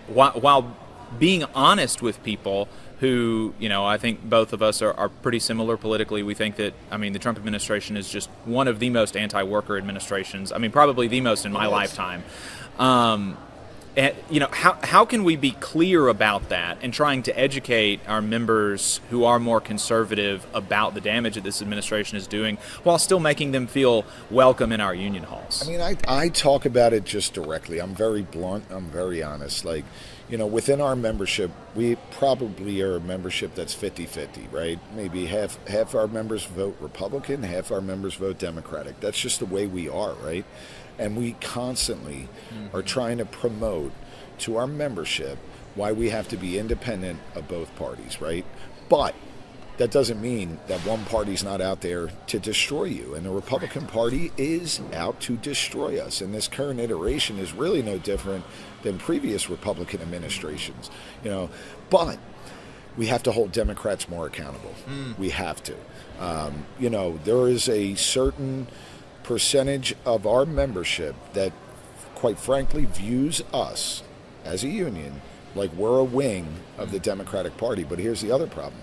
while being honest with people who, I think both of us are pretty similar politically. We think that, the Trump administration is just one of the most anti-worker administrations. Probably the most in my lifetime. How can we be clear about that and trying to educate our members who are more conservative about the damage that this administration is doing while still making them feel welcome in our union halls? I talk about it just directly. I'm very blunt. I'm very honest. Within our membership, we probably are a membership that's 50-50, right? Maybe half our members vote Republican, half our members vote Democratic. That's just the way we are, right? And we constantly are trying to promote to our membership why we have to be independent of both parties, right? But that doesn't mean that one party's not out there to destroy you. And the Republican Party is out to destroy us. And this current iteration is really no different than previous Republican administrations, But we have to hold Democrats more accountable. We have to. There is a certain percentage of our membership that, quite frankly, views us as a union like we're a wing of the Democratic Party. But here's the other problem.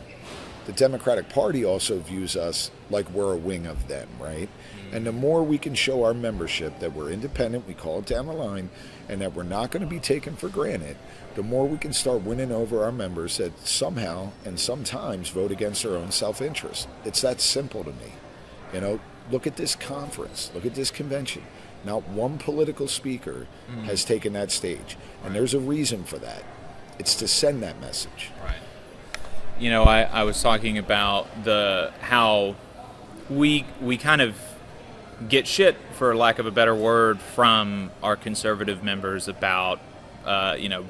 The Democratic Party also views us like we're a wing of them, right? And the more we can show our membership that we're independent, we call it down the line, and that we're not going to be taken for granted, the more we can start winning over our members that somehow and sometimes vote against their own self-interest. It's that simple to me. Look at this conference. Look at this convention. Not one political speaker has taken that stage. And there's a reason for that. It's to send that message. Right. I was talking about how we kind of get shit, for lack of a better word, from our conservative members about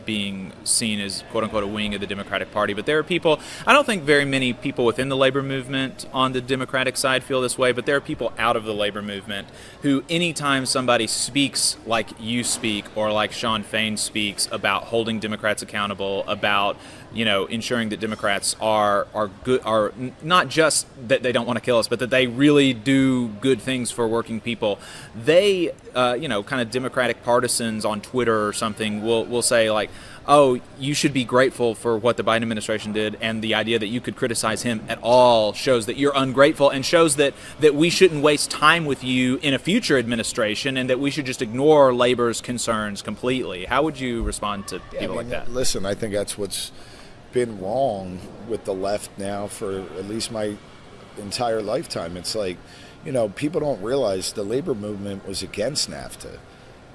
being seen as quote-unquote a wing of the Democratic Party. But there are people, I don't think very many people within the labor movement on the Democratic side feel this way, but there are people out of the labor movement who, anytime somebody speaks like you speak or like Sean Fain speaks about holding Democrats accountable, about ensuring that Democrats are good, are not just that they don't want to kill us, but that they really do good things for working people. They, kind of Democratic partisans on Twitter or something will say like, oh, you should be grateful for what the Biden administration did, and the idea that you could criticize him at all shows that you're ungrateful and shows that we shouldn't waste time with you in a future administration and that we should just ignore labor's concerns completely. How would you respond to people like that? Listen, I think that's what's been wrong with the left now for at least my entire lifetime. It's like, people don't realize the labor movement was against NAFTA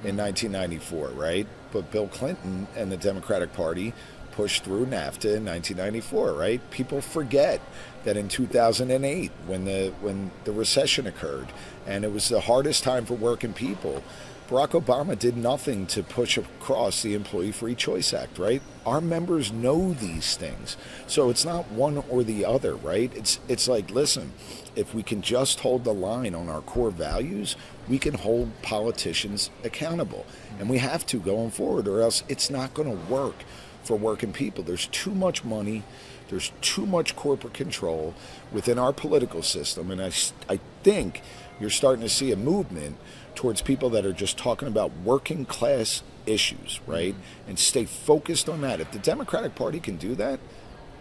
in 1994, right? But Bill Clinton and the Democratic Party pushed through NAFTA in 1994, right? People forget that in 2008, when the recession occurred, and it was the hardest time for working people, Barack Obama did nothing to push across the Employee Free Choice Act, right? Our members know these things. So it's not one or the other, right? It's like, listen, if we can just hold the line on our core values, we can hold politicians accountable. And we have to going forward, or else it's not going to work for working people. There's too much money. There's too much corporate control within our political system. And I think you're starting to see a movement towards people that are just talking about working class issues, right? And stay focused on that. If the Democratic Party can do that,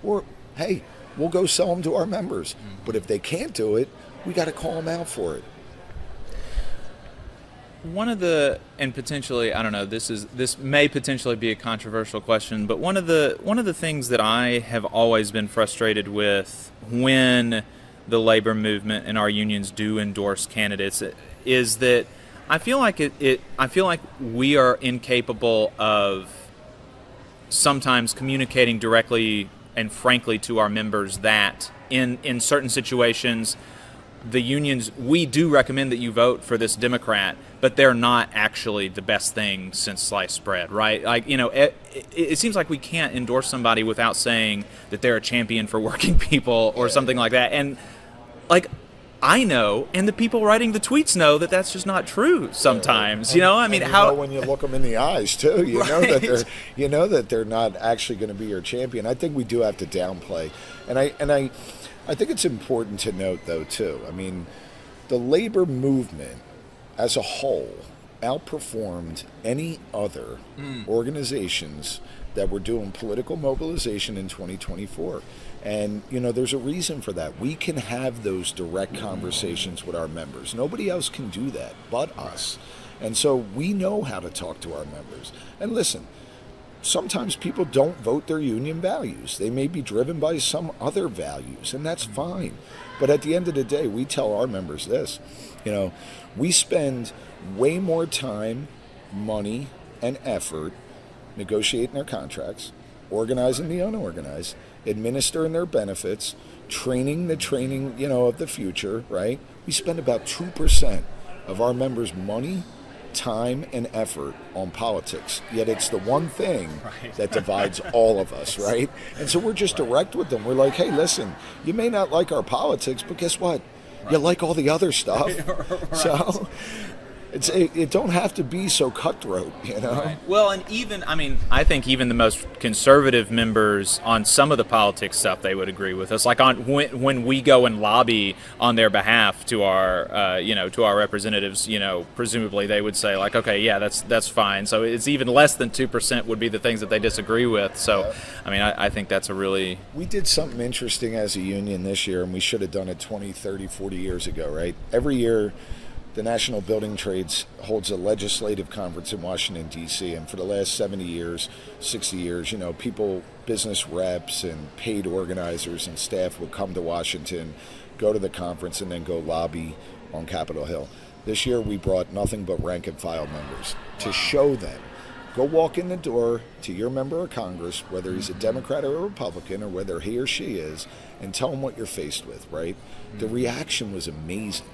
or hey, we'll go sell them to our members. But if they can't do it, we got to call them out for it. One of the, and potentially, I don't know, this may potentially be a controversial question, but one of the things that I have always been frustrated with when the labor movement and our unions do endorse candidates is that I feel like I feel like we are incapable of sometimes communicating directly and frankly to our members that in certain situations the unions, we do recommend that you vote for this Democrat, but they're not actually the best thing since sliced bread, right? Like, you know, it seems like we can't endorse somebody without saying that they're a champion for working people or something like that. And like, I know, and the people writing the tweets know that that's just not true sometimes. You know, I mean, how when you look them in the eyes too, you know Right. that they're not actually going to be your champion. I think we do have to downplay, and I think it's important to note though too. I mean, the labor movement as a whole outperformed any other organizations that were doing political mobilization in 2024. And, you know, there's a reason for that. We can have those direct conversations with our members. Nobody else can do that but us. And so we know how to talk to our members. And listen, sometimes people don't vote their union values. They may be driven by some other values, and that's fine. But at the end of the day, we tell our members this, you know, we spend way more time, money, and effort negotiating their contracts, organizing the unorganized, administering their benefits, training the training, you know, of the future, right? We spend about 2% of our members' money, time, and effort on politics. Yet it's the one thing that divides all of us, right? And so we're just direct with them. We're like, hey, listen, you may not like our politics, but guess what? You like all the other stuff. So it don't have to be so cutthroat, you know? Right. Well, and even, I mean, I think even the most conservative members on some of the politics stuff, they would agree with us. Like on when we go and lobby on their behalf to our, you know, to our representatives, you know, presumably they would say like, okay, yeah, that's fine. So it's even less than 2% would be the things that they disagree with. So, I mean, I think that's a really... We did something interesting as a union this year, and we should have done it 20, 30, 40 years ago, right? Every year, the National Building Trades holds a legislative conference in Washington, D.C., and for the last 70 years, 60 years, you know, people, business reps and paid organizers and staff would come to Washington, go to the conference, and then go lobby on Capitol Hill. This year, we brought nothing but rank and file members to show them. Go walk in the door to your member of Congress, whether he's a Democrat or a Republican, or whether he or she is, and tell them what you're faced with, right? The reaction was amazing.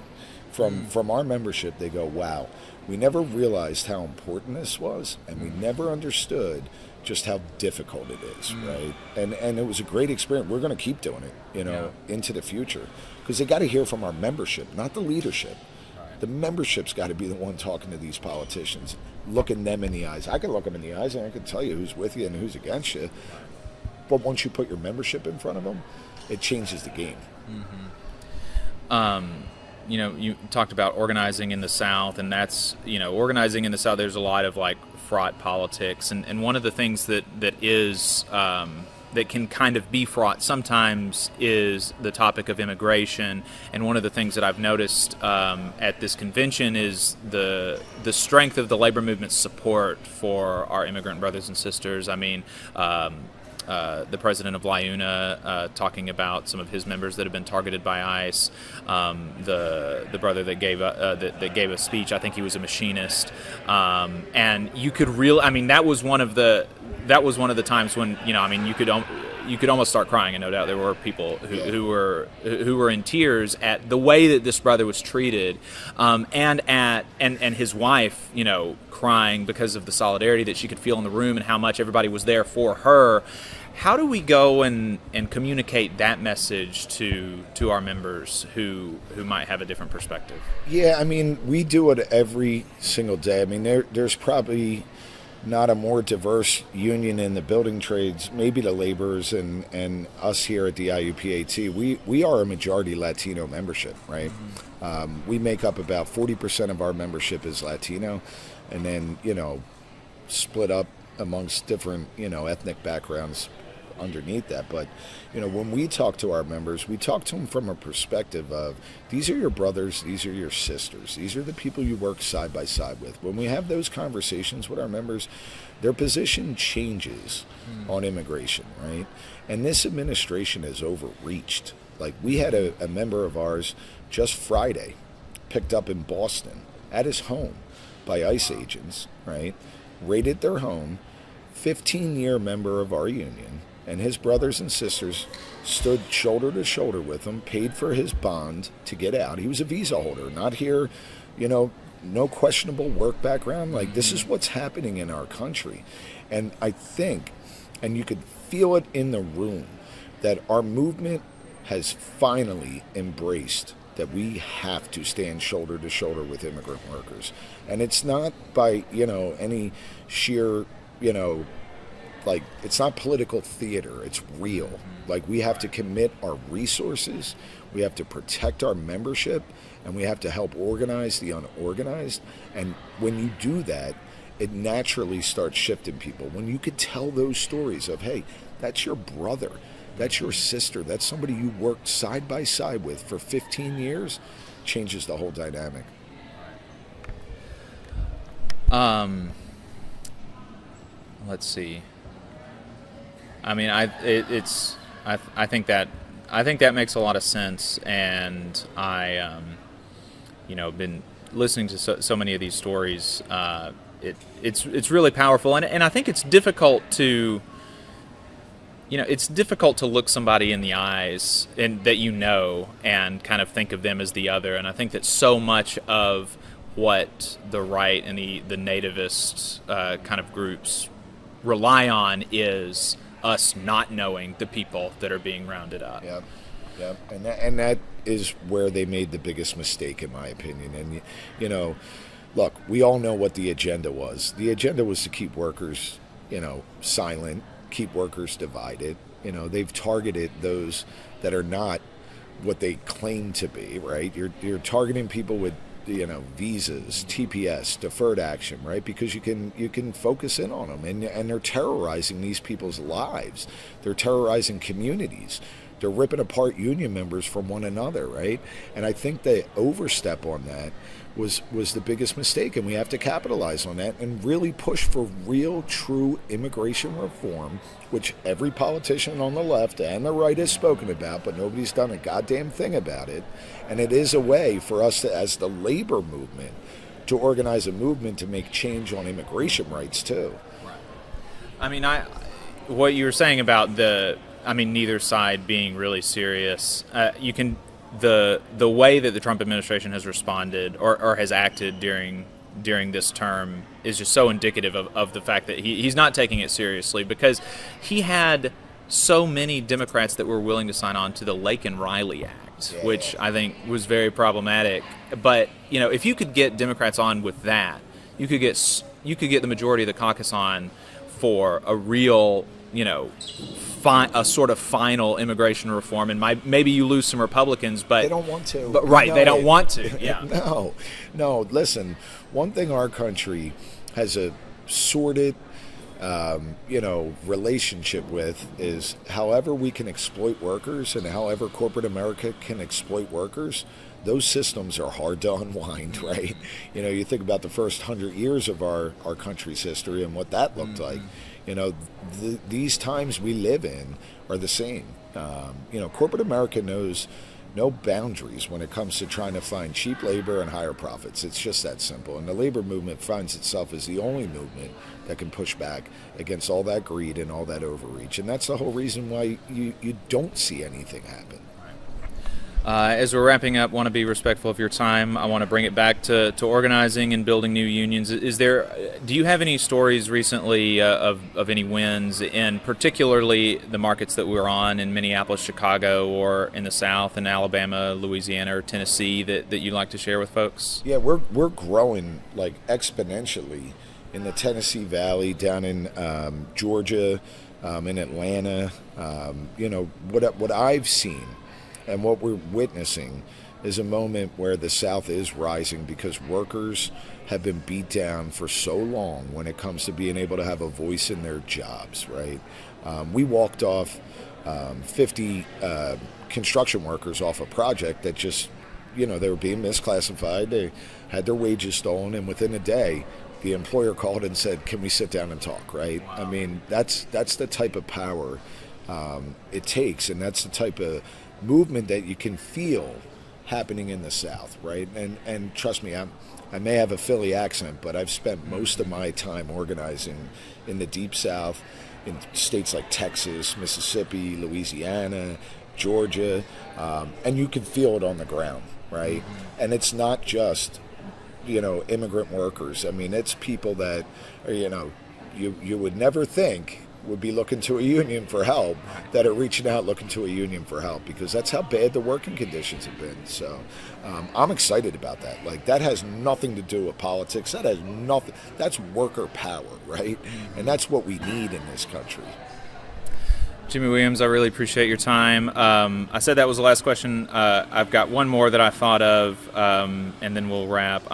From our membership, they go, wow, we never realized how important this was, and we never understood just how difficult it is, right? And it was a great experience. We're going to keep doing it, you know, into the future, because they got to hear from our membership, not the leadership. The membership's got to be the one talking to these politicians, looking them in the eyes. I can look them in the eyes, and I can tell you who's with you and who's against you. But once you put your membership in front of them, it changes the game. You know, you talked about organizing in the South, and that's, you know, organizing in the South, there's a lot of like fraught politics, and one of the things that is that can kind of be fraught sometimes is the topic of immigration. And one of the things that I've noticed at this convention is the strength of the labor movement's support for our immigrant brothers and sisters. I mean, the president of LIUNA talking about some of his members that have been targeted by ICE. The brother that gave a speech, I think he was a machinist, and you could really, I mean, that was one of the times when, you know, I mean, you could almost start crying, and no doubt there were people who were in tears at the way that this brother was treated, and his wife, you know, crying because of the solidarity that she could feel in the room and how much everybody was there for her. How do we go and communicate that message to our members who might have a different perspective? Yeah, I mean, we do it every single day. I mean, there's probably not a more diverse union in the building trades, maybe the laborers and us here at the IUPAT. We are a majority Latino membership, right? We make up about 40% of our membership is Latino, and then, you know, split up amongst different, you know, ethnic backgrounds, underneath that. But, when we talk to our members, we talk to them from a perspective of, these are your brothers, these are your sisters, these are the people you work side by side with. When we have those conversations with our members, their position changes on immigration, right? And this administration has overreached. Like, we had a member of ours just Friday picked up in Boston at his home by ICE agents, right? Raided their home, 15-year member of our union, and his brothers and sisters stood shoulder to shoulder with him, paid for his bond to get out. He was a visa holder, not here, no questionable work background. Like, this is what's happening in our country. And I think, and you could feel it in the room, that our movement has finally embraced that we have to stand shoulder to shoulder with immigrant workers. And it's not by, any sheer, like, it's not political theater, it's real. Like, we have to commit our resources, we have to protect our membership, and we have to help organize the unorganized. And when you do that, it naturally starts shifting people. When you could tell those stories of, hey, that's your brother, that's your sister, that's somebody you worked side by side with for 15 years, changes the whole dynamic. Let's see. I mean, I think that makes a lot of sense, and I, been listening to so many of these stories. It's really powerful, and I think it's difficult to. It's difficult to look somebody in the eyes and and kind of think of them as the other. And I think that so much of what the right and the nativist kind of groups rely on is us not knowing the people that are being rounded up. Yep. And that is where they made the biggest mistake, in my opinion. And, look, we all know what the agenda was. The agenda was to keep workers, silent, keep workers divided. They've targeted those that are not what they claim to be, right? You're targeting people with, visas, TPS, deferred action, right? Because you can focus in on them, and they're terrorizing these people's lives. They're terrorizing communities. They're ripping apart union members from one another, right? And I think the overstep on that was the biggest mistake, and we have to capitalize on that and really push for real, true immigration reform, which every politician on the left and the right has spoken about, but nobody's done a goddamn thing about it. And it is a way for us to, as the labor movement, to organize a movement to make change on immigration rights too. I mean, what you were saying about neither side being really serious, the way that the Trump administration has responded or has acted during this term is just so indicative of the fact that he's not taking it seriously, because he had so many Democrats that were willing to sign on to the Lake and Riley Act, which I think was very problematic. But if you could get Democrats on with that, you could get the majority of the caucus on for a real a sort of final immigration reform, and maybe you lose some Republicans, but they don't want to. But right, they don't want to. Yeah. No. Listen, one thing our country has a sordid, relationship with is however we can exploit workers and however corporate America can exploit workers. Those systems are hard to unwind, right? You think about the first 100 years of our country's history and what that looked like. These times we live in are the same. Corporate America knows no boundaries when it comes to trying to find cheap labor and higher profits. It's just that simple. And the labor movement finds itself as the only movement that can push back against all that greed and all that overreach. And that's the whole reason why you don't see anything happen. As we're wrapping up, want to be respectful of your time. I want to bring it back to organizing and building new unions. Do you have any stories recently of any wins in particularly the markets that we're on in Minneapolis, Chicago, or in the South, in Alabama, Louisiana, or Tennessee that you'd like to share with folks? Yeah, we're growing like exponentially in the Tennessee Valley, down in Georgia, in Atlanta. What I've seen and what we're witnessing is a moment where the South is rising because workers have been beat down for so long when it comes to being able to have a voice in their jobs, right? We walked off 50 construction workers off a project that just, they were being misclassified. They had their wages stolen, and within a day, the employer called and said, "Can we sit down and talk?" Right? Wow. I mean, that's the type of power it takes, and that's the type of movement that you can feel happening in the South, right? And trust me, I may have a Philly accent, but I've spent most of my time organizing in the Deep South, in states like Texas, Mississippi, Louisiana, Georgia, and you can feel it on the ground, right? And it's not just, immigrant workers. I mean, it's people that, you would never think would be looking to a union for help, that are reaching out looking to a union for help, because that's how bad the working conditions have been. So I'm excited about that. Like, that has nothing to do with politics. That has nothing. That's worker power, right? And that's what we need in this country. Jimmy Williams, I really appreciate your time. I said that was the last question. I've got one more that I thought of, and then we'll wrap.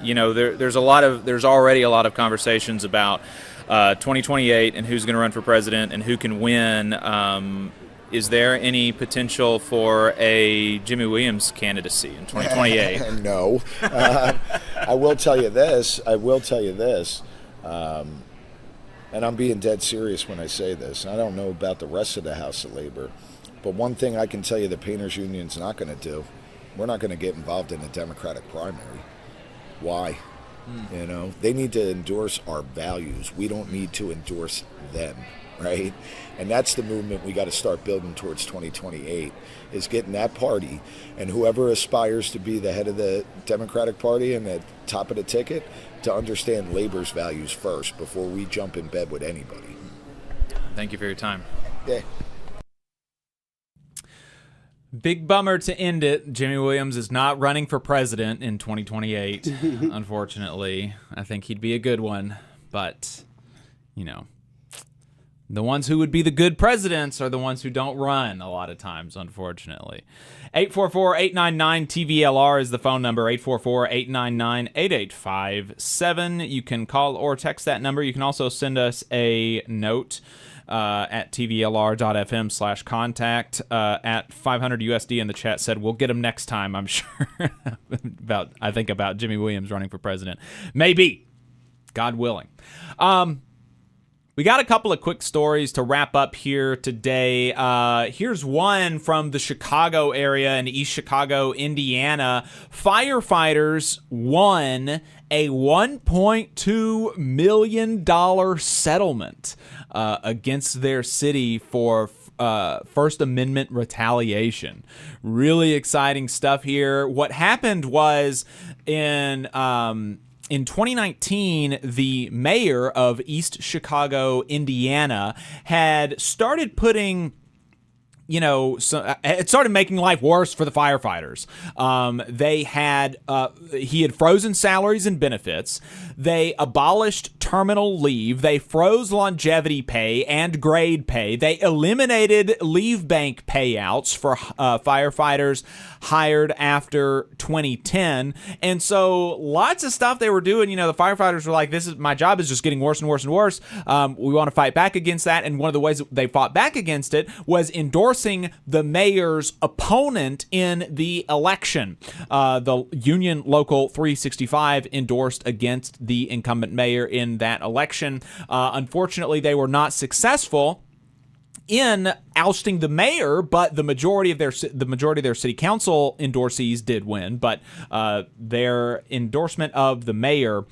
There's already a lot of conversations about 2028 and who's going to run for president and who can win. Is there any potential for a Jimmy Williams candidacy in 2028? No. I will tell you this. And I'm being dead serious when I say this. I don't know about the rest of the House of Labor, but one thing I can tell you the Painters Union's not going to do, we're not going to get involved in a Democratic primary. Why? They need to endorse our values. We don't need to endorse them, right? And that's the movement we got to start building towards 2028, is getting that party, and whoever aspires to be the head of the Democratic Party and the top of the ticket, to understand labor's values first before we jump in bed with anybody. Thank you for your time. Yeah. Big bummer to end it. Jimmy Williams is not running for president in 2028, unfortunately. I think he'd be a good one, but, the ones who would be the good presidents are the ones who don't run a lot of times, unfortunately. 844-899-TVLR is the phone number, 844-899-8857. You can call or text that number. You can also send us a note at tvlr.fm/contact at 500 USD in the chat said, we'll get him next time, I'm sure, about Jimmy Williams running for president. Maybe. God willing. We got a couple of quick stories to wrap up here today. Here's one from the Chicago area in East Chicago, Indiana. Firefighters won a $1.2 million settlement against their city for First Amendment retaliation. Really exciting stuff here. What happened was in 2019, the mayor of East Chicago, Indiana, had started putting, it started making life worse for the firefighters. He had frozen salaries and benefits. They abolished terminal leave. They froze longevity pay and grade pay. They eliminated leave bank payouts for firefighters hired after 2010. And so lots of stuff they were doing. The firefighters were like, my job is just getting worse and worse and worse. We want to fight back against that. And one of the ways that they fought back against it was endorsing the mayor's opponent in the election. The Union Local 365 endorsed against the incumbent mayor in that election. Unfortunately, they were not successful in ousting the mayor, but the majority of their city council endorsees did win. But their endorsement of the mayor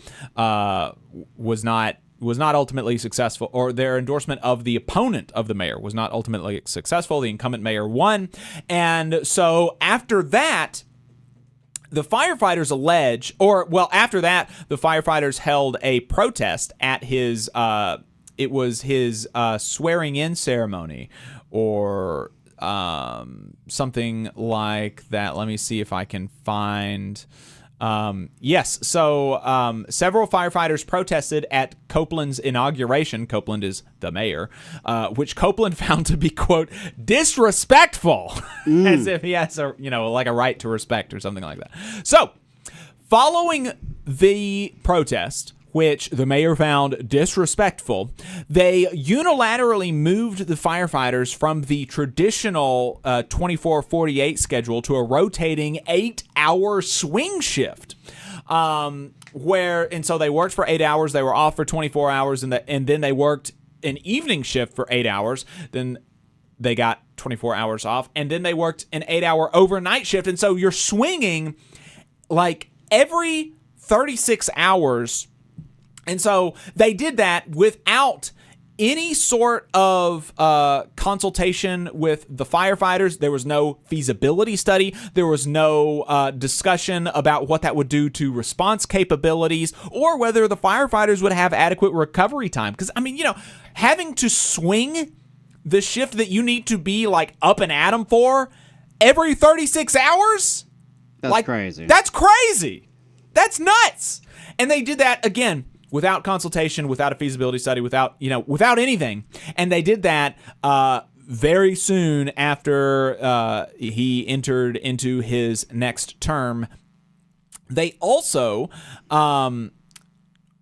was not ultimately successful, or their endorsement of the opponent of the mayor was not ultimately successful. The incumbent mayor won. And so after that, the firefighters after that, the firefighters held a protest at his, it was his swearing in ceremony or something like that. Let me see if I can find... So several firefighters protested at Copeland's inauguration. Copeland is the mayor, which Copeland found to be, quote, disrespectful, as if he has a right to respect or something like that. So following the protest, which the mayor found disrespectful, they unilaterally moved the firefighters from the traditional 24-48 schedule to a rotating 8-hour swing shift. And so they worked for 8 hours, they were off for 24 hours, and then they worked an evening shift for 8 hours. Then they got 24 hours off, and then they worked an 8-hour overnight shift. And so you're swinging like every 36 hours. And so they did that without any sort of consultation with the firefighters. There was no feasibility study. There was no discussion about what that would do to response capabilities or whether the firefighters would have adequate recovery time. Because, I mean, having to swing the shift that you need to be like up and at 'em for every 36 hours? That's crazy. That's crazy. That's nuts. And they did that again without consultation, without a feasibility study, without anything. And they did that very soon after he entered into his next term. They also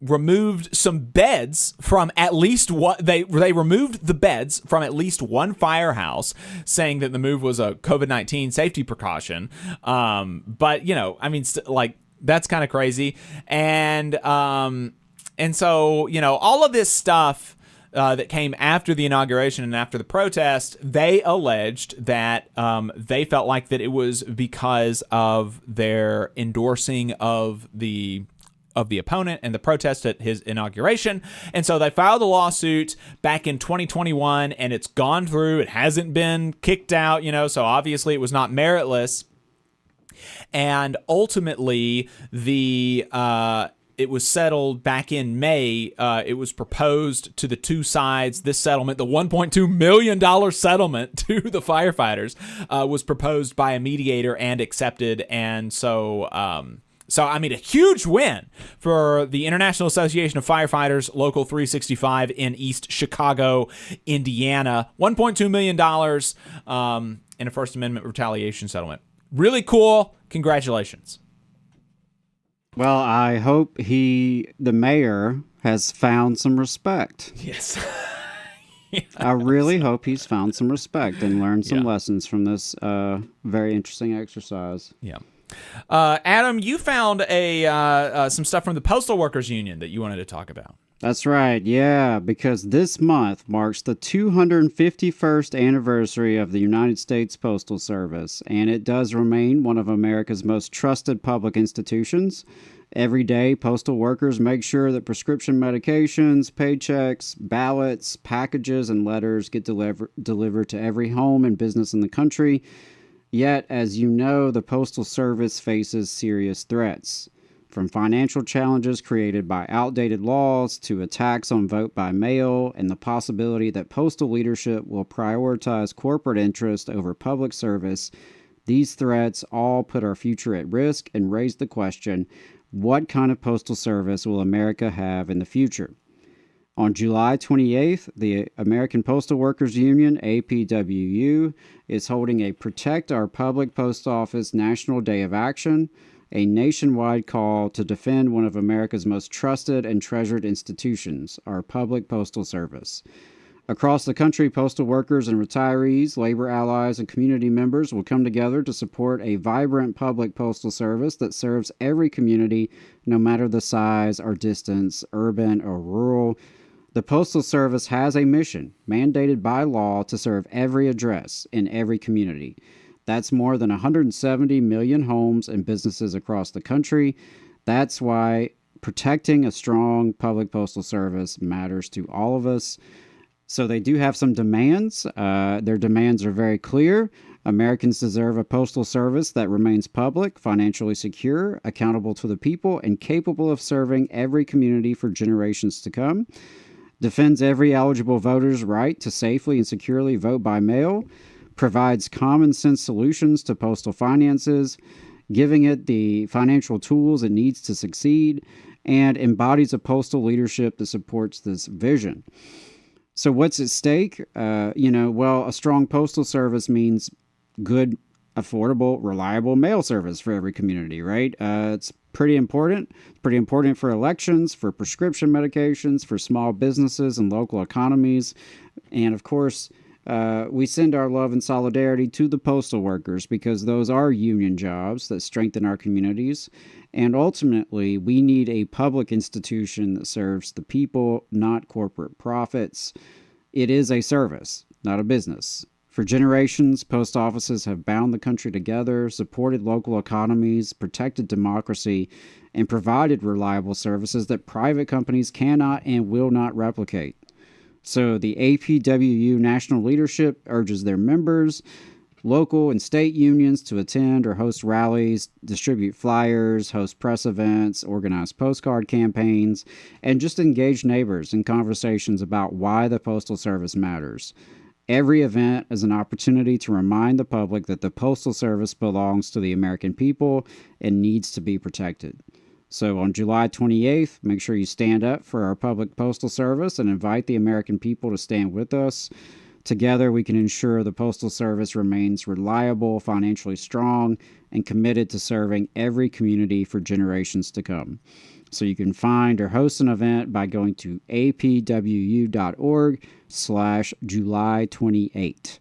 removed some beds from at least what they removed the beds from at least one firehouse, saying that the move was a COVID-19 safety precaution. But that's kind of crazy. And so, all of this stuff that came after the inauguration and after the protest, they alleged that they felt like that it was because of their endorsing of the opponent and the protest at his inauguration. And so they filed a lawsuit back in 2021, and it's gone through. It hasn't been kicked out, so obviously it was not meritless. And ultimately, it was settled back in May. It was proposed to the two sides. This settlement, the $1.2 million settlement to the firefighters, was proposed by a mediator and accepted. And so, a huge win for the International Association of Firefighters, Local 365 in East Chicago, Indiana. $1.2 million in a First Amendment retaliation settlement. Really cool. Congratulations. Well, I hope the mayor has found some respect. Yes. I really hope he's found some respect and learned some lessons from this very interesting exercise. Yeah. Adam, you found some stuff from the Postal Workers Union that you wanted to talk about. That's right, yeah, because this month marks the 251st anniversary of the United States Postal Service, and it does remain one of America's most trusted public institutions. Every day, postal workers make sure that prescription medications, paychecks, ballots, packages, and letters get delivered to every home and business in the country. Yet, as you know, the Postal Service faces serious threats. From financial challenges created by outdated laws to attacks on vote by mail and the possibility that postal leadership will prioritize corporate interest over public service, these threats all put our future at risk and raise the question, what kind of postal service will America have in the future? On July 28th, the American Postal Workers Union, APWU, is holding a Protect Our Public Post Office National Day of Action, a nationwide call to defend one of America's most trusted and treasured institutions, our public postal service. Across the country, postal workers and retirees, labor allies, and community members will come together to support a vibrant public postal service that serves every community, no matter the size or distance, urban or rural. The Postal Service has a mission, mandated by law, to serve every address in every community. That's more than 170 million homes and businesses across the country. That's why protecting a strong public postal service matters to all of us. So they do have some demands. Their demands are very clear. Americans deserve a postal service that remains public, financially secure, accountable to the people, and capable of serving every community for generations to come. Defends every eligible voter's right to safely and securely vote by mail. Provides common sense solutions to postal finances, giving it the financial tools it needs to succeed, and embodies a postal leadership that supports this vision. So what's at stake? A strong postal service means good affordable, reliable mail service for every community, right? It's pretty important. It's pretty important for elections, for prescription medications, for small businesses and local economies. And of course, we send our love and solidarity to the postal workers because those are union jobs that strengthen our communities. And ultimately, we need a public institution that serves the people, not corporate profits. It is a service, not a business. For generations, post offices have bound the country together, supported local economies, protected democracy, and provided reliable services that private companies cannot and will not replicate. So the APWU national leadership urges their members, local and state unions to attend or host rallies, distribute flyers, host press events, organize postcard campaigns, and just engage neighbors in conversations about why the Postal Service matters. Every event is an opportunity to remind the public that the Postal Service belongs to the American people and needs to be protected. So on July 28th, make sure you stand up for our public postal service and invite the American people to stand with us. Together, we can ensure the Postal Service remains reliable, financially strong, and committed to serving every community for generations to come. So you can find or host an event by going to apwu.org/July 28.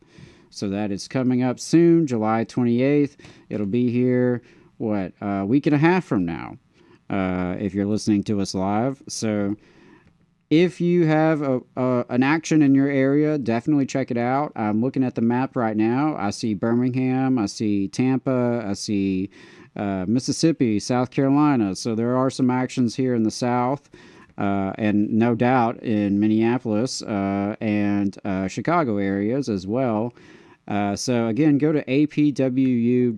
So that is coming up soon, July 28th. It'll be here, a week and a half from now, if you're listening to us live. So if you have an action in your area, definitely check it out. I'm looking at the map right now. I see Birmingham, I see Tampa, I see Mississippi, South Carolina. So there are some actions here in the South, and no doubt in Minneapolis and Chicago areas as well. So again, go to apwu.org/July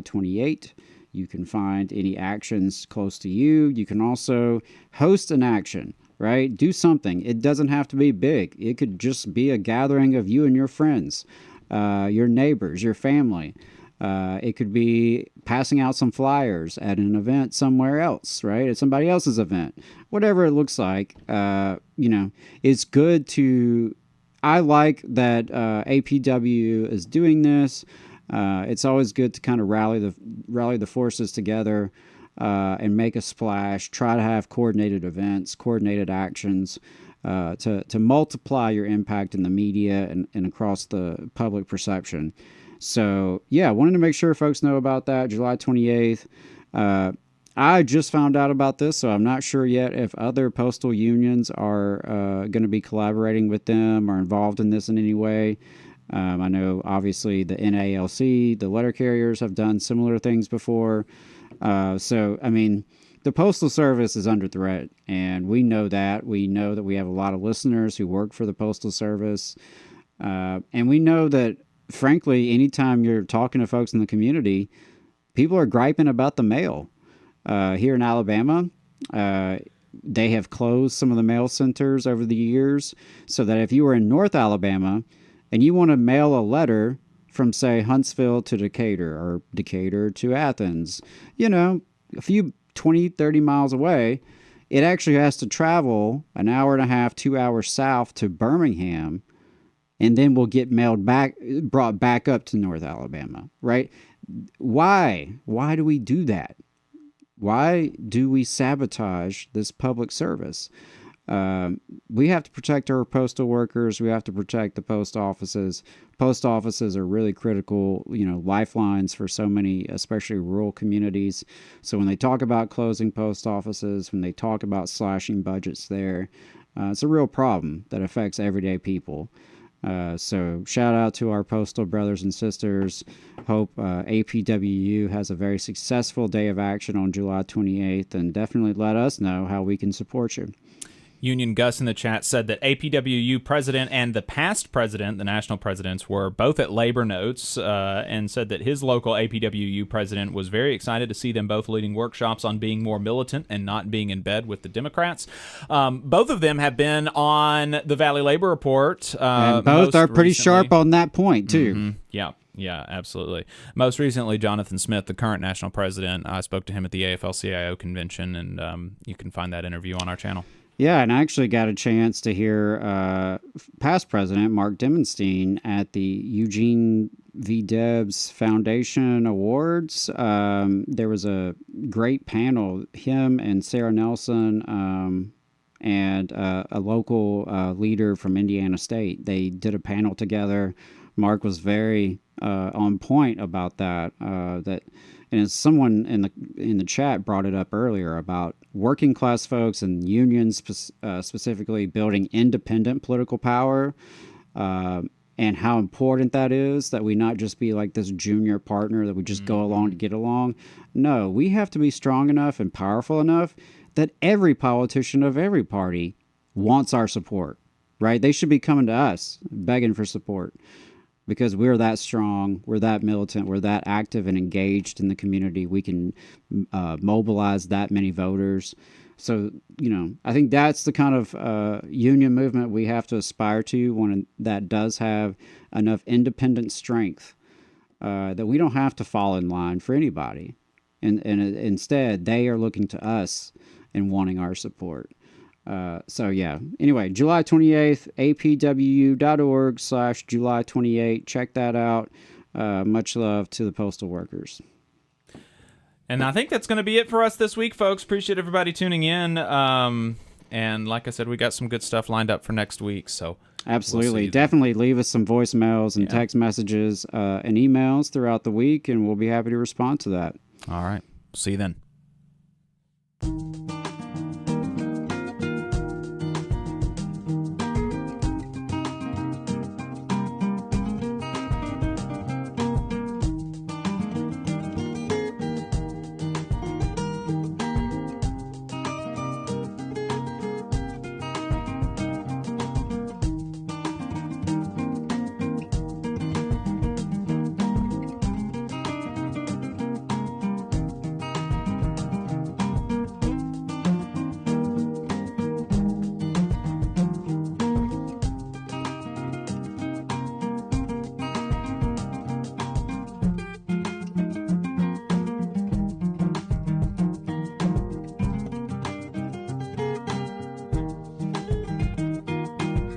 28. You can find any actions close to you. You can also host an action, right? Do something. It doesn't have to be big. It could just be a gathering of you and your friends, your neighbors, your family. It could be passing out some flyers at an event somewhere else, right? At somebody else's event. Whatever it looks like, it's good to... I like that APW is doing this. It's always good to kind of rally the forces together and make a splash. Try to have coordinated events, coordinated actions to multiply your impact in the media and across the public perception. So, yeah, wanted to make sure folks know about that, July 28th. I just found out about this, so I'm not sure yet if other postal unions are going to be collaborating with them or involved in this in any way. I know, obviously, the NALC, the letter carriers, have done similar things before. So, I mean, the Postal Service is under threat, and we know that. We know that we have a lot of listeners who work for the Postal Service. And we know that, frankly, anytime you're talking to folks in the community, people are griping about the mail. Here in Alabama, they have closed some of the mail centers over the years so that if you were in North Alabama and you want to mail a letter from, say, Huntsville to Decatur or Decatur to Athens, a few 20, 30 miles away, it actually has to travel an hour and a half, 2 hours south to Birmingham, and then will get brought back up to North Alabama, right? Why? Why do we do that? Why do we sabotage this public service? We have to protect our postal workers. We have to protect the post offices. Post offices are really critical, lifelines for so many, especially rural communities. So when they talk about closing post offices, when they talk about slashing budgets there, it's a real problem that affects everyday people. So shout out to our postal brothers and sisters. Hope APWU has a very successful day of action on July 28th, and definitely let us know how we can support you. Union Gus in the chat said that APWU president and the past president, the national presidents, were both at labor notes, and said that his local APWU president was very excited to see them both leading workshops on being more militant and not being in bed with the Democrats. Both of them have been on the Valley Labor Report. And both are pretty sharp on that point, too. Mm-hmm. Yeah, absolutely. Most recently, Jonathan Smith, the current national president, I spoke to him at the AFL-CIO convention, and you can find that interview on our channel. Yeah, and I actually got a chance to hear past president Mark Dimmenstein at the Eugene VDEBS Foundation Awards. There was a great panel, him and Sarah Nelson, and a local leader from Indiana State. They did a panel together. Mark was very on point about that. And as someone in the chat brought it up earlier about working class folks and unions specifically building independent political power, and how important that is, that we not just be like this junior partner that we just go along to get along. No, we have to be strong enough and powerful enough that every politician of every party wants our support, right? They should be coming to us begging for support, because we're that strong, we're that militant, we're that active and engaged in the community. We can mobilize that many voters. So, I think that's the kind of union movement we have to aspire to, one that does have enough independent strength that we don't have to fall in line for anybody. And instead, they are looking to us and wanting our support. Anyway, July 28th, apwu.org/July 28. Check that out. Much love to the postal workers. And I think that's going to be it for us this week, folks. Appreciate everybody tuning in. And like I said, we got some good stuff lined up for next week. So absolutely. Definitely leave us some voicemails and text messages and emails throughout the week, and we'll be happy to respond to that. All right. See you then.